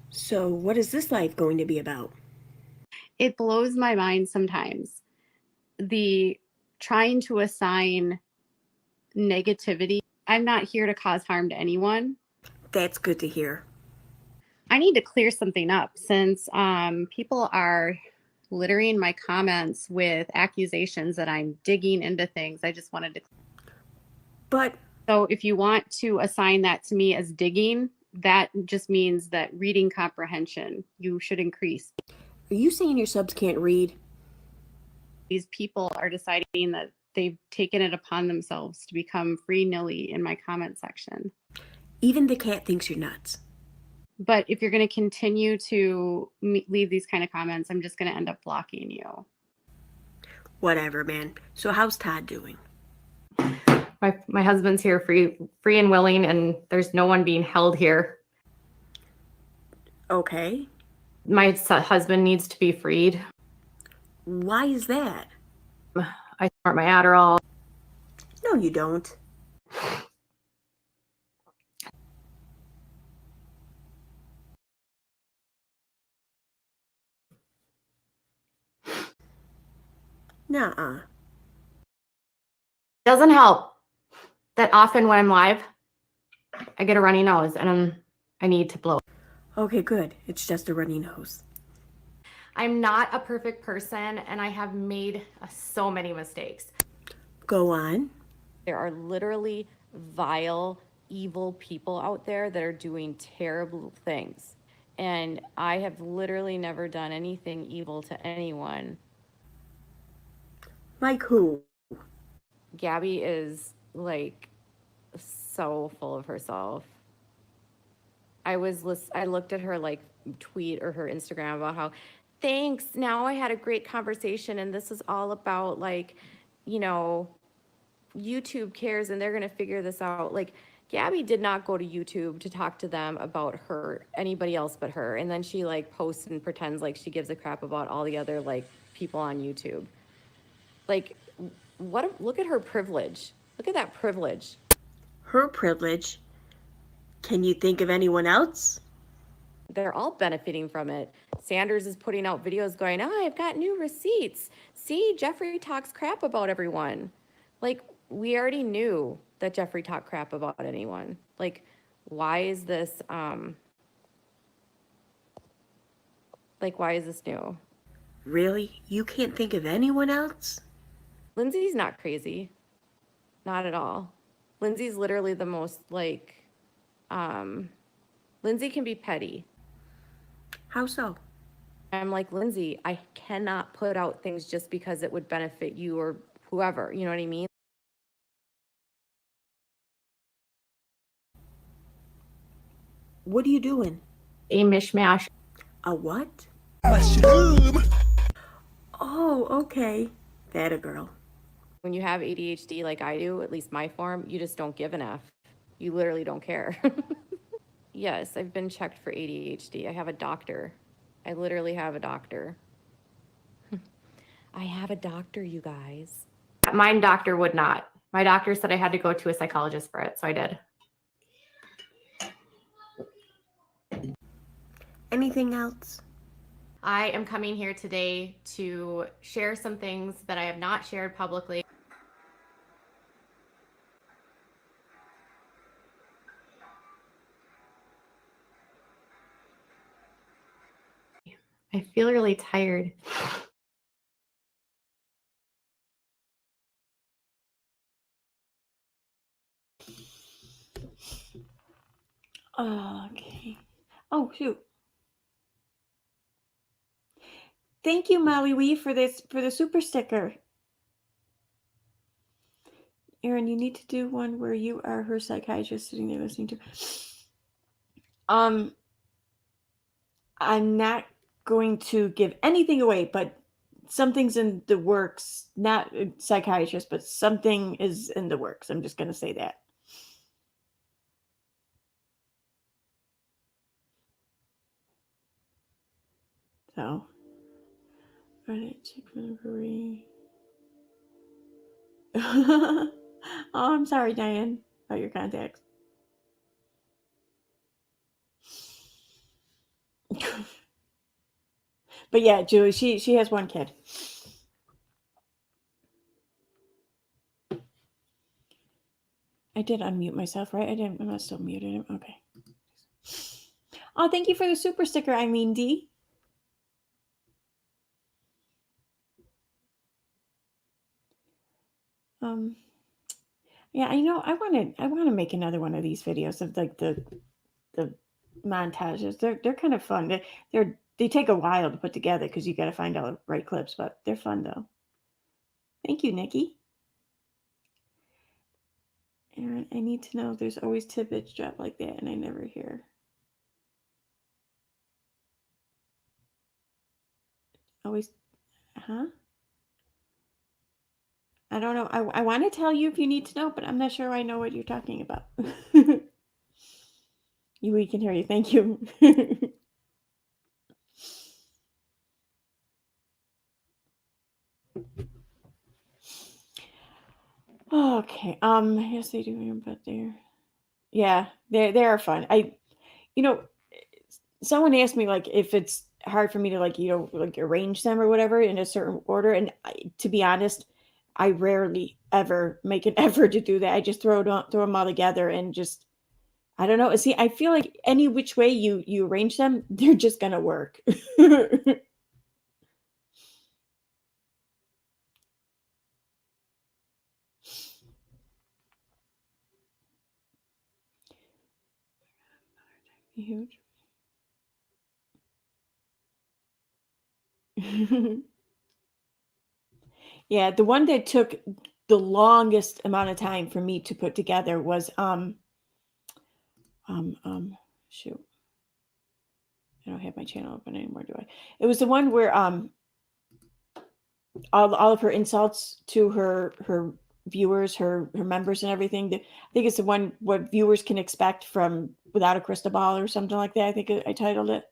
So what is this life going to be about? It blows my mind sometimes. The trying to assign negativity. I'm not here to cause harm to anyone. That's good to hear. I need to clear something up since people are littering my comments with accusations that I'm digging into things. I just wanted to. But So if you want to assign that to me as digging, that just means that reading comprehension, you should increase. are you saying your subs can't read? These people are deciding that they've taken it upon themselves to become free-nilly in my comment section. Even the cat thinks you're nuts. But if you're going to continue to leave these kind of comments, I'm just going to end up blocking you. Whatever, man. So how's Todd doing? My husband's here free and willing, and there's no one being held here. Okay. My husband needs to be freed. Why is that? I snort my Adderall. No, you don't. Nuh-uh. Doesn't help that often when I'm live, I get a runny nose and I need to blow. Okay, good. It's just a runny nose. I'm not a perfect person, and I have made so many mistakes. Go on. There are literally vile, evil people out there that are doing terrible things. And I have literally never done anything evil to anyone. Like who? Gabby is like so full of herself. I looked at her like tweet or her Instagram about how, thanks, now I had a great conversation and this is all about like, you know, YouTube cares and they're going to figure this out. Like, Gabby did not go to YouTube to talk to them about anybody else but her. And then she like posts and pretends like she gives a crap about all the other like people on YouTube. Like, look at her privilege. Look at that privilege. Her privilege? Can you think of anyone else? They're all benefiting from it. Sanders is putting out videos going, oh, I've got new receipts. See, Jeffrey talks crap about everyone. Like, we already knew that Jeffrey talked crap about anyone. Like, why is this, why is this new? Really? You can't think of anyone else? Lindsay's not crazy. Not at all. Lindsay's literally the most, like, Lindsay can be petty. How so? I'm like, Lindsay, I cannot put out things just because it would benefit you or whoever. You know what I mean? What are you doing? A mishmash. A what? Mushroom. Oh, okay. That a girl. When you have ADHD like I do, at least my form, you just don't give an F. You literally don't care. Yes, I've been checked for ADHD. I have a doctor. I literally have a doctor. I have a doctor, you guys. My doctor would not. My doctor said I had to go to a psychologist for it, so I did. Anything else? I am coming here today to share some things that I have not shared publicly. I feel really tired. Okay. Oh, shoot. Thank you, Molly Wee, for the super sticker. Erin, you need to do one where you are her psychiatrist sitting there listening to. I'm not going to give anything away, but something's in the works. Not a psychiatrist, but something is in the works. I'm just going to say that. So, all right, check for the hurry. Oh, I'm sorry, Diane, about your contacts. But yeah, Julie, she has one kid. I did unmute myself, right? I'm not still muted him. Okay. Oh, thank you for the super sticker, Eileen D. Yeah, I know I want to make another one of these videos of like the montages. They're kind of fun. They take a while to put together because you got to find all the right clips, but they're fun though. Thank you, Nikki. Aaron, I need to know. There's always tidbits dropped like that, and I never hear. Always, huh? I don't know. I want to tell you if you need to know, but I'm not sure I know what you're talking about. We can hear you. Thank you. Okay. Yes, they do, but yeah, they are fun. Someone asked me like if it's hard for me to like like arrange them or whatever in a certain order, and to be honest, I rarely ever make an effort to do that. I just throw them all together and just I don't know. See, I feel like any which way you arrange them, they're just gonna work. Huge. Yeah, the one that took the longest amount of time for me to put together was shoot. I don't have my channel open anymore, do I? It was the one where all of her insults to her viewers, her members and everything. I think it's the one what viewers can expect from Without a Crystal Ball or something like that. I think I titled it.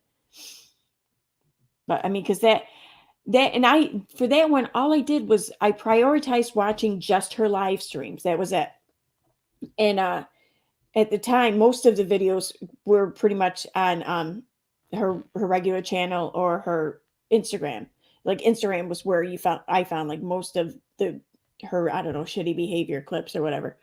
But I mean, because for that one, all I did was I prioritized watching just her live streams. That was it. And at the time, most of the videos were pretty much on her regular channel or her Instagram. Like Instagram was where I found like most of her, I don't know, shitty behavior clips or whatever.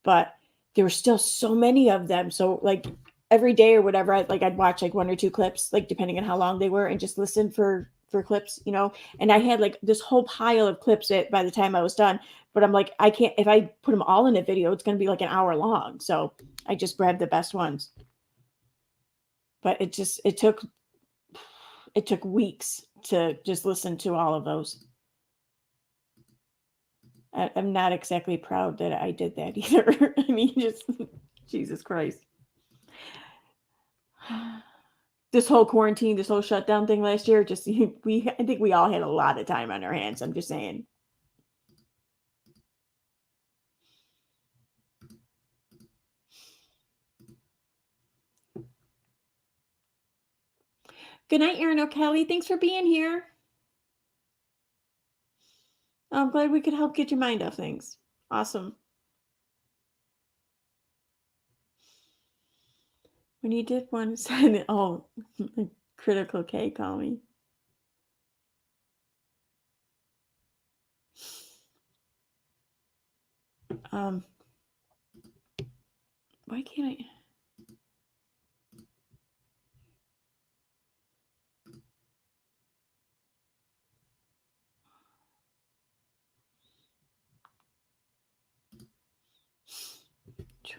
But there were still so many of them. So like every day or whatever, I'd watch like one or two clips, like depending on how long they were, and just listen for for clips, you know, and I had like this whole pile of clips by the time I was done. But I'm like, I can't, if I put them all in a video, it's going to be like an hour long. So I just grabbed the best ones. But it took weeks to just listen to all of those. I'm not exactly proud that I did that either. I mean, just Jesus Christ. This whole quarantine, this whole shutdown thing last year, just I think we all had a lot of time on our hands. I'm just saying. Good night, Erin O'Kelly. Thanks for being here. I'm glad we could help get your mind off things. Awesome. When you did one, said, oh, Critical K, call me. Why can't I?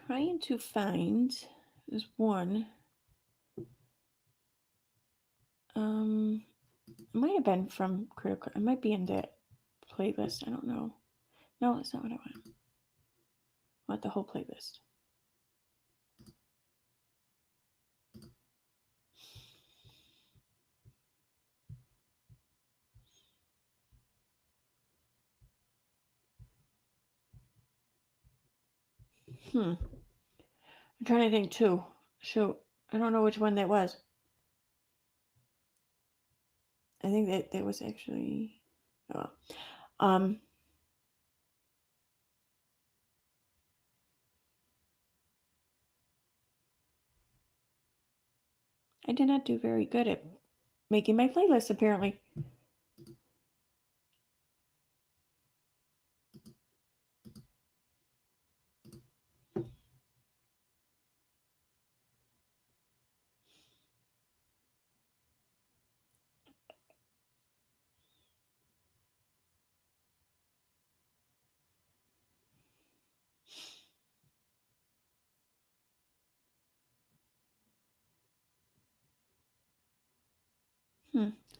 Trying to find this one. It might have been from Critical. It might be in that playlist. I don't know. No, that's not what I want. I want the whole playlist. I'm trying to think too. Shoot, I don't know which one that was. I think that was actually. Oh, I did not do very good at making my playlist, apparently.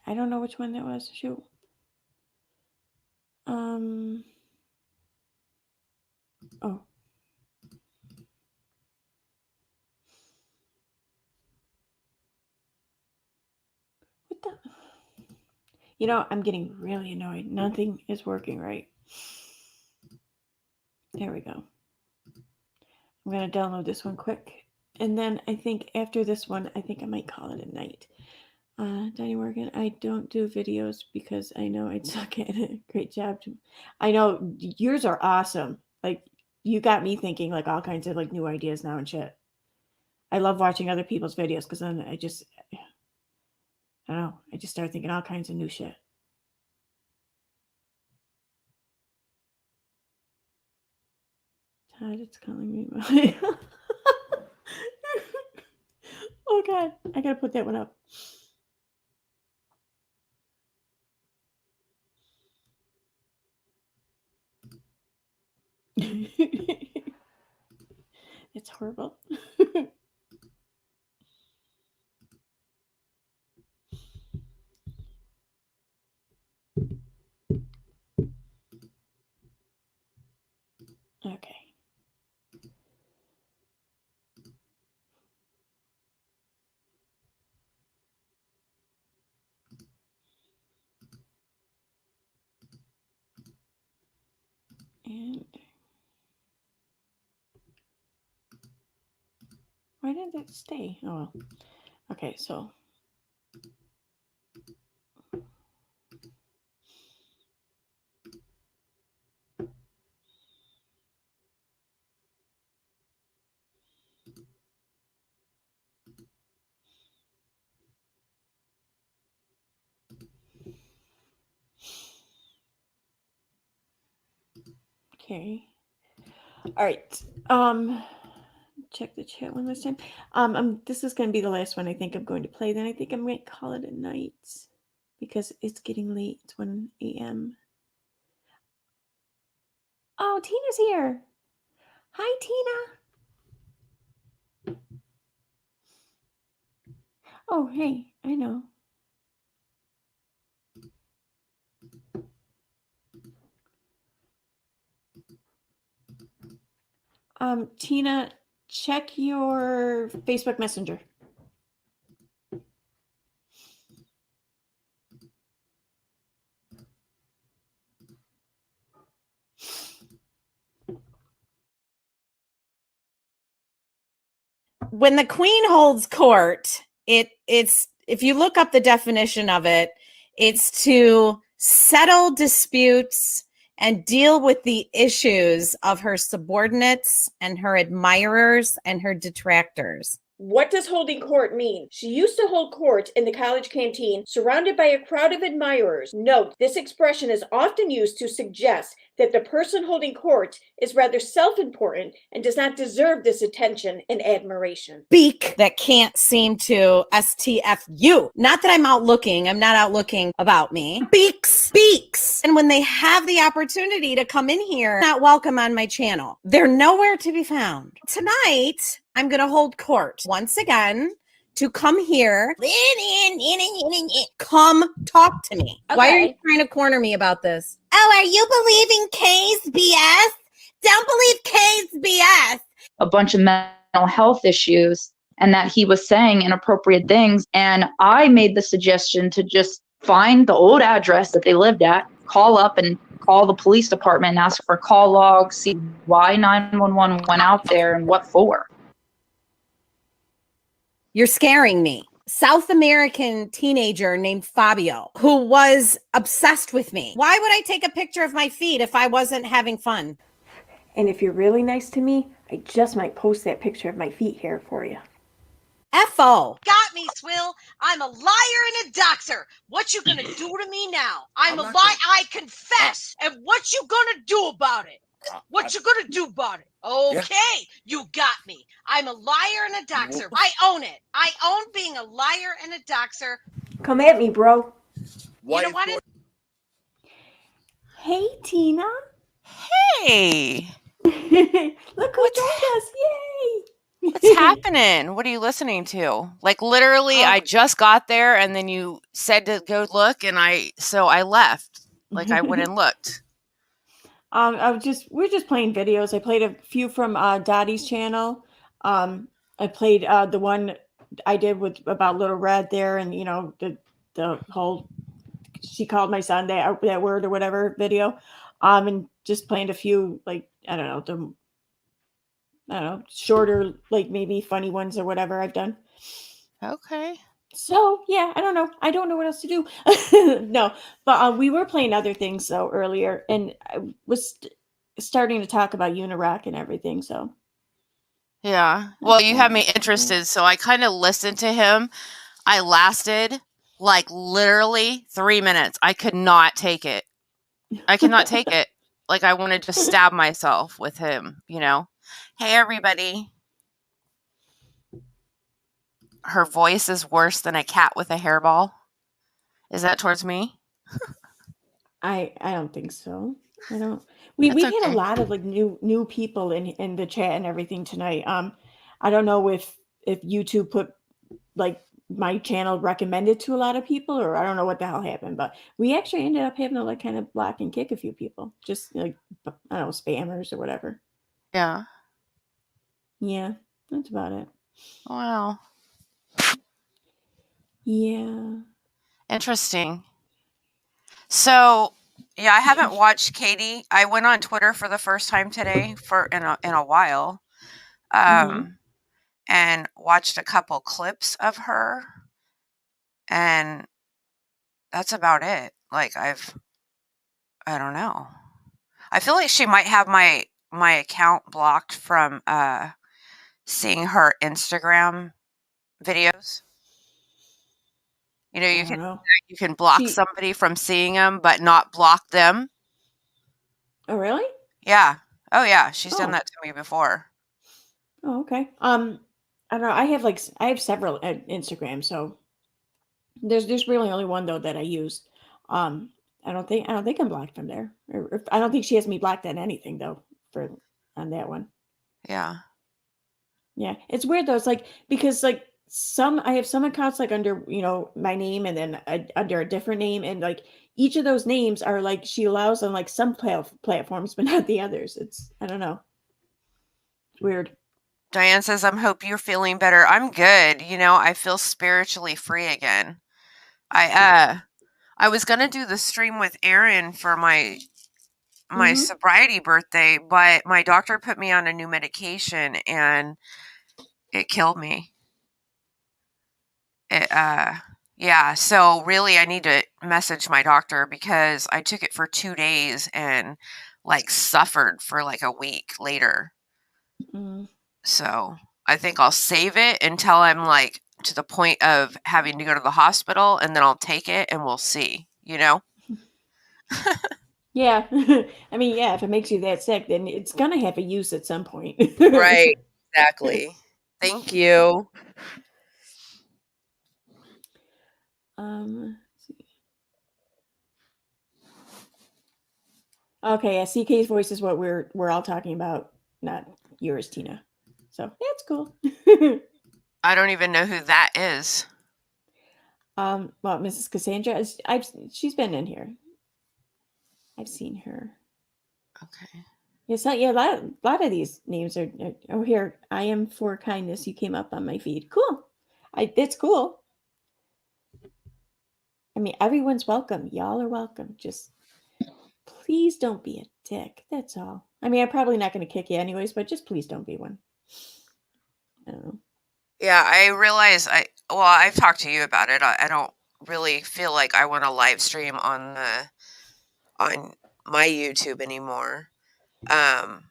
I don't know which one that was. Shoot. Oh. What the? You know, I'm getting really annoyed. Nothing is working right. There we go. I'm going to download this one quick. And then I think after this one, I think I might call it a night. Danny Morgan, I don't do videos because I know I'd suck at it. Great job. I know yours are awesome. Like, you got me thinking like all kinds of like new ideas now and shit. I love watching other people's videos because then I don't know. I just start thinking all kinds of new shit. Todd, it's calling me. Oh God, I gotta put that one up. It's horrible. Okay. And why did it stay? Oh, well. Okay, so. Okay. All right. Check the chat one last time. This is going to be the last one I think I'm going to play. Then I think I'm going to call it a night. because it's getting late. It's 1 a.m. Oh, Tina's here. Hi, Tina. Oh, hey, I know. Tina, check your Facebook Messenger. When the queen holds court, it's if you look up the definition of it, it's to settle disputes and deal with the issues of her subordinates and her admirers and her detractors. What does holding court mean? She used to hold court in the college canteen, surrounded by a crowd of admirers. Note, this expression is often used to suggest that the person holding court is rather self-important and does not deserve this attention and admiration. Beak that can't seem to STFU. Not that I'm out looking. I'm not out looking about me. Beaks. And when they have the opportunity to come in here, not welcome on my channel. They're nowhere to be found. Tonight, I'm going to hold court once again to come here. Come talk to me. Okay. Why are you trying to corner me about this? Oh, are you believing Kay's BS? Don't believe Kay's BS. A bunch of mental health issues and that he was saying inappropriate things. And I made the suggestion to just find the old address that they lived at, call up and call the police department and ask for call logs, see why 911 went out there and what for. You're scaring me. South American teenager named Fabio, who was obsessed with me. Why would I take a picture of my feet if I wasn't having fun? And if you're really nice to me, I just might post that picture of my feet here for you. F.O. Got me, Swill. I'm a liar and a doxer. What you gonna do to me now? I'm a liar. I confess. And what you gonna do about it? What you gonna do about it? Okay, you got me. I'm a liar and a doxer. I own it. I own being a liar and a doxer. Come at me, bro. You know what? Hey, Tina. Hey. Look who joined us. Yay. What's happening? What are you listening to? Like literally, I just got there and then you said to go look and I left. Like I went and looked. We're just playing videos. I played a few from Dottie's channel. I played the one I did with about Little Red there, and you know the whole she called my son that word or whatever video. And just playing a few like I don't know shorter like maybe funny ones or whatever I've done. Okay. So yeah, I don't know what else to do. No, but we were playing other things though earlier, and I was starting to talk about unirock and everything. So Yeah. Well, you have me interested, so I kind of listened to him. I lasted like literally 3 minutes. I could not take it. I cannot take it. Like I wanted to stab myself with him, you know. Hey everybody. Her voice is worse than a cat with a hairball. Is that towards me? I don't think so. I don't. We had a lot of like new people in the chat and everything tonight. I don't know if YouTube put like my channel recommended to a lot of people, or I don't know what the hell happened, but we actually ended up having to like kind of block and kick a few people, just like I don't know, spammers or whatever. Yeah. Yeah, that's about it. Wow. Yeah. Interesting. So, yeah, I haven't watched Katie. I went on Twitter for the first time today in a while, and watched a couple clips of her, and that's about it. Like I don't know. I feel like she might have my account blocked from seeing her Instagram videos. You know, you can block somebody from seeing them, but not block them. Oh, really? Yeah. Oh, yeah. She's done that to me before. Oh, okay. I don't know. I have several Instagrams, so There's really only one though that I use. I don't think I'm blocked from there. Or I don't think she has me blocked on anything though for on that one. Yeah. Yeah, it's weird though. It's like because like I have some accounts like under my name and then under a different name, and like each of those names are like she allows on like some platforms but not the others. It's I don't know. It's weird. Diane says, "I'm hope you're feeling better." I'm good. I feel spiritually free again. I was gonna do the stream with Aaron for my sobriety birthday, but my doctor put me on a new medication and it killed me. Yeah, so really I need to message my doctor because I took it for 2 days and like suffered for like a week later. Mm. So I think I'll save it until I'm like to the point of having to go to the hospital, and then I'll take it and we'll see, Yeah. I mean, yeah, if it makes you that sick, then it's gonna have a use at some point. Right. Exactly. Thank you. Let's see. Okay, yeah, CK's voice is what we're all talking about, not yours, Tina. So that's cool. I don't even know who that is. Well, Mrs. Cassandra, she's been in here. I've seen her. Okay. Yeah, a lot of these names are. Oh, here, I am for kindness. You came up on my feed. Cool. It's cool. I mean, everyone's welcome. Y'all are welcome. Just please don't be a dick. That's all. I mean, I'm probably not going to kick you anyways, but just please don't be one. I don't know. Yeah, I realize I've talked to you about it. I don't really feel like I want to live stream on my YouTube anymore. I'm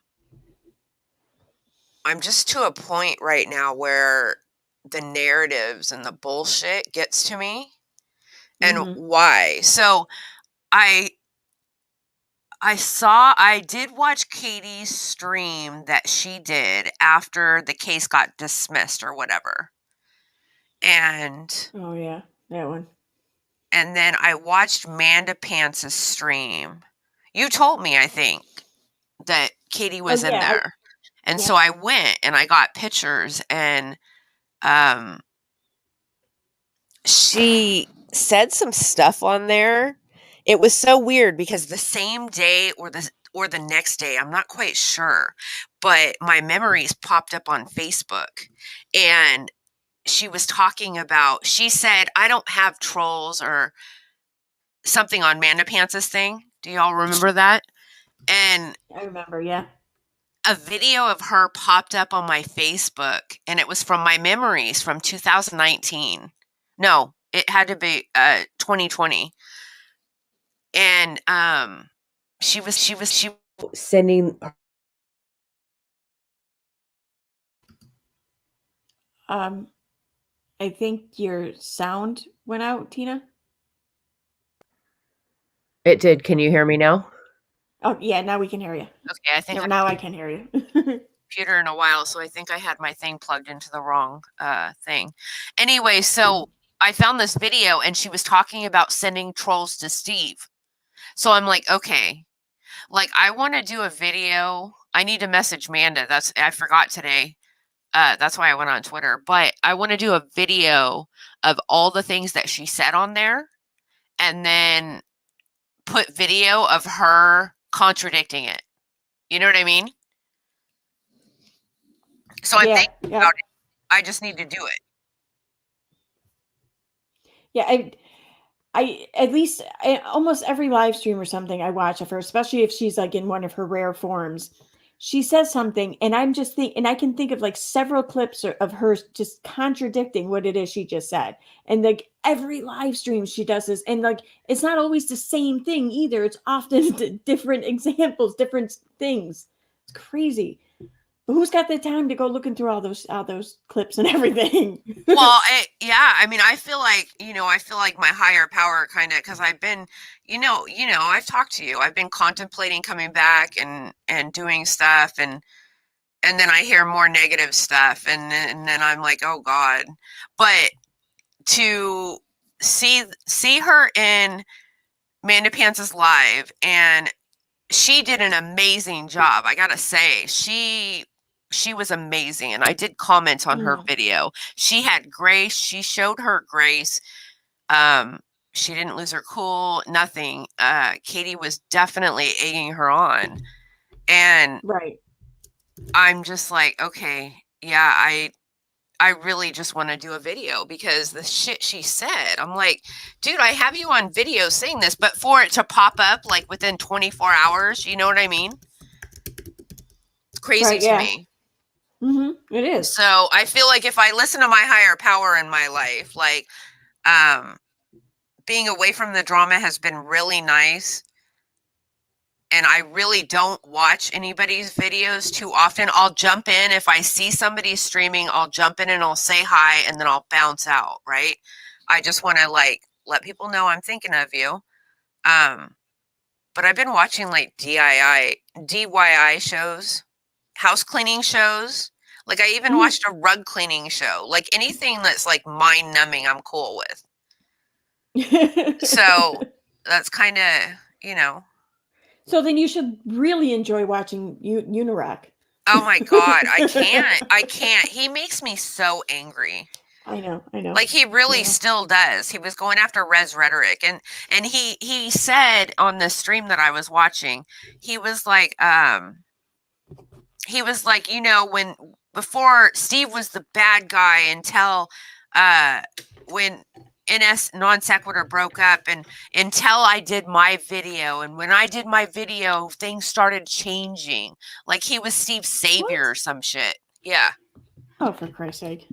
just to a point right now where the narratives and the bullshit gets to me. And why? So I did watch Katie's stream that she did after the case got dismissed or whatever. And oh yeah, that one. And then I watched Manda Pants' stream. You told me, I think, that Katie was in there. And so I went and I got pictures, and she said some stuff on there. It was so weird because the same day or the next day, I'm not quite sure, but my memories popped up on Facebook, and she was talking about, she said, I don't have trolls or something on Manda Pants' thing. Do y'all remember that? And I remember, yeah. a video of her popped up on my Facebook, and it was from my memories from 2019. No, it had to be 2020. And she was sending. I think your sound went out, Tina. It did. Can you hear me now? Oh yeah, now we can hear you. Okay, I think now I can hear you. Computer in a while, so I think I had my thing plugged into the wrong thing. Anyway, so I found this video, and she was talking about sending trolls to Steve. So I'm like, okay, like I want to do a video. I need to message Manda. I forgot today. That's why I went on Twitter. But I want to do a video of all the things that she said on there, and then put video of her contradicting it. You know what I mean? So I'm thinking about it. I just need to do it. Yeah, I at least almost every live stream or something I watch of her, especially if she's like in one of her rare forms, she says something, and I'm just and I can think of like several clips of her just contradicting what it is she just said. And like every live stream she does this, and like it's not always the same thing either. It's often different examples, different things. It's crazy. But who's got the time to go looking through all those clips and everything? Well, yeah, I mean, I feel like my higher power kind of, because I've been, I've talked to you. I've been contemplating coming back and doing stuff, and then I hear more negative stuff, and then I'm like, oh God. But to see her in Amanda Pants' live, and she did an amazing job. I gotta say, she was amazing, and I did comment on her video. She had grace. She showed her grace. She didn't lose her cool, nothing. Katie was definitely egging her on. And right. I'm just like, okay, yeah, I really just want to do a video because the shit she said, I'm like, dude, I have you on video saying this, but for it to pop up like within 24 hours, you know what I mean? It's crazy Right, to yeah. me. It is. So I feel like if I listen to my higher power in my life, like, being away from the drama has been really nice. And I really don't watch anybody's videos too often. I'll jump in. If I see somebody streaming, I'll jump in and I'll say hi and then I'll bounce out, right? I just want to like let people know I'm thinking of you. But I've been watching like DIY shows, house cleaning shows. Like I even watched a rug cleaning show. Like anything that's like mind numbing, I'm cool with. So that's kind of, you know. So then you should really enjoy watching Unirock. Oh my God, I can't. He makes me so angry. I know. Like he really still does. He was going after Res Rhetoric, and he said on the stream that I was watching, he was like, you know, when before Steve was the bad guy until when NS Non Sequitur broke up, and until I did my video, and when I did my video, things started changing. Like he was Steve's savior or some shit. Yeah. Oh, for Christ's sake.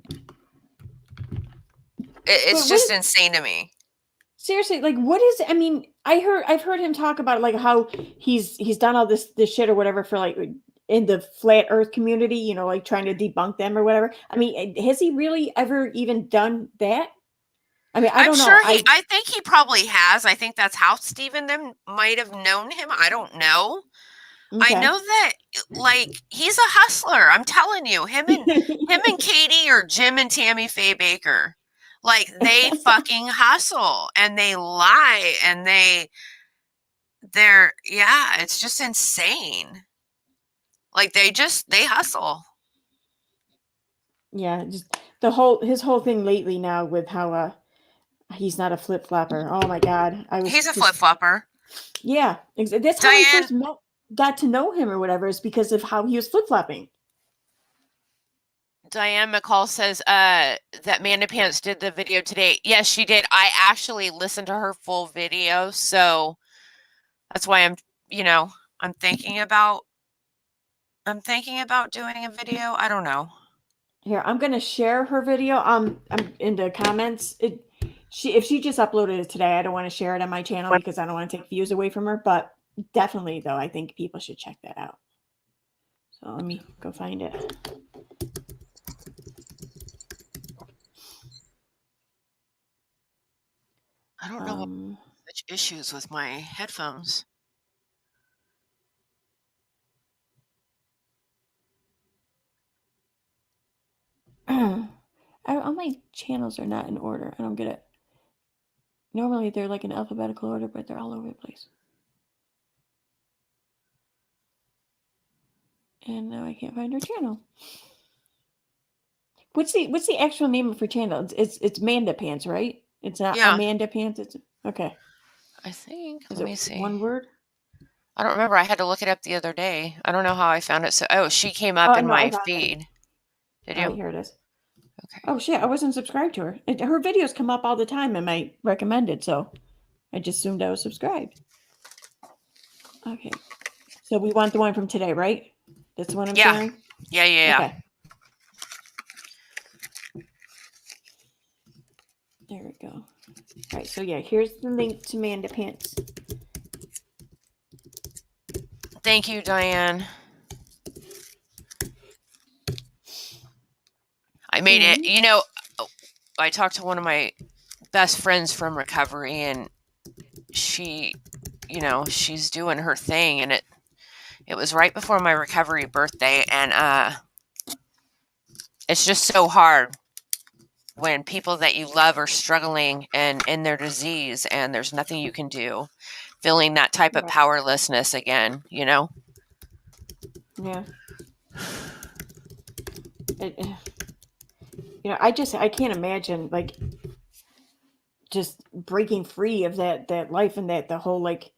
It's just insane to me. Seriously, like what is, I mean, I've heard him talk about like how he's done all this shit or whatever for like in the flat earth community, you know, like trying to debunk them or whatever. I mean, has he really ever even done that? I mean, I don't know. Sure I think he probably has. I think that's how Steve and them might have known him. I don't know. Okay. I know that like he's a hustler. I'm telling you, him and Katie or Jim and Tammy Faye Baker. Like they fucking hustle and they lie and they're yeah, it's just insane. Like they hustle. Yeah, just his whole thing lately now with how he's not a flip flopper. Oh my God, He's a flip flopper. Yeah, that's how I first got to know him or whatever. Is because of how he was flip flopping. Diane McCall says that Amanda Pants did the video today. Yes, she did. I actually listened to her full video, so that's why I'm thinking about doing a video. I don't know. Here, I'm gonna share her video. I'm in the comments. If she just uploaded it today, I don't want to share it on my channel because I don't want to take views away from her. But definitely, though, I think people should check that out. So let me go find it. I don't know which issues with my headphones. All my channels are not in order. I don't get it. Normally they're like in alphabetical order, but they're all over the place. And now I can't find her channel. What's the actual name of her channel? It's Manda Pants, right? It's not Amanda Pants. It's okay. I think. Is Let me it see. one word? I don't remember. I had to look it up the other day. I don't know how I found it. So, she came up in my feed. Did you? Oh, here it is. Okay. Oh shit! I wasn't subscribed to her. Her videos come up all the time in my recommended, so I just assumed I was subscribed. Okay. So we want the one from today, right? That's the one I'm sharing? Yeah. Okay. There we go. All right, so yeah, here's the link to Manda Pants. Thank you, Diane. I made it. You know, I talked to one of my best friends from recovery, and she, you know, she's doing her thing, and it was right before my recovery birthday, and it's just so hard when people that you love are struggling and in their disease and there's nothing you can do, feeling that type of powerlessness again, you know? Yeah. I can't imagine like just breaking free of that life and that the whole like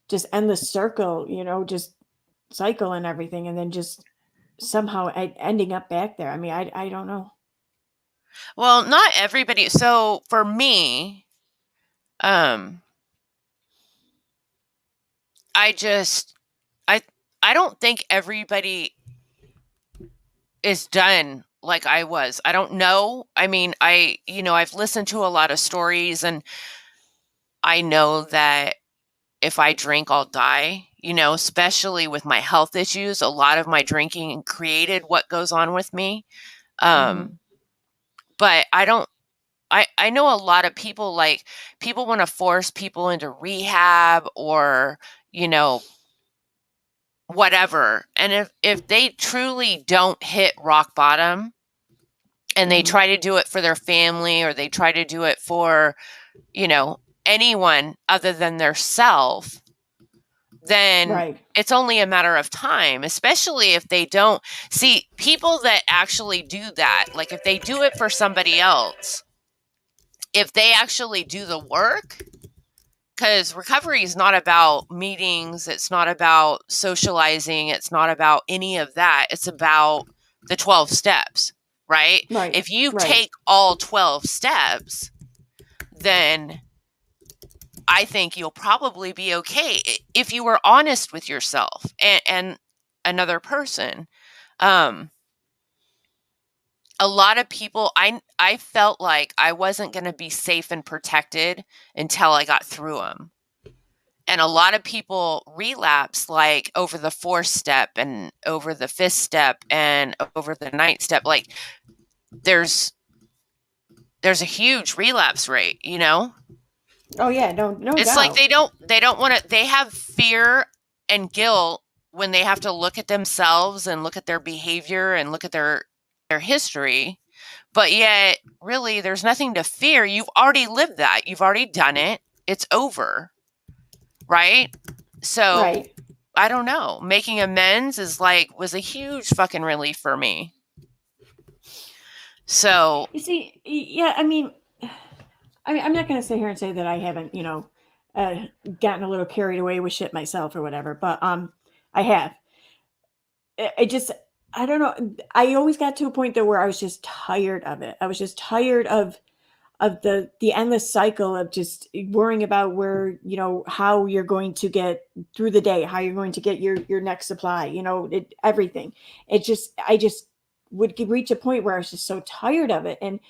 just endless circle, just cycle and everything, and then just somehow ending up back there. I mean, I don't know. Well, not everybody. So for me, I just I don't think everybody is done like I was. I don't know. I mean, I've listened to a lot of stories and I know that if I drink, I'll die, especially with my health issues. A lot of my drinking created what goes on with me. But I know a lot of people, like, people want to force people into rehab or, whatever. And if they truly don't hit rock bottom and they try to do it for their family or they try to do it for, anyone other than their self, then it's only a matter of time, especially if they don't see people that actually do that. Like if they do it for somebody else, if they actually do the work, because recovery is not about meetings, it's not about socializing, it's not about any of that. It's about the 12 steps, right? If you take all 12 steps, then I think you'll probably be okay if you were honest with yourself and another person. A lot of people, I felt like I wasn't going to be safe and protected until I got through them. And a lot of people relapse like over the 4th step and over the 5th step and over the 9th step. Like there's a huge relapse rate, Oh yeah, no It's doubt. like they don't want to, they have fear and guilt when they have to look at themselves and look at their behavior and look at their history. But yet, really, there's nothing to fear. You've already lived that. You've already done it. It's over. Right? So, I don't know. Making amends was a huge fucking relief for me. So, You see, yeah, I mean, I'm not going to sit here and say that I haven't, gotten a little carried away with shit myself or whatever, but I have. I don't know. I always got to a point though where I was just tired of it. I was just tired of the endless cycle of just worrying about where, how you're going to get through the day, how you're going to get your next supply, everything. I just would reach a point where I was just so tired of it. And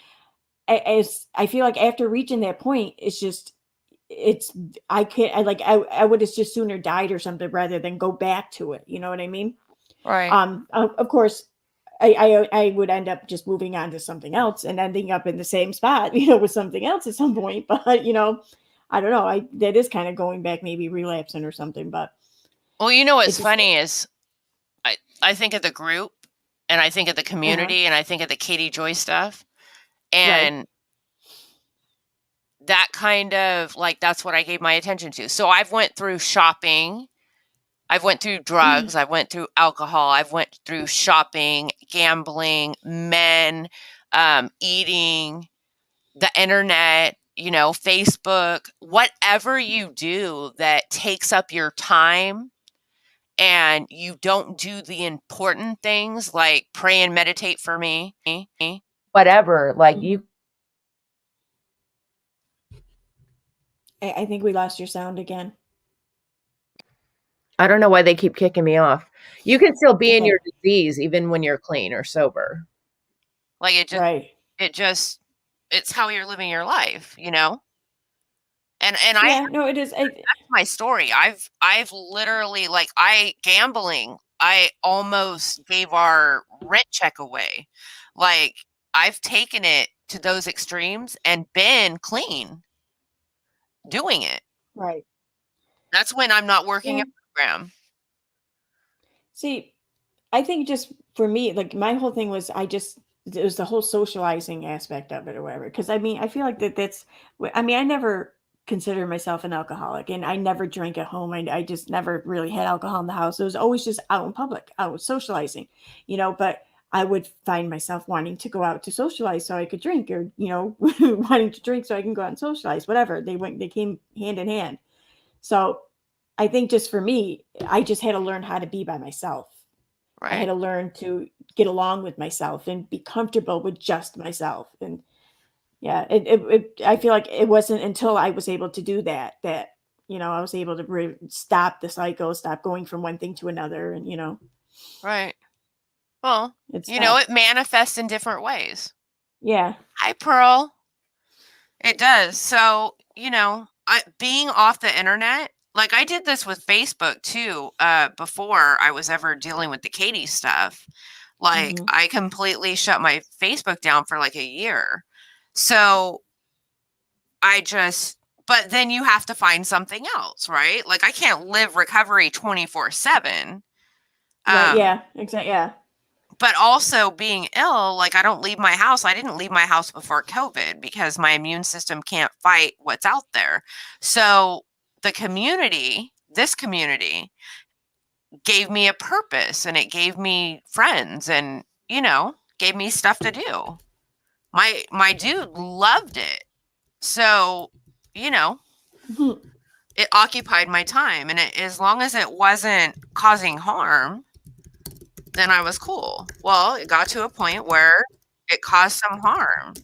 as I feel like after reaching that point, I would have just sooner died or something rather than go back to it. You know what I mean? right. Of course, I would end up just moving on to something else and ending up in the same spot, with something else at some point. But I don't know. That is kind of going back, maybe relapsing or something. But well, what's funny is I think of the group and I think of the community and I think of the Katie Joy stuff. And that kind of that's what I gave my attention to. So I've went through shopping. I've went through drugs. I went through alcohol. I've went through shopping, gambling, men, eating, the internet, Facebook, whatever you do that takes up your time and you don't do the important things like pray and meditate for me, whatever, you. I think we lost your sound again. I don't know why they keep kicking me off. You can still be in your disease even when you're clean or sober. Like it's how you're living your life, And it is. That's my story. I've literally gambling. I almost gave our rent check away. I've taken it to those extremes and been clean doing it. Right. That's when I'm not working a program. See, I think just for me, my whole thing was it was the whole socializing aspect of it or whatever. Because I mean, I feel like that's. I mean, I never considered myself an alcoholic, and I never drank at home. I just never really had alcohol in the house. It was always just out in public, out socializing, But I would find myself wanting to go out to socialize so I could drink, or wanting to drink so I can go out and socialize. Whatever, they came hand in hand. So I think just for me, I just had to learn how to be by myself. I had Right. to learn to get along with myself and be comfortable with just myself. And yeah, I feel like it wasn't until I was able to do that I was able to stop the cycle, stop going from one thing to another, and Right. Well, it it stopped. manifests in different ways. Yeah. Hi, Pearl. It does. So, being off the internet, like I did this with Facebook too, before I was ever dealing with the Katie stuff. Like Mhm. I completely shut my Facebook down for like a year. So but then you have to find something else, right? Like I can't live recovery 24/7. Right. Yeah. Exactly. Yeah. But also being ill, like I don't leave my house. I didn't leave my house before COVID because my immune system can't fight what's out there. So this community gave me a purpose, and it gave me friends, and gave me stuff to do. My dude loved it. So, it occupied my time, and as long as it wasn't causing harm, then I was cool. Well, it got to a point where it caused some harm.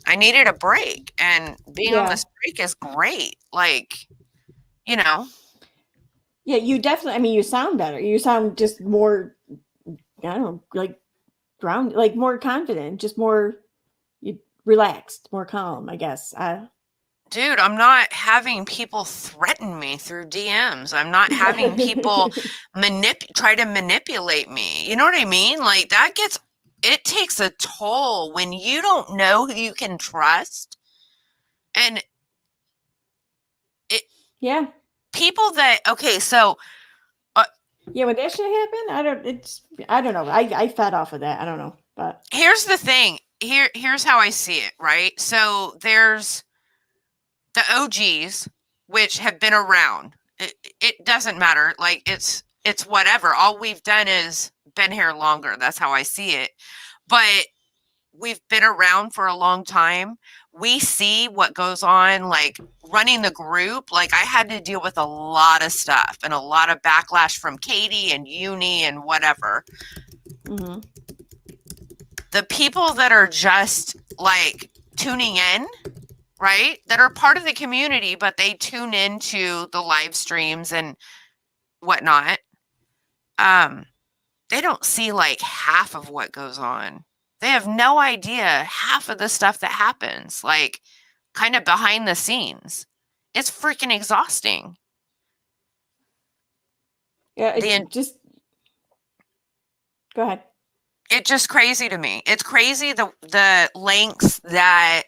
I needed a break, and being on Yeah. this break is great. Like, you know, Yeah. You definitely. I mean, you sound better. You sound just more. I don't know, like grounded, like more confident, just more relaxed, more calm. I guess. dude, I'm not having people threaten me through DMs. I'm not having people try to manipulate me. You know what I mean? Like it takes a toll when you don't know who you can trust. And Yeah. people that, okay, so yeah, when that shit happened, I don't know. I fed off of that. I don't know, but here's the thing. Here's how I see it, right? So there's the OGs, which have been around. It doesn't matter. Like it's whatever. All we've done is been here longer. That's how I see it. But we've been around for a long time. We see what goes on, like running the group. Like I had to deal with a lot of stuff and a lot of backlash from Katie and Uni and whatever. Mm-hmm. The people that are just like tuning in, right? That are part of the community, but they tune into the live streams and whatnot. They don't see like half of what goes on. They have no idea half of the stuff that happens, like kind of behind the scenes. It's freaking exhausting. Yeah, it's just go ahead. It's just crazy to me. It's crazy the lengths that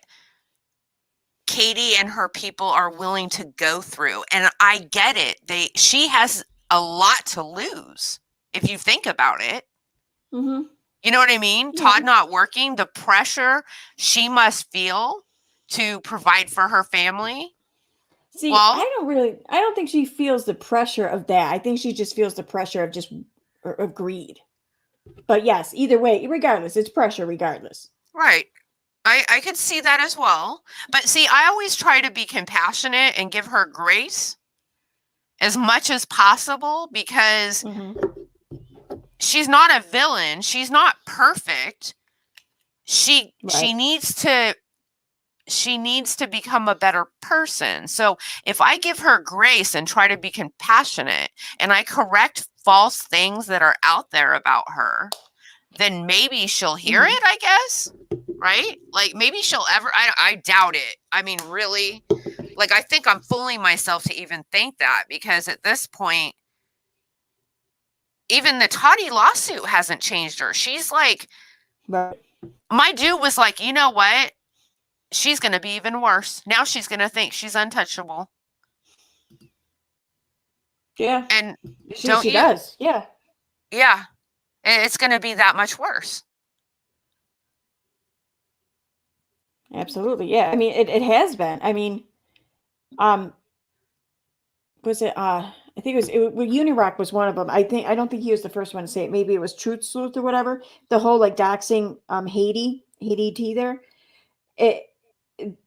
Katie and her people are willing to go through. And I get it. She has a lot to lose if you think about it. Mm-hmm. You know what I mean? Yeah. Todd not working, the pressure she must feel to provide for her family. See, Well, I don't think she feels the pressure of that. I think she just feels the pressure of just of greed. But yes, either way, regardless, it's pressure regardless. right. I could see that as well. But see, I always try to be compassionate and give her grace as much as possible because she's not a villain. She's not perfect. She needs to become a better person. So if I give her grace and try to be compassionate and I correct false things that are out there about her, then maybe she'll hear it, I guess. Right? Like maybe she'll I doubt it. I mean, really? Like I think I'm fooling myself to even think that because at this point, even the Toddy lawsuit hasn't changed her. She's like, my dude was like, you know what? She's going to be even worse. Now she's going to think she's untouchable. Yeah. And she does. Yeah. Yeah. It's going to be that much worse. Absolutely. Yeah. I mean, it has been. I mean, um, was it, I think well, Unirock was one of them. I don't think he was the first one to say it. Maybe it was Truth Sleuth or whatever. The whole like doxing, Haiti T there. It,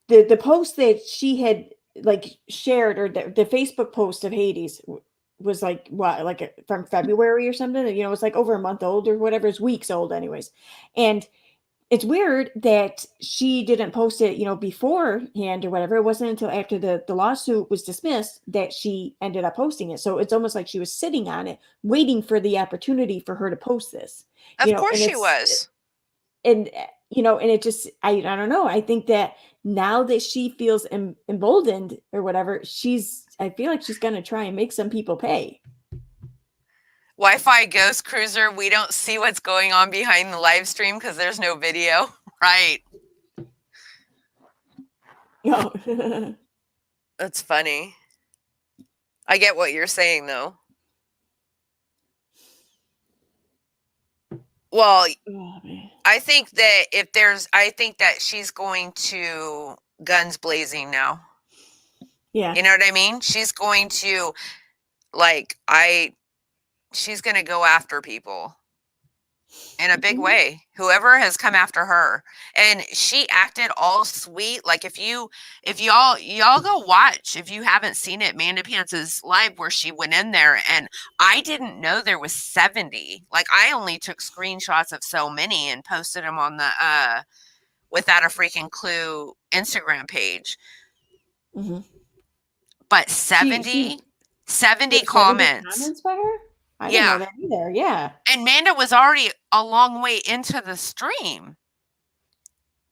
the post that she had like shared, or the Facebook post of Hades was like what, like from February or something. You know, it was like over a month old or whatever. It's weeks old, anyways. And it's weird that she didn't post it, you know, beforehand or whatever. It wasn't until after the lawsuit was dismissed that she ended up posting it. So it's almost like she was sitting on it, waiting for the opportunity for her to post this. You Of know, course and she was. you know, and it just, I don't know. I think that now that she feels emboldened or whatever, I feel like she's going to try and make some people pay. Wi-Fi Ghost Cruiser, we don't see what's going on behind the live stream because there's no video. Right. Oh. That's funny. I get what you're saying, though. Well, I think that she's going to guns blazing now. Yeah. You know what I mean? She's going to, like, she's going to go after people in a big way. Whoever has come after her. And she acted all sweet. Like, if y'all go watch, if you haven't seen it, Manda Pants's live where she went in there, and I didn't know there was 70. Like, I only took screenshots of so many and posted them on the Without a Freaking Clue Instagram page. Mm-hmm. But 70 comments. Comments by her? I didn't know that either. Yeah. And Manda was already a long way into the stream.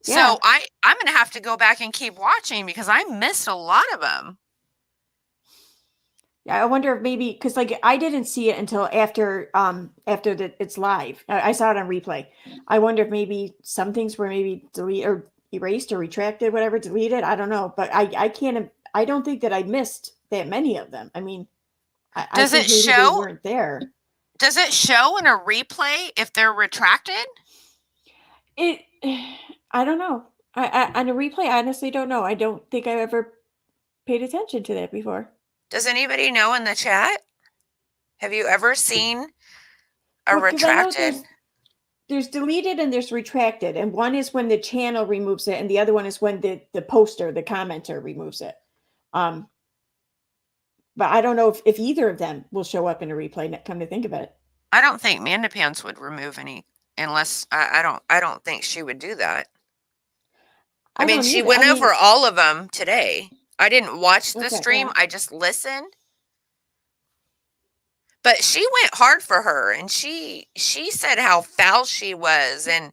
Yeah. So I'm going to have to go back and keep watching because I missed a lot of them. Yeah, I wonder if maybe, because like I didn't see it until after it's live. I saw it on replay. I wonder if maybe some things were maybe deleted or erased or retracted, whatever, deleted. I don't know, but I don't think that I missed that many of them. I mean, I think maybe they weren't there. Does it show in a replay if they're retracted? I don't know. I on a replay, I honestly don't know. I don't think I've ever paid attention to that before. Does anybody know in the chat? Have you ever seen a retracted? There's deleted and there's retracted, and one is when the channel removes it, and the other one is when the poster, the commenter, removes it. But I don't know if either of them will show up in a replay. Come to think of it, I don't think Manda Pants would remove any unless I don't think she would do that. I mean, she went over all of them today. I didn't watch the stream. Yeah. I just listened. But she went hard for her, and she said how foul she was, and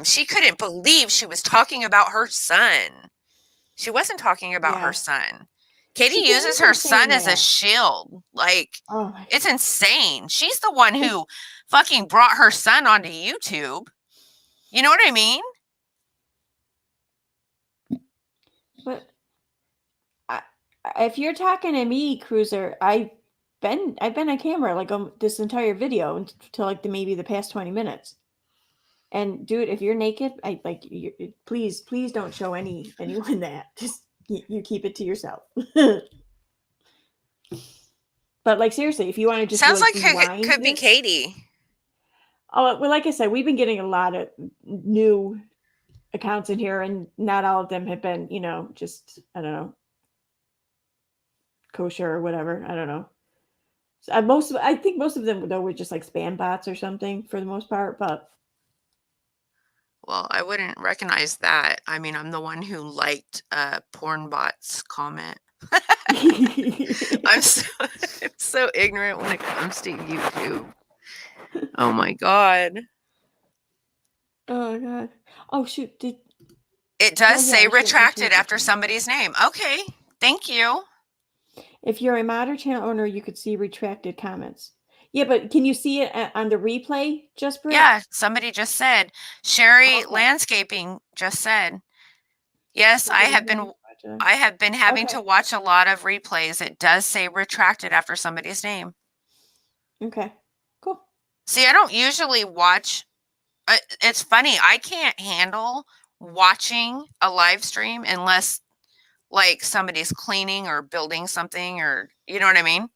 she couldn't believe she was talking about her son. She wasn't talking about her son. Katie uses her son as a shield. Like, it's insane. She's the one who fucking brought her son onto YouTube. You know what I mean? But if you're talking to me, Cruiser, I've been on camera like this entire video until like maybe the past 20 minutes. And dude, if you're naked, please don't show anyone that. Just you keep it to yourself. But like seriously, if you want to just sounds like it could be Katie. Oh well, like I said, we've been getting a lot of new accounts in here, and not all of them have been, you know, just I don't know, kosher or whatever. I don't know. So I think most of them though were just like spam bots or something for the most part. But well, I wouldn't recognize that. I mean, I'm the one who liked porn bots comment. I'm so ignorant when it comes to YouTube. Oh my god. Oh god. Oh shoot. It does say retracted after somebody's name. Okay. Thank you. If you're a mod or channel owner, you could see retracted comments. Yeah, but can you see it on the replay, just Britt? Yeah, somebody just said. Sherry Landscaping just said. Yes, I have been having to watch a lot of replays. It does say retracted after somebody's name. Okay. Cool. See, I don't usually watch. It's funny. I can't handle watching a live stream unless like somebody's cleaning or building something, or you know what I mean?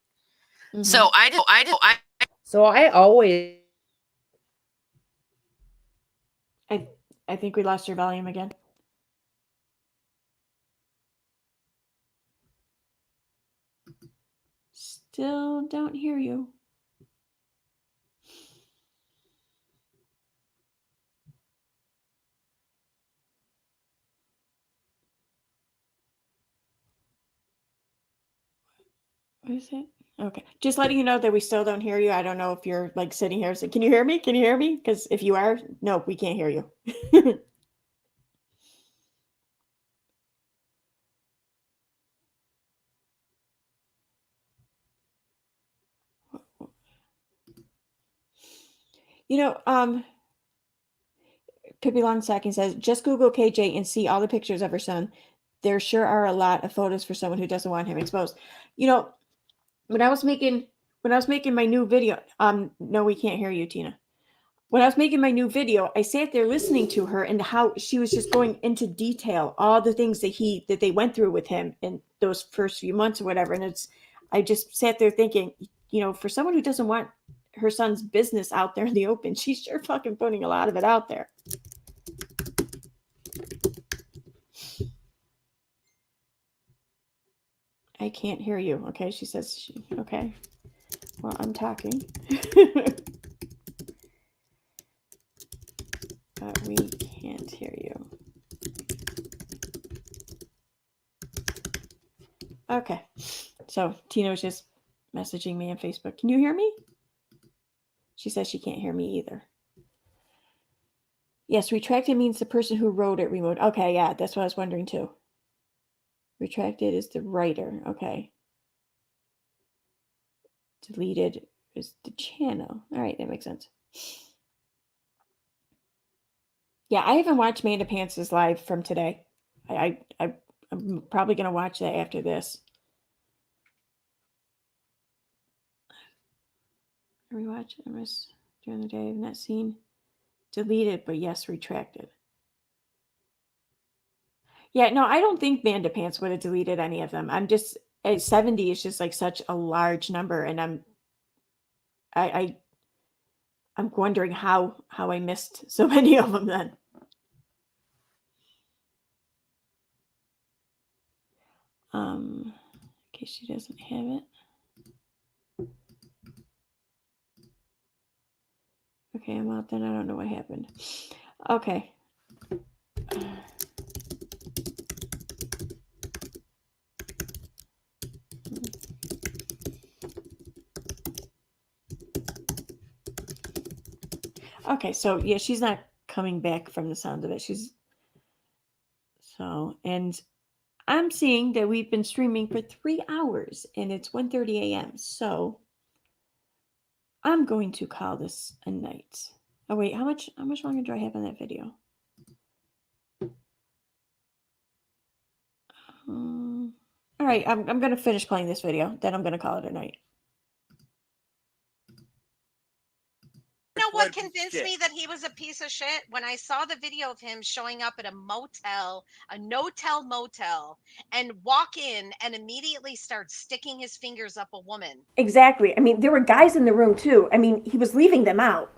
Mm-hmm. So So I always. I think we lost your volume again. Still don't hear you. What is it? Okay. Just letting you know that we still don't hear you. I don't know if you're like sitting here saying, can you hear me? Can you hear me? Because if you are, no, we can't hear you. You know, Pippi Longstocking says, just Google KJ and see all the pictures of her son. There sure are a lot of photos for someone who doesn't want him exposed. You know, when I was making my new video, no, we can't hear you, Tina. When I was making my new video, I sat there listening to her and how she was just going into detail, all the things that they went through with him in those first few months or whatever. And I just sat there thinking, you know, for someone who doesn't want her son's business out there in the open, she's sure fucking putting a lot of it out there. I can't hear you. Okay, she says, okay. Well, I'm talking. But we can't hear you. Okay. So Tina was just messaging me on Facebook. Can you hear me? She says she can't hear me either. Yes, retracted means the person who wrote it removed. Okay, yeah, that's what I was wondering too. Retracted is the writer. Okay. Deleted is the channel. All right, that makes sense. Yeah, I haven't watched Manda Pants' live from today. I'm probably going to watch that after this. Rewatch. I miss during the day. I've not seen. Deleted, but yes, retracted. Yeah, no, I don't think Manda Pants would have deleted any of them. I'm just 70 is just like such a large number, and I'm wondering how I missed so many of them then. In case she doesn't have it. Okay, I'm out then. I don't know what happened. Okay. Okay, so yeah, she's not coming back from the sound of it. And I'm seeing that we've been streaming for 3 hours and it's 1:30 a.m. So I'm going to call this a night. Oh wait, how much longer do I have in that video? All right, I'm going to finish playing this video. Then I'm going to call it a night. You know what convinced me that he was a piece of shit? When I saw the video of him showing up at a motel, a no-tell motel, and walk in and immediately start sticking his fingers up a woman. Exactly. I mean, there were guys in the room too. I mean, he was leaving them out.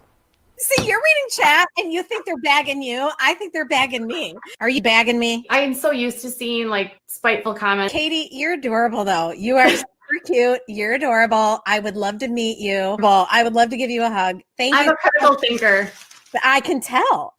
See, you're reading chat and you think they're bagging you. I think they're bagging me. Are you bagging me? I'm so used to seeing like spiteful comments. Katie, you're adorable though. You are super cute. You're adorable. I would love to meet you. Well, I would love to give you a hug. Thank you. I'm a critical thinker. I can tell.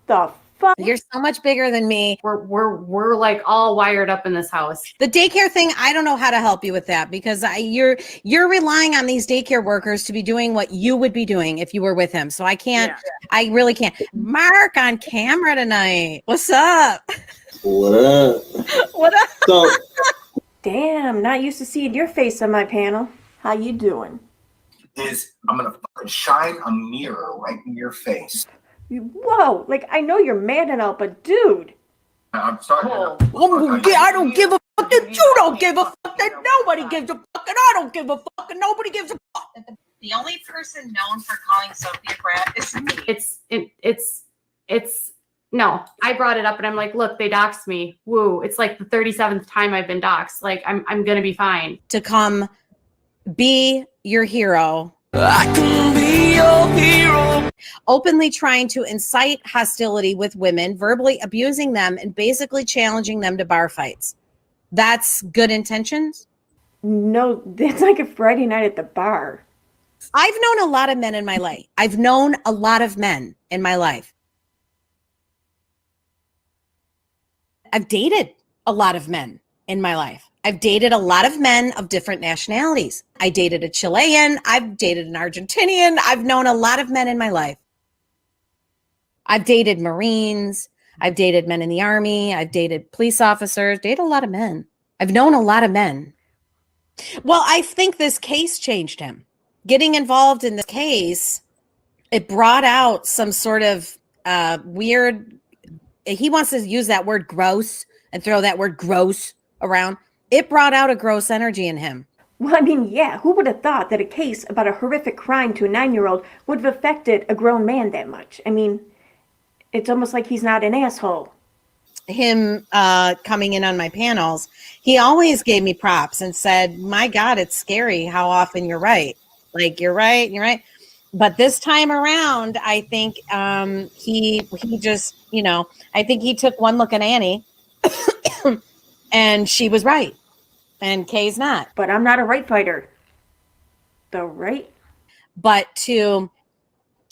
The fuck? You're so much bigger than me. We're like all wired up in this house. The daycare thing, I don't know how to help you with that because you're relying on these daycare workers to be doing what you would be doing if you were with him. So I can't. Yeah. I really can't. Mark on camera tonight. What's up? What up? What up? So, damn, not used to seeing your face on my panel. How you doing? I'm gonna fucking shine a mirror right in your face. Whoa, like I know you're mad and all, but dude. I'm sorry. I don't give a fuck that you don't give a fuck that nobody gives a fuck and I don't give a fuck and nobody gives a fuck. The only person known for calling Sophie a brat is me. No, I brought it up and I'm like, look, they doxed me. Woo. It's like the 37th time I've been doxed. Like, I'm going to be fine. To come be your hero. I can be your hero. Openly trying to incite hostility with women, verbally abusing them, and basically challenging them to bar fights. That's good intentions? No, that's like a Friday night at the bar. I've known a lot of men in my life. I've known a lot of men in my life. I've dated a lot of men in my life. I've dated a lot of men of different nationalities. I dated a Chilean. I've dated an Argentinian. I've known a lot of men in my life. I've dated Marines. I've dated men in the Army. I've dated police officers. Dated a lot of men. I've known a lot of men. Well, I think this case changed him. Getting involved in this case, it brought out some sort of weird, he wants to use that word gross and throw that word gross around. It brought out a gross energy in him. Well, I mean, yeah, who would have thought that a case about a horrific crime to a 9-year-old would have affected a grown man that much? I mean, it's almost like he's not an asshole. Him coming in on my panels, he always gave me props and said, my God, it's scary how often you're right. Like, you're right. But this time around, I think he just, I think he took one look at Annie and she was right. And Kay's not. But I'm not a right fighter. The right? But to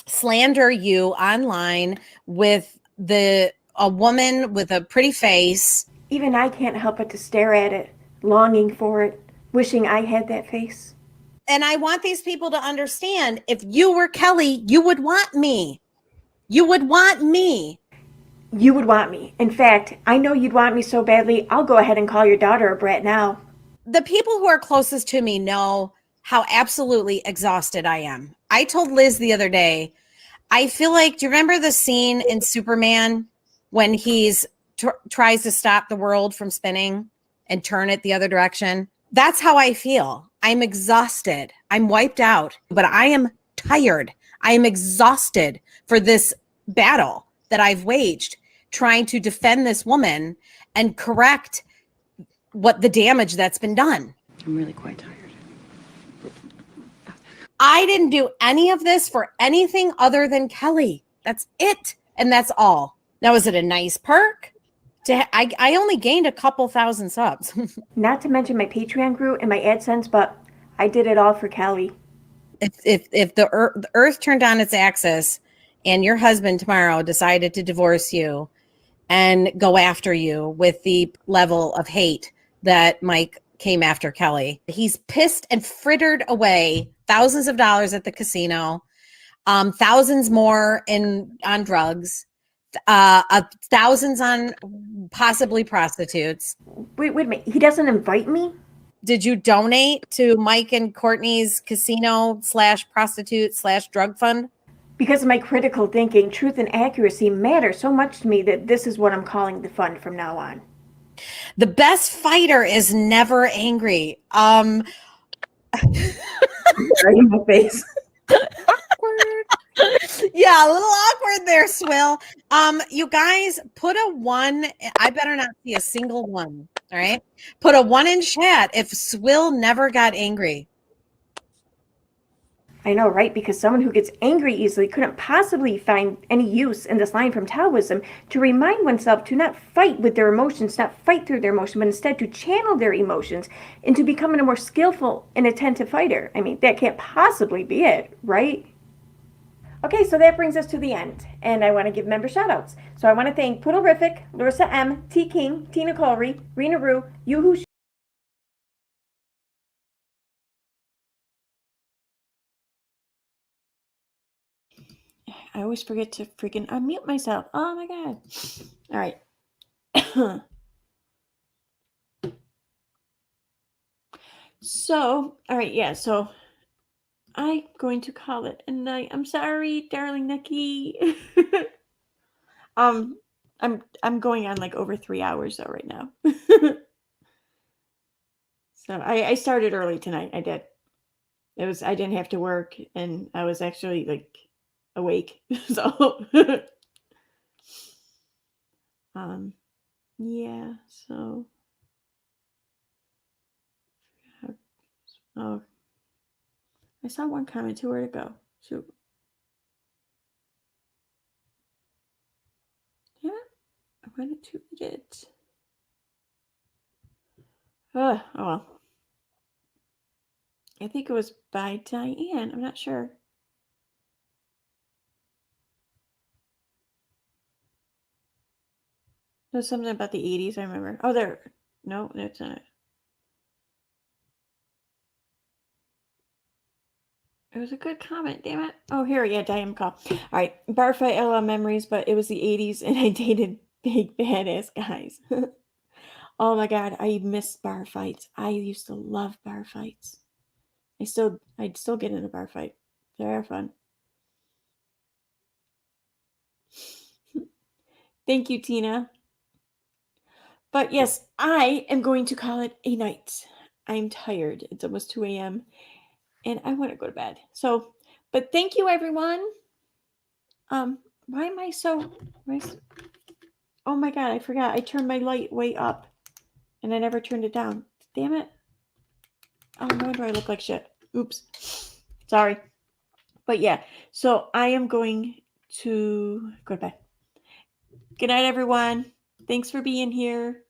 slander you online with a woman with a pretty face. Even I can't help but to stare at it, longing for it, wishing I had that face. And I want these people to understand, if you were Kelly, you would want me. You would want me. You would want me. In fact, I know you'd want me so badly, I'll go ahead and call your daughter a brat now. The people who are closest to me know how absolutely exhausted I am. I told Liz the other day, I feel like, do you remember the scene in Superman when he's tries to stop the world from spinning and turn it the other direction? That's how I feel. I'm exhausted. I'm wiped out, but I am tired. I am exhausted for this battle that I've waged, trying to defend this woman and correct what the damage that's been done. I'm really quite tired. I didn't do any of this for anything other than Kelly. That's it. And that's all. Now, is it a nice perk? I only gained a couple thousand subs. Not to mention my Patreon grew and my AdSense, but I did it all for Kelly. If the earth turned on its axis and your husband tomorrow decided to divorce you and go after you with the level of hate that Mike came after Kelly, he's pissed and frittered away thousands of dollars at the casino, thousands more on drugs, thousands on possibly prostitutes. Wait a minute. He doesn't invite me? Did you donate to Mike and Courtney's casino / prostitute / drug fund? Because of my critical thinking, truth and accuracy matter so much to me that this is what I'm calling the fund from now on. The best fighter is never angry. Right in my face. Yeah, a little awkward there, Swill. You guys, put a 1. I better not see a single 1. All right. Put a 1 in chat if Swill never got angry. I know, right? Because someone who gets angry easily couldn't possibly find any use in this line from Taoism to remind oneself to not fight with their emotions, not fight through their emotion, but instead to channel their emotions into becoming a more skillful and attentive fighter. I mean, that can't possibly be it, right? Okay, so that brings us to the end, and I want to give member shout-outs. So I want to thank Poodlerific, Larissa M, T King, Tina Colry, Rena Rue, Yoo-Hoo. I always forget to freaking unmute myself. Oh my God. All right. So, all right, yeah, so I'm going to call it a night. I'm sorry, darling Nikki. I'm going on like over 3 hours though right now. So I started early tonight. I did. I didn't have to work and I was actually like awake. So Yeah, so oh, I saw one comment too. Where'd it go? Shoot. Yeah, I wanted to read it. Oh well. I think it was by Diane. I'm not sure. There's something about the 80s, I remember. Oh, there. No, that's not it. It was a good comment, damn it. Oh, here, yeah, Diane call. All right, bar fight LL memories, but it was the 80s and I dated big badass guys. Oh my god, I miss bar fights. I used to love bar fights. I'd still get in a bar fight. They're fun. Thank you, Tina. But yes, I am going to call it a night. I'm tired. It's almost 2 a.m. and I want to go to bed. So, but thank you, everyone. Why am I so? Oh my god, I forgot. I turned my light way up, and I never turned it down. Damn it! Oh, no wonder I look like shit. Oops. Sorry. But yeah, so I am going to go to bed. Good night, everyone. Thanks for being here.